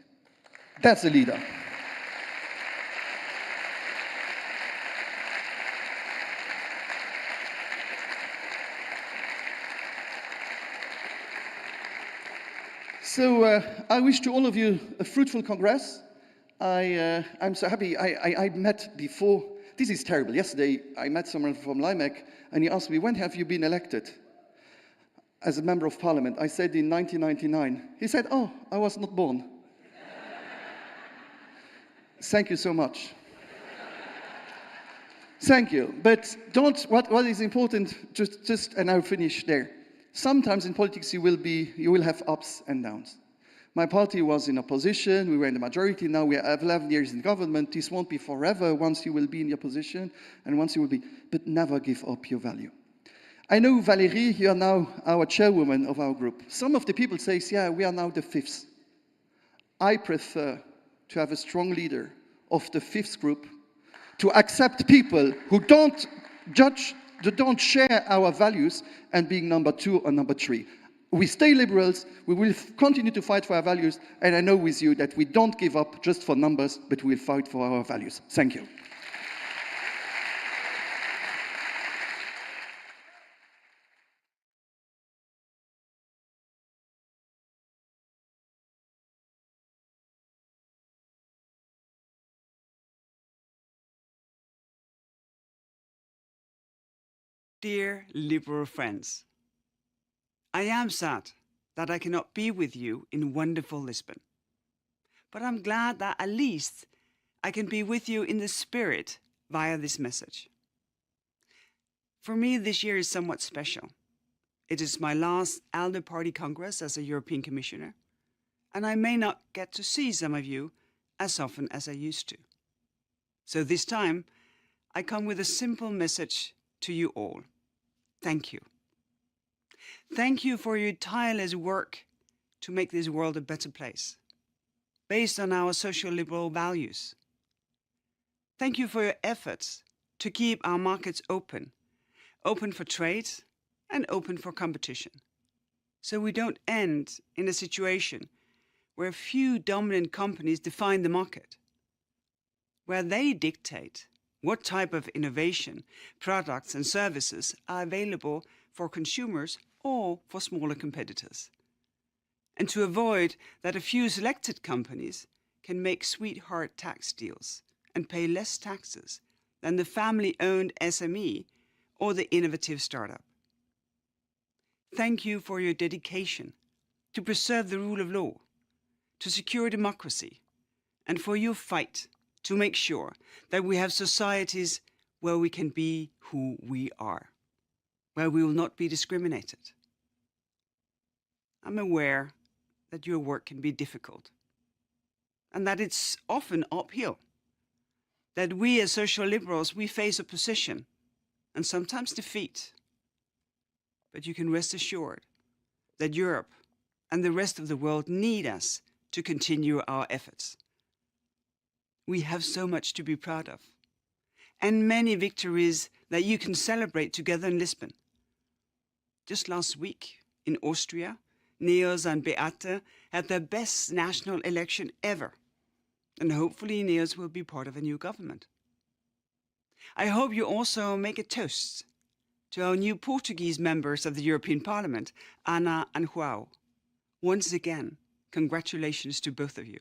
Speaker 19: That's a leader. So I wish to all of you a fruitful Congress. I'm so happy. I met before. This is terrible. Yesterday, I met someone from Limerick, and he asked me, when have you been elected as a member of parliament? I said in 1999. He said, oh, I was not born. Thank you so much. Thank you. But what is important, and I'll finish there. Sometimes in politics you will have ups and downs. My party was in opposition, we were in the majority, now we have 11 years in government. This won't be forever once you will be in your position and once you will be, but never give up your value. I know, Valérie, you are now our chairwoman of our group. Some of the people say, yeah, we are now the fifth. I prefer to have a strong leader of the fifth group, to accept people who don't judge, who don't share our values, and being number 2 or number 3. We stay liberals, we will continue to fight for our values, and I know with you that we don't give up just for numbers, but we'll fight for our values. Thank you.
Speaker 6: dear Liberal friends, I am sad that I cannot be with you in wonderful Lisbon, but I'm glad that at least I can be with you in the spirit via this message. For me, this year is somewhat special. It is my last ALDE Party Congress as a European Commissioner, and I may not get to see some of you as often as I used to. So this time, I come with a simple message to you all. Thank you. Thank you for your tireless work to make this world a better place, based on our social liberal values. Thank you for your efforts to keep our markets open for trade and open for competition, so we don't end in a situation where a few dominant companies define the market, where they dictate what type of innovation, products and services are available for consumers or for smaller competitors, and to avoid that a few selected companies can make sweetheart tax deals and pay less taxes than the family-owned SME or the innovative startup. Thank you for your dedication to preserve the rule of law, to secure democracy, and for your fight to make sure that we have societies where we can be who we are, where we will not be discriminated. I'm aware that your work can be difficult, and that it's often uphill, that we as social liberals, we face opposition and sometimes defeat. But you can rest assured that Europe and the rest of the world need us to continue our efforts. We have so much to be proud of, and many victories that you can celebrate together in Lisbon. Just last week in Austria, Neos and Beate had their best national election ever, and hopefully Neos will be part of a new government. I hope you also make a toast to our new Portuguese members of the European Parliament, Ana and João. Once again, congratulations to both of you.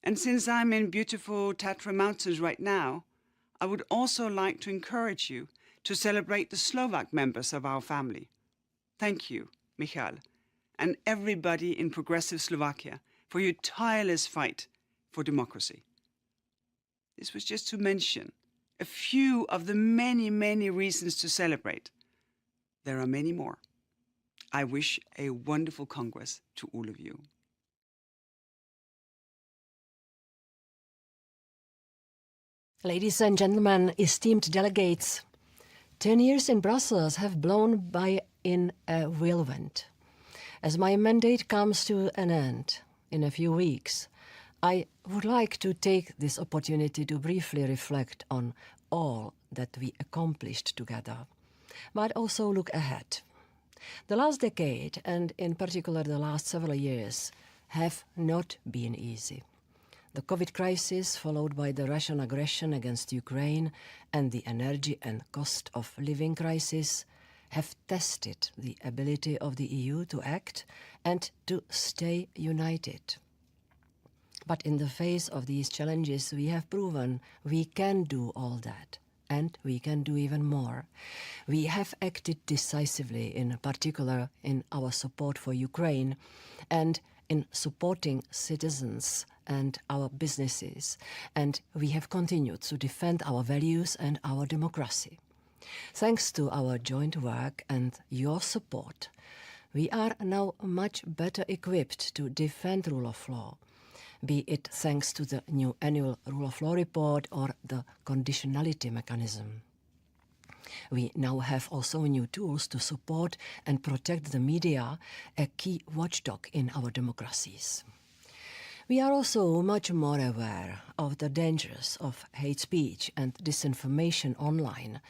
Speaker 6: And since I'm in beautiful Tatra Mountains right now, I would also like to encourage you to celebrate the Slovak members of our family. Thank you, Michal, and everybody in progressive Slovakia for your tireless fight for democracy. This was just to mention a few of the many, many reasons to celebrate. There are many more. I wish a wonderful Congress to all of you.
Speaker 7: Ladies and gentlemen, esteemed delegates, 10 years in Brussels have blown by in a whirlwind. As my mandate comes to an end in a few weeks, I would like to take this opportunity to briefly reflect on all that we accomplished together, but also look ahead. The last decade, and in particular the last several years, have not been easy. The COVID crisis, followed by the Russian aggression against Ukraine and the energy and cost of living crisis, have tested the ability of the EU to act and to stay united. But in the face of these challenges, we have proven we can do all that, and we can do even more. We have acted decisively, in particular in our support for Ukraine and in supporting citizens and our businesses, and we have continued to defend our values and our democracy. Thanks to our joint work and your support, we are now much better equipped to defend rule of law, be it thanks to the new annual rule of law report or the conditionality mechanism. We now have also new tools to support and protect the media, a key watchdog in our democracies. We are also much more aware of the dangers of hate speech and disinformation online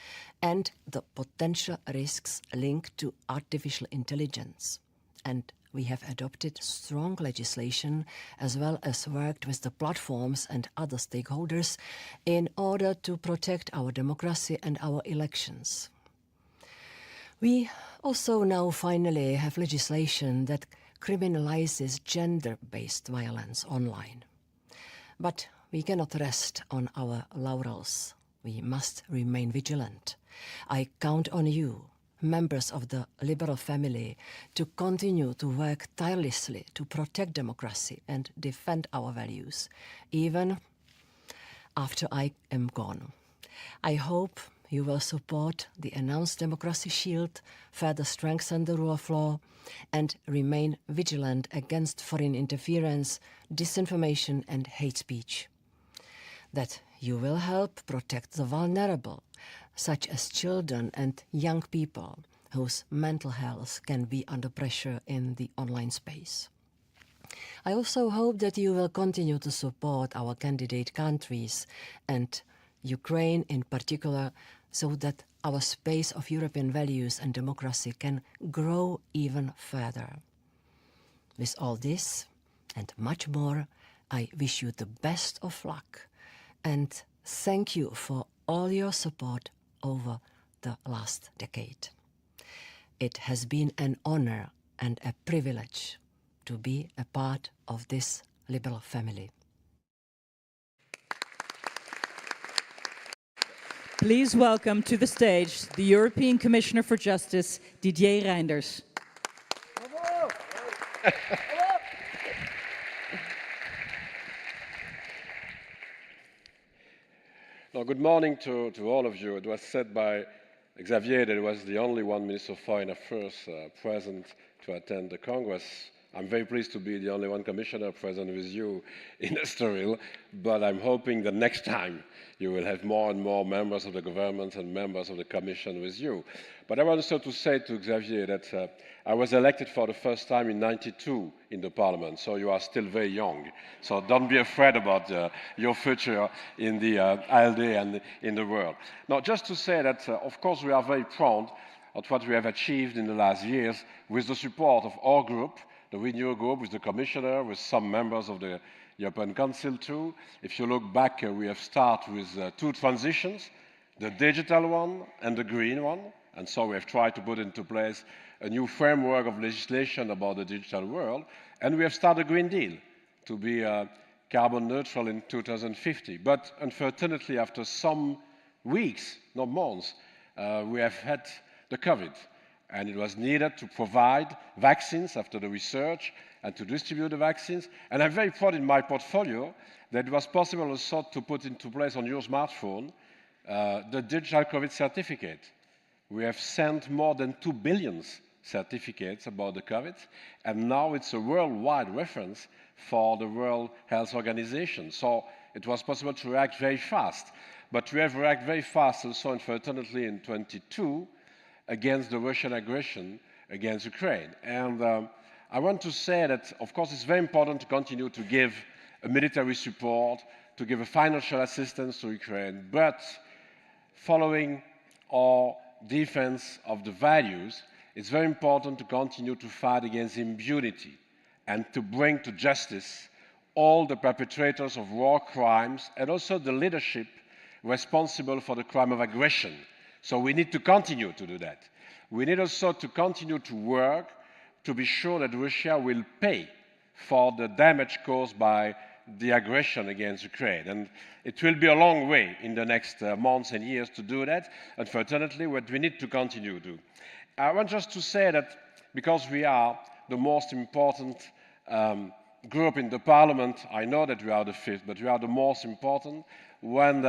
Speaker 7: and the potential risks linked to artificial intelligence. And we have adopted strong legislation as well as worked with the platforms and other stakeholders in order to protect our democracy and our elections. We also now finally have legislation that criminalizes gender-based violence online. But we cannot rest on our laurels. we must remain vigilant. I count on you, members of the Liberal family, to continue to work tirelessly to protect democracy and defend our values, even after I am gone. I hope you will support the announced Democracy Shield, further strengthen the rule of law, and remain vigilant against foreign interference, disinformation, and hate speech. That you will help protect the vulnerable, such as children and young people whose mental health can be under pressure in the online space. I also hope that you will continue to support our candidate countries and Ukraine in particular, so that our space of European values and democracy can grow even further. With all this and much more, I wish you the best of luck and thank you for all your support over the last decade. It has been an honor and a privilege to be a part of this Liberal family.
Speaker 3: Please welcome to the stage the European Commissioner for Justice, Didier Reynders.
Speaker 2: Well, good morning to all of you. It was said by Xavier that he was the only one Minister of Foreign Affairs present to attend the Congress. I'm very pleased to be the only one Commissioner present with you in Estoril, but I'm hoping that next time you will have more and more members of the government and members of the Commission with you. But I want also to say to Xavier that I was elected for the first time in '92 in the Parliament, so you are still very young. So don't be afraid about your future in the ALDE and in the world. Now, just to say that, of course, we are very proud of what we have achieved in the last years with the support of our group, the Renew Group, with the Commissioner, with some members of the European Council too. If you look back, we have started with two transitions, the digital one and the green one. And so we have tried to put into place a new framework of legislation about the digital world. And we have started a Green Deal to be carbon neutral in 2050. But unfortunately, after some weeks, not months, we have had the COVID. And it was needed to provide vaccines after the research and to distribute the vaccines. And I'm very proud in my portfolio that it was possible also to put into place on your smartphone the digital COVID certificate. We have sent more than 2 billion certificates about the COVID, and now it's a worldwide reference for the World Health Organization. So it was possible to react very fast. But we have reacted very fast also, unfortunately, in 2022 against the Russian aggression against Ukraine. And I want to say that, of course, it's very important to continue to give a military support, to give a financial assistance to Ukraine, but following our defense of the values, it's very important to continue to fight against impunity and to bring to justice all the perpetrators of war crimes and also the leadership responsible for the crime of aggression. So we need to continue to do that. We need also to continue to work to be sure that Russia will pay for the damage caused by the aggression against Ukraine. And it will be a long way in the next months and years to do that. Unfortunately, what we need to continue to do. I want just to say that because we are the most important group in the Parliament, I know that we are the fifth, but we are the most important when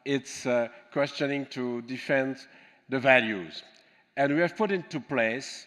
Speaker 2: it's questioning to defend the values. And we have put into place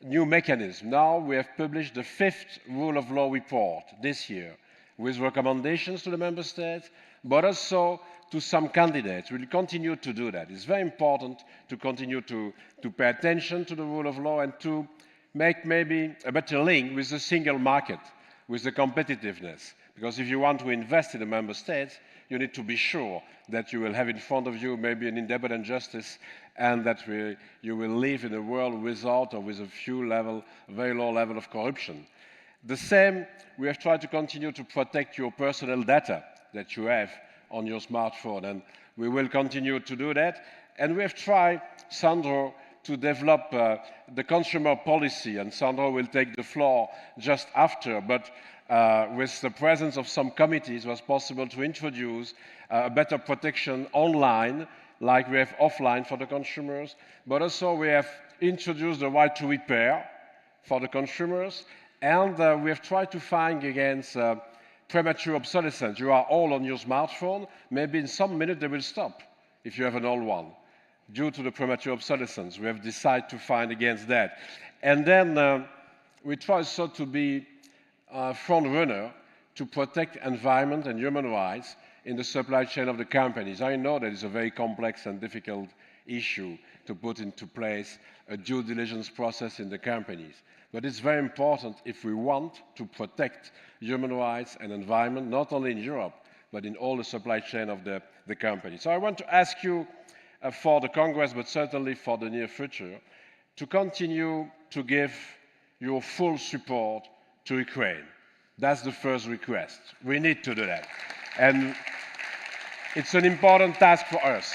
Speaker 2: new mechanism. Now we have published the 5th Rule of Law report this year with recommendations to the Member States, but also to some candidates. We'll continue to do that. It's very important to continue to pay attention to the rule of law and to make maybe a better link with the single market, with the competitiveness. Because if you want to invest in the Member States, you need to be sure that you will have in front of you maybe an independent justice and that you will live in a world without or with a very low level of corruption. The same, we have tried to continue to protect your personal data that you have on your smartphone, and we will continue to do that. And we have tried, Sandro, to develop the consumer policy, and Sandro will take the floor just after. But with the presence of some committees, was possible to introduce better protection online, like we have offline for the consumers, but also we have introduced the right to repair for the consumers, and we have tried to fight against premature obsolescence. You are all on your smartphone, maybe in some minute they will stop if you have an old one, due to the premature obsolescence. We have decided to fight against that. And then we try also to be a front runner to protect environment and human rights in the supply chain of the companies. I know that it's a very complex and difficult issue to put into place a due diligence process in the companies. But it's very important if we want to protect human rights and environment, not only in Europe, but in all the supply chain of the company. So I want to ask you for the Congress, but certainly for the near future, to continue to give your full support to Ukraine. That's the first request. We need to do that. And it's an important task for us.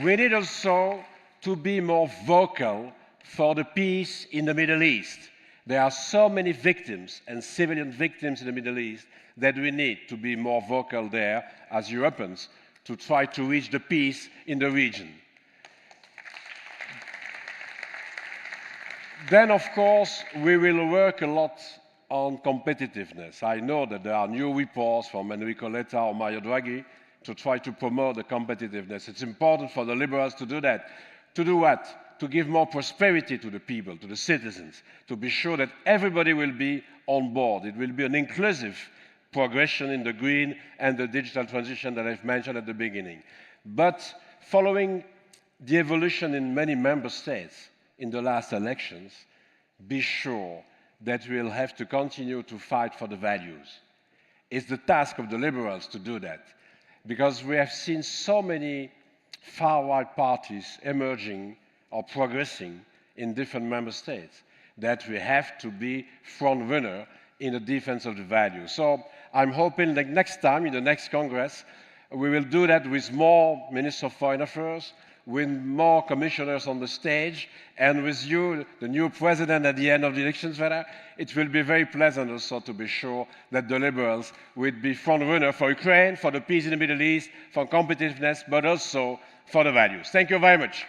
Speaker 2: We need also to be more vocal for the peace in the Middle East. There are so many victims and civilian victims in the Middle East that we need to be more vocal there as Europeans to try to reach the peace in the region. Then, of course, we will work a lot on competitiveness. I know that there are new reports from Enrico Letta or Mario Draghi to try to promote the competitiveness. It's important for the liberals to do that. To do what? To give more prosperity to the people, to the citizens, to be sure that everybody will be on board. It will be an inclusive progression in the green and the digital transition that I've mentioned at the beginning. But following the evolution in many member states in the last elections, be sure that we'll have to continue to fight for the values. It's the task of the liberals to do that, because we have seen so many far-right parties emerging or progressing in different member states that we have to be front runner in the defense of the values. So I'm hoping that next time, in the next Congress, we will do that with more Ministers of Foreign Affairs, with more commissioners on the stage, and with you, the new president at the end of the elections, it will be very pleasant also to be sure that the liberals will be front runner for Ukraine, for the peace in the Middle East, for competitiveness, but also for the values. Thank you very much.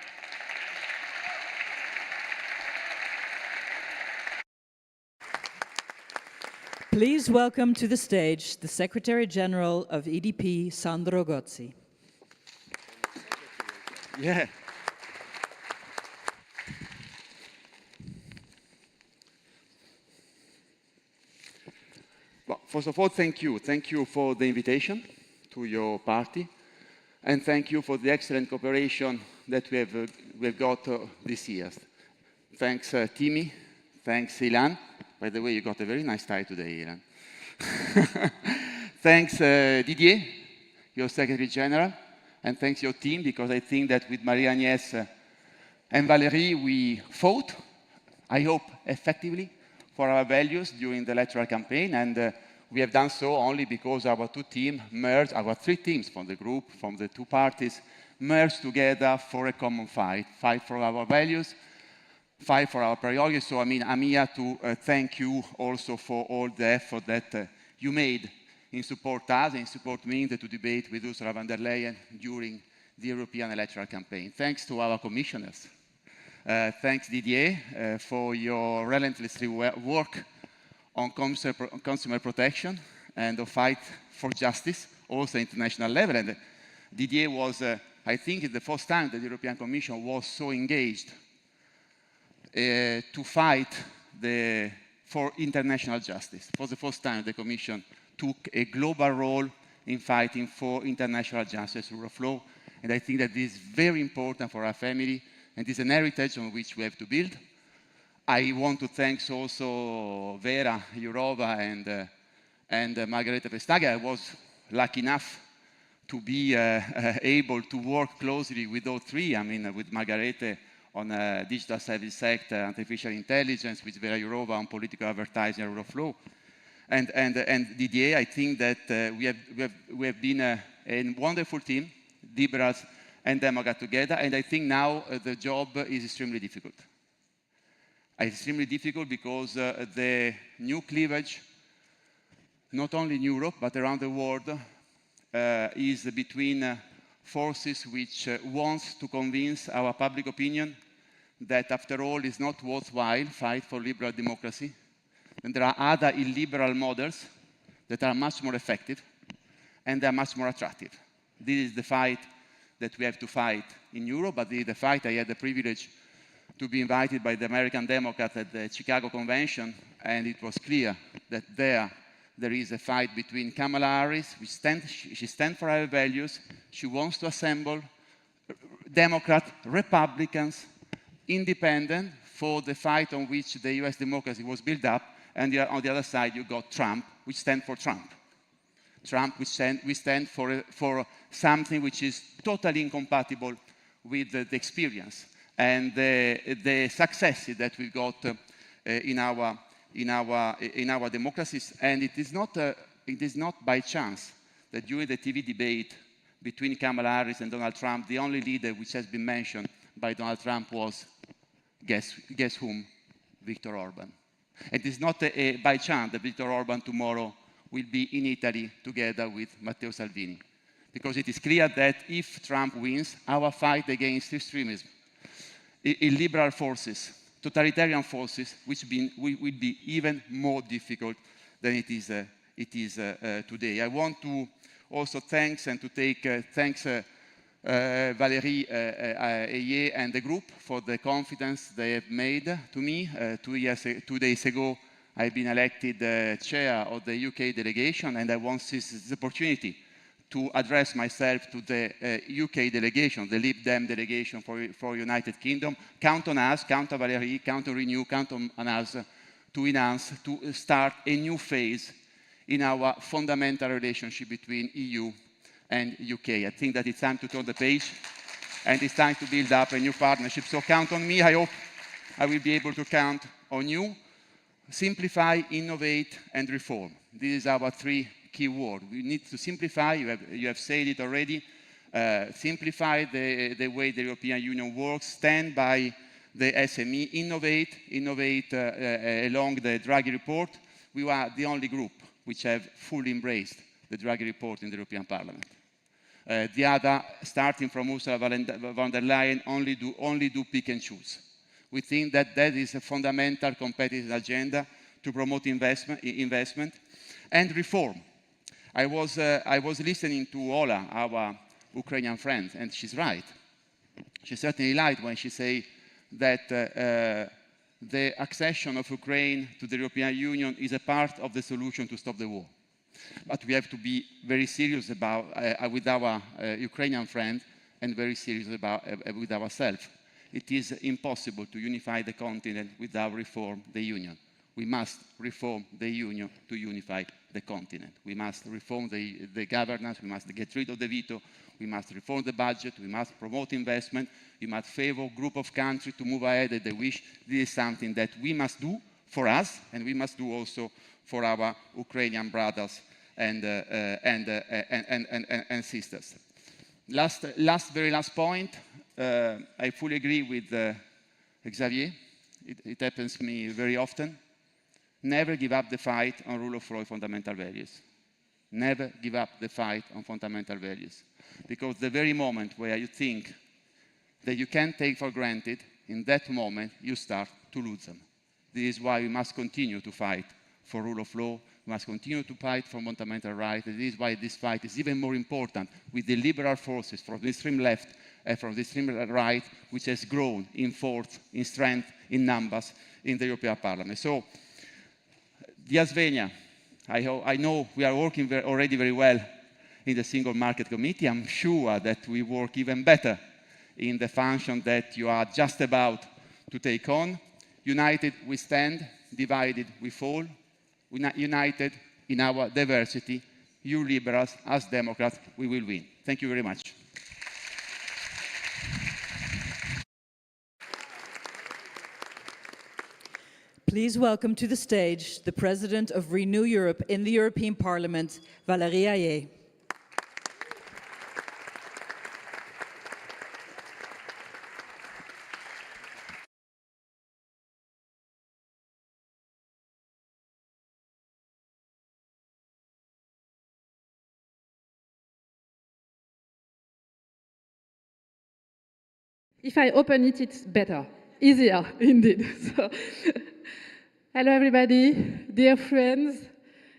Speaker 3: Please welcome to the stage the Secretary General of EDP, Sandro Gozzi.
Speaker 5: Yeah. Well, first of all, thank you. Thank you for the invitation to your party, and thank you for the excellent cooperation that we've got this year. Thanks, Timmy. Thanks, Ilan. By the way, you got a very nice tie today, Ilan. Thanks, Didier, your Secretary General. And thanks your team, because I think that with Marie-Agnès and Valérie, we fought, I hope, effectively for our values during the electoral campaign. And we have done so only because our two teams merged, our three teams from the group, from the two parties, merged together for a common fight for our values, fight for our priorities. So, I mean, I'm here to thank you also for all the effort that you made in support us, in support me, to debate with Ursula von der Leyen during the European electoral campaign. Thanks to our commissioners. Thanks, Didier, for your relentless work on consumer protection and the fight for justice, also international level. And Didier was, I think, it's the first time that the European Commission was so engaged to fight for international justice. For the first time, the Commission took a global role in fighting for international justice, rule of law, and I think that this is very important for our family, and is an heritage on which we have to build. I want to thank also Vera Jourova and Margareta Vestager. I was lucky enough to be able to work closely with all three. I mean, with Margareta on digital service sector, artificial intelligence, with Vera Jourova on political advertising, rule of law. And Didier, I think that we have been a wonderful team, liberals and Democrats together, and I think now the job is extremely difficult. It's extremely difficult because the new cleavage not only in Europe, but around the world, is between forces which wants to convince our public opinion that after all it's not worthwhile fight for liberal democracy. And there are other illiberal models that are much more effective and they are much more attractive. This is the fight that we have to fight in Europe, but this is the fight I had the privilege to be invited by the American Democrats at the Chicago Convention, and it was clear that there is a fight between Kamala Harris, she stands for our values, she wants to assemble Democrats, Republicans, independent for the fight on which the US democracy was built up, and on the other side you got Trump, which stands for Trump. Trump, we stand for something which is totally incompatible with the experience and the successes that we got in our democracies. And it is not by chance that during the TV debate between Kamala Harris and Donald Trump, the only leader which has been mentioned by Donald Trump was, guess whom? Viktor Orban. It is not by chance that Viktor Orban tomorrow will be in Italy together with Matteo Salvini. Because it is clear that if Trump wins, our fight against extremism, illiberal forces, totalitarian forces, which will be even more difficult than it is today. I want to also thanks Valérie Ayé and the group for the confidence they have made to me. 2 days ago, I've been elected chair of the UK delegation, and I want to seize this opportunity to address myself to the UK delegation, the Lib Dem delegation for United Kingdom. Count on us, count on Valérie, count on Renew, count on us to start a new phase in our fundamental relationship between EU and UK. I think that it's time to turn the page and it's time to build up a new partnership. So count on me. I hope I will be able to count on you. Simplify, innovate, and reform. These is our 3 key words. We need to simplify, you have said it already, simplify the way the European Union works, stand by the SME, innovate along the Draghi report. We are the only group which have fully embraced the Draghi report in the European Parliament. The other, starting from Ursula von der Leyen, only do pick and choose. We think that that is a fundamental competitive agenda to promote investment and reform. I was listening to Ola, our Ukrainian friend, and she's right. She certainly lied when she said that the accession of Ukraine to the European Union is a part of the solution to stop the war. But we have to be very serious about with our Ukrainian friend and very serious with ourselves. It is impossible to unify the continent without reform the Union. We must reform the Union to unify the continent. We must reform the governance, we must get rid of the veto, we must reform the budget, we must promote investment, we must favor a group of countries to move ahead as they wish. This is something that we must do for us, and we must do also for our Ukrainian brothers and sisters. Very last point, I fully agree with Xavier. It happens to me very often. Never give up the fight on rule of law and fundamental values. Never give up the fight on fundamental values. Because the very moment where you think that you can take for granted, in that moment you start to lose them. This is why we must continue to fight for rule of law, we must continue to fight for fundamental rights. This is why this fight is even more important with the liberal forces from the extreme left and from the extreme right, which has grown in force, in strength, in numbers in the European Parliament. So, dear Svenja, I know we are working already very well in the Single Market Committee. I'm sure that we work even better in the function that you are just about to take on. United we stand, divided we fall. United in our diversity, you liberals, us Democrats, we will win. Thank you very much.
Speaker 3: Please welcome to the stage the President of Renew Europe in the European Parliament, Valérie Ayé.
Speaker 18: If I open it, it's better, easier indeed. So, hello everybody, dear friends,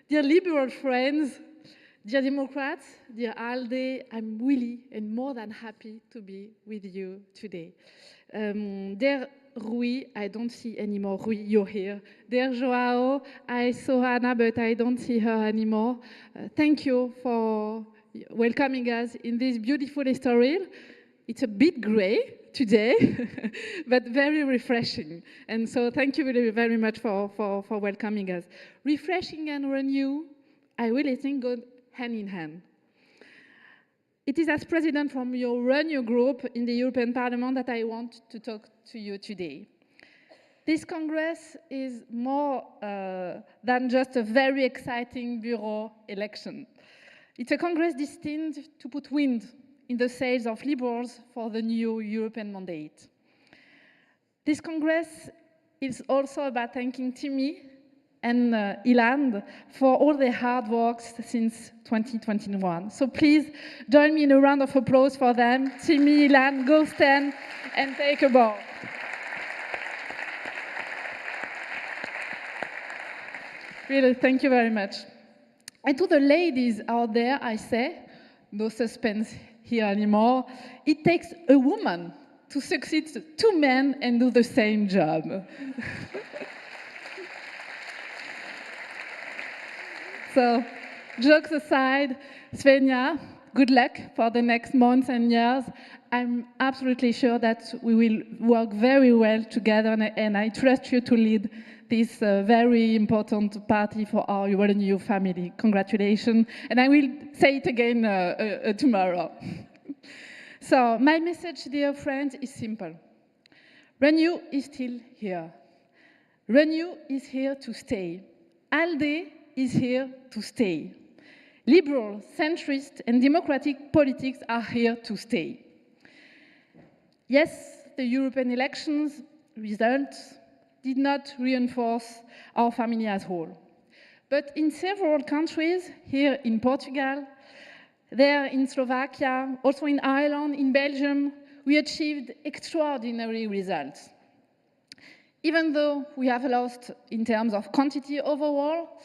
Speaker 18: dear liberal friends, dear Democrats, dear ALDE, I'm really and more than happy to be with you today. Dear Rui, I don't see anymore. Rui, you're here. Dear Joao, I saw Hannah, but I don't see her anymore. Thank you for welcoming us in this beautiful Estoril. It's a bit gray today, but very refreshing. And so thank you very, very much for welcoming us. Refreshing and renew, I really think go hand in hand. It is as president from your Renew group in the European Parliament that I want to talk to you today. This Congress is more than just a very exciting bureau election. It's a Congress destined to put wind in the sails of liberals for the new European mandate. This Congress is also about thanking Timmy and Ilan for all their hard work since 2021. So please join me in a round of applause for them. Timmy, Ilan, go stand and take a bow. Really, thank you very much. And to the ladies out there, I say, no suspense here anymore. It takes a woman to succeed two men and do the same job. So, jokes aside, Svenja, good luck for the next months and years. I'm absolutely sure that we will work very well together, and I trust you to lead this very important party for our Renew family. Congratulations, and I will say it again tomorrow. So, my message, dear friends, is simple. Renew is still here. Renew is here to stay. ALDE is here to stay. Liberal, centrist, and democratic politics are here to stay. Yes, the European elections results did not reinforce our family as a whole. But in several countries, here in Portugal, there in Slovakia, also in Ireland, in Belgium, we achieved extraordinary results. Even though we have lost in terms of quantity overall,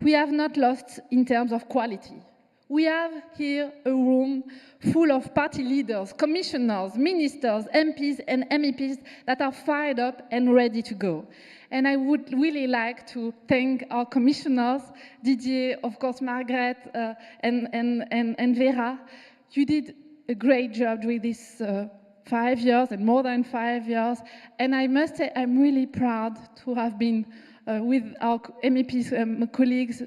Speaker 18: we have not lost in terms of quality. We have here a room full of party leaders, commissioners, ministers, MPs and MEPs that are fired up and ready to go. And I would really like to thank our commissioners, Didier, of course, Margaret, and Vera. You did a great job during these 5 years and more than 5 years. And I must say, I'm really proud to have been with our MEPs colleagues,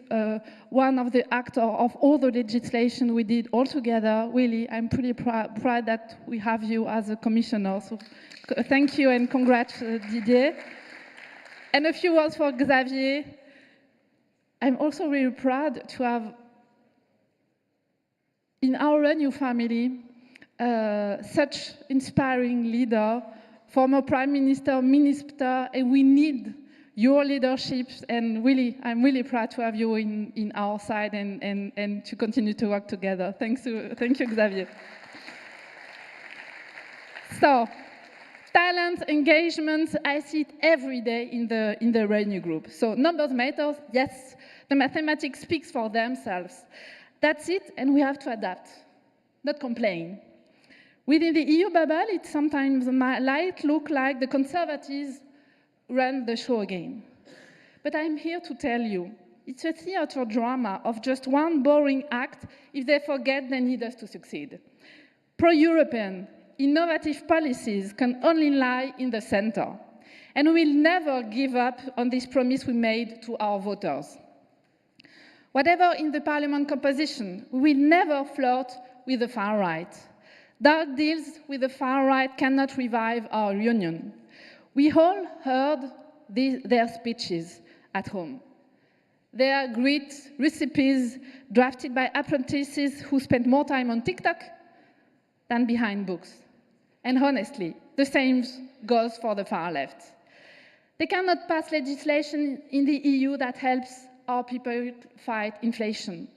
Speaker 18: one of the actors of all the legislation we did all together. Really, I'm pretty proud that we have you as a commissioner. So thank you and congrats, Didier. And a few words for Xavier. I'm also really proud to have in our Renew family such inspiring leader, former Prime Minister, Minister, and we need your leadership, and really, I'm really proud to have you in our side and to continue to work together. Thank you, Xavier. So, talent, engagement, I see it every day in the Renew group. So numbers matter, yes, the mathematics speaks for themselves. That's it, and we have to adapt, not complain. Within the EU bubble, it sometimes might look like the conservatives run the show again. But I'm here to tell you, it's a theater drama of just one boring act if they forget they need us to succeed. Pro-European, innovative policies can only lie in the center. And we will never give up on this promise we made to our voters. Whatever in the parliament composition, we will never flirt with the far right. Dark deals with the far right cannot revive our union. We all heard their speeches at home. Their great recipes drafted by apprentices who spent more time on TikTok than behind books. And honestly, the same goes for the far left. They cannot pass legislation in the EU that helps our people fight inflation.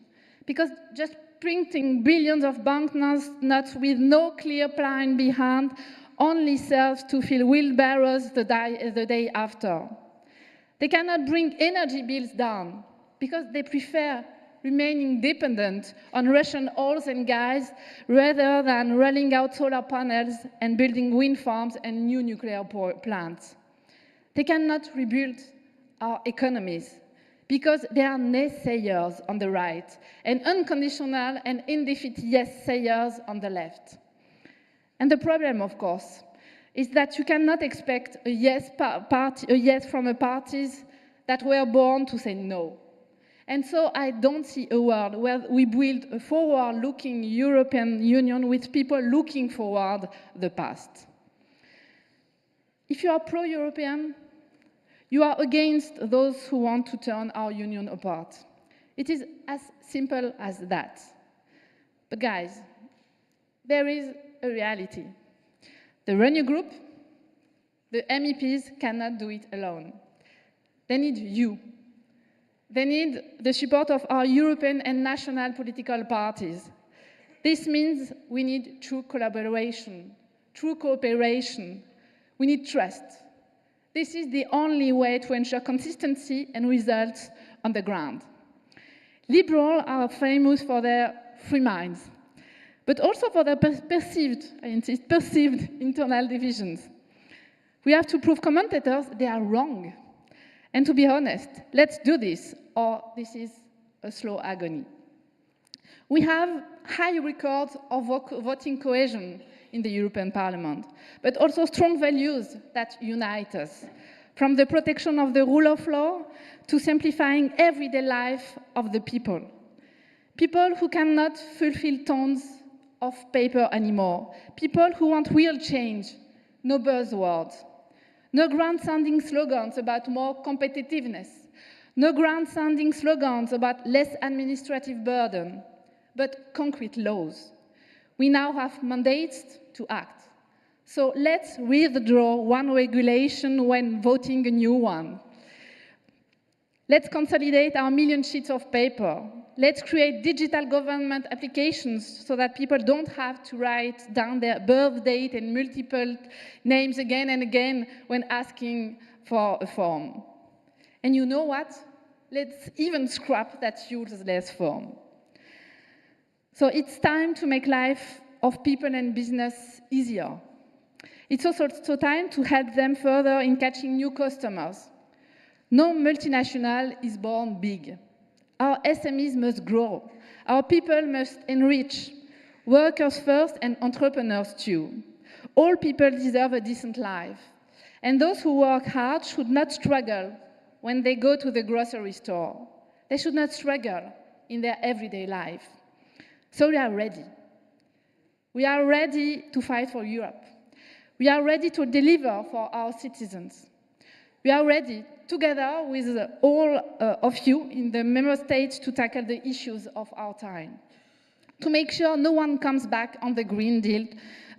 Speaker 18: Because just printing billions of banknotes with no clear plan behind only serves to fill wheelbarrows the day after. They cannot bring energy bills down because they prefer remaining dependent on Russian oil and gas rather than rolling out solar panels and building wind farms and new nuclear plants. They cannot rebuild our economies because they are naysayers on the right and unconditional and indefinite yes-sayers on the left. And the problem, of course, is that you cannot expect a yes from parties that were born to say no. And so I don't see a world where we build a forward-looking European Union with people looking forward the past. If you are pro-European, you are against those who want to turn our union apart. It is as simple as that. But guys, there is a reality. The Renew Group, the MEPs cannot do it alone. They need you. They need the support of our European and national political parties. This means we need true collaboration, true cooperation. We need trust. This is the only way to ensure consistency and results on the ground. Liberals are famous for their free minds, but also for their perceived, I insist, perceived internal divisions. We have to prove commentators they are wrong. And to be honest, let's do this, or this is a slow agony. We have high records of voting cohesion in the European Parliament, but also strong values that unite us, from the protection of the rule of law to simplifying everyday life of the people. People who cannot fulfill tons of paper anymore. People who want real change, no buzzwords. No grand-sounding slogans about more competitiveness. No grand-sounding slogans about less administrative burden, but concrete laws. We now have mandates to act. So let's withdraw one regulation when voting a new one. Let's consolidate our million sheets of paper. Let's create digital government applications so that people don't have to write down their birth date and multiple names again and again when asking for a form. And you know what? Let's even scrap that useless form. So it's time to make life of people and business easier. It's also time to help them further in catching new customers. No multinational is born big. Our SMEs must grow. Our people must enrich. Workers first and entrepreneurs too. All people deserve a decent life. And those who work hard should not struggle when they go to the grocery store. They should not struggle in their everyday life. So we are ready. We are ready to fight for Europe. We are ready to deliver for our citizens. We are ready, together with all of you in the member states, to tackle the issues of our time. To make sure no one comes back on the Green Deal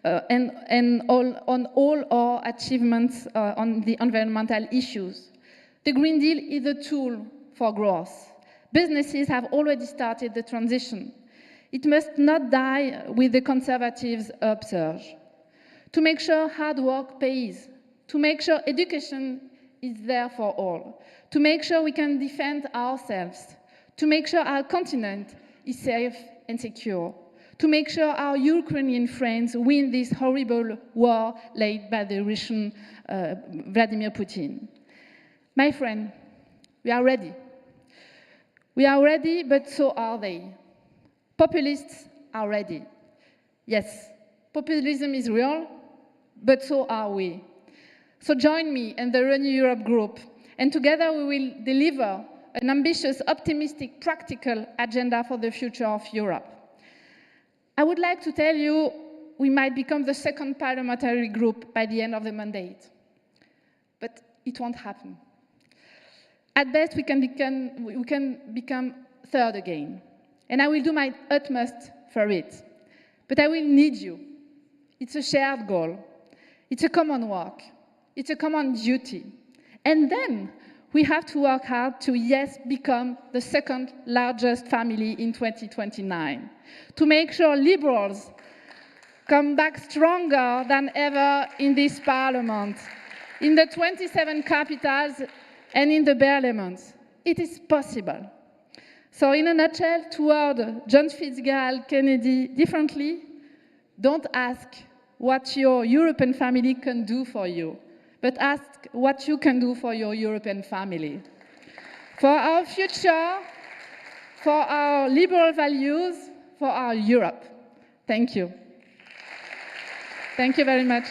Speaker 18: and on all our achievements on the environmental issues. The Green Deal is a tool for growth. Businesses have already started the transition. It must not die with the Conservatives' upsurge. To make sure hard work pays. To make sure education is there for all. To make sure we can defend ourselves. To make sure our continent is safe and secure. To make sure our Ukrainian friends win this horrible war led by the Russian Vladimir Putin. My friend, we are ready. We are ready, but so are they. Populists are ready. Yes, populism is real, but so are we. So join me and the Renew Europe group, and together we will deliver an ambitious, optimistic, practical agenda for the future of Europe. I would like to tell you we might become the second parliamentary group by the end of the mandate, but it won't happen. At best, we can become third again, and I will do my utmost for it. But I will need you. It's a shared goal. It's a common work. It's a common duty. And then we have to work hard to, yes, become the second largest family in 2029, to make sure liberals come back stronger than ever in this parliament, in the 27 capitals and in the parliaments. It is possible. So in a nutshell, toward John Fitzgerald Kennedy differently, don't ask what your European family can do for you, but ask what you can do for your European family. For our future, for our liberal values, for our Europe. Thank you. Thank you very much.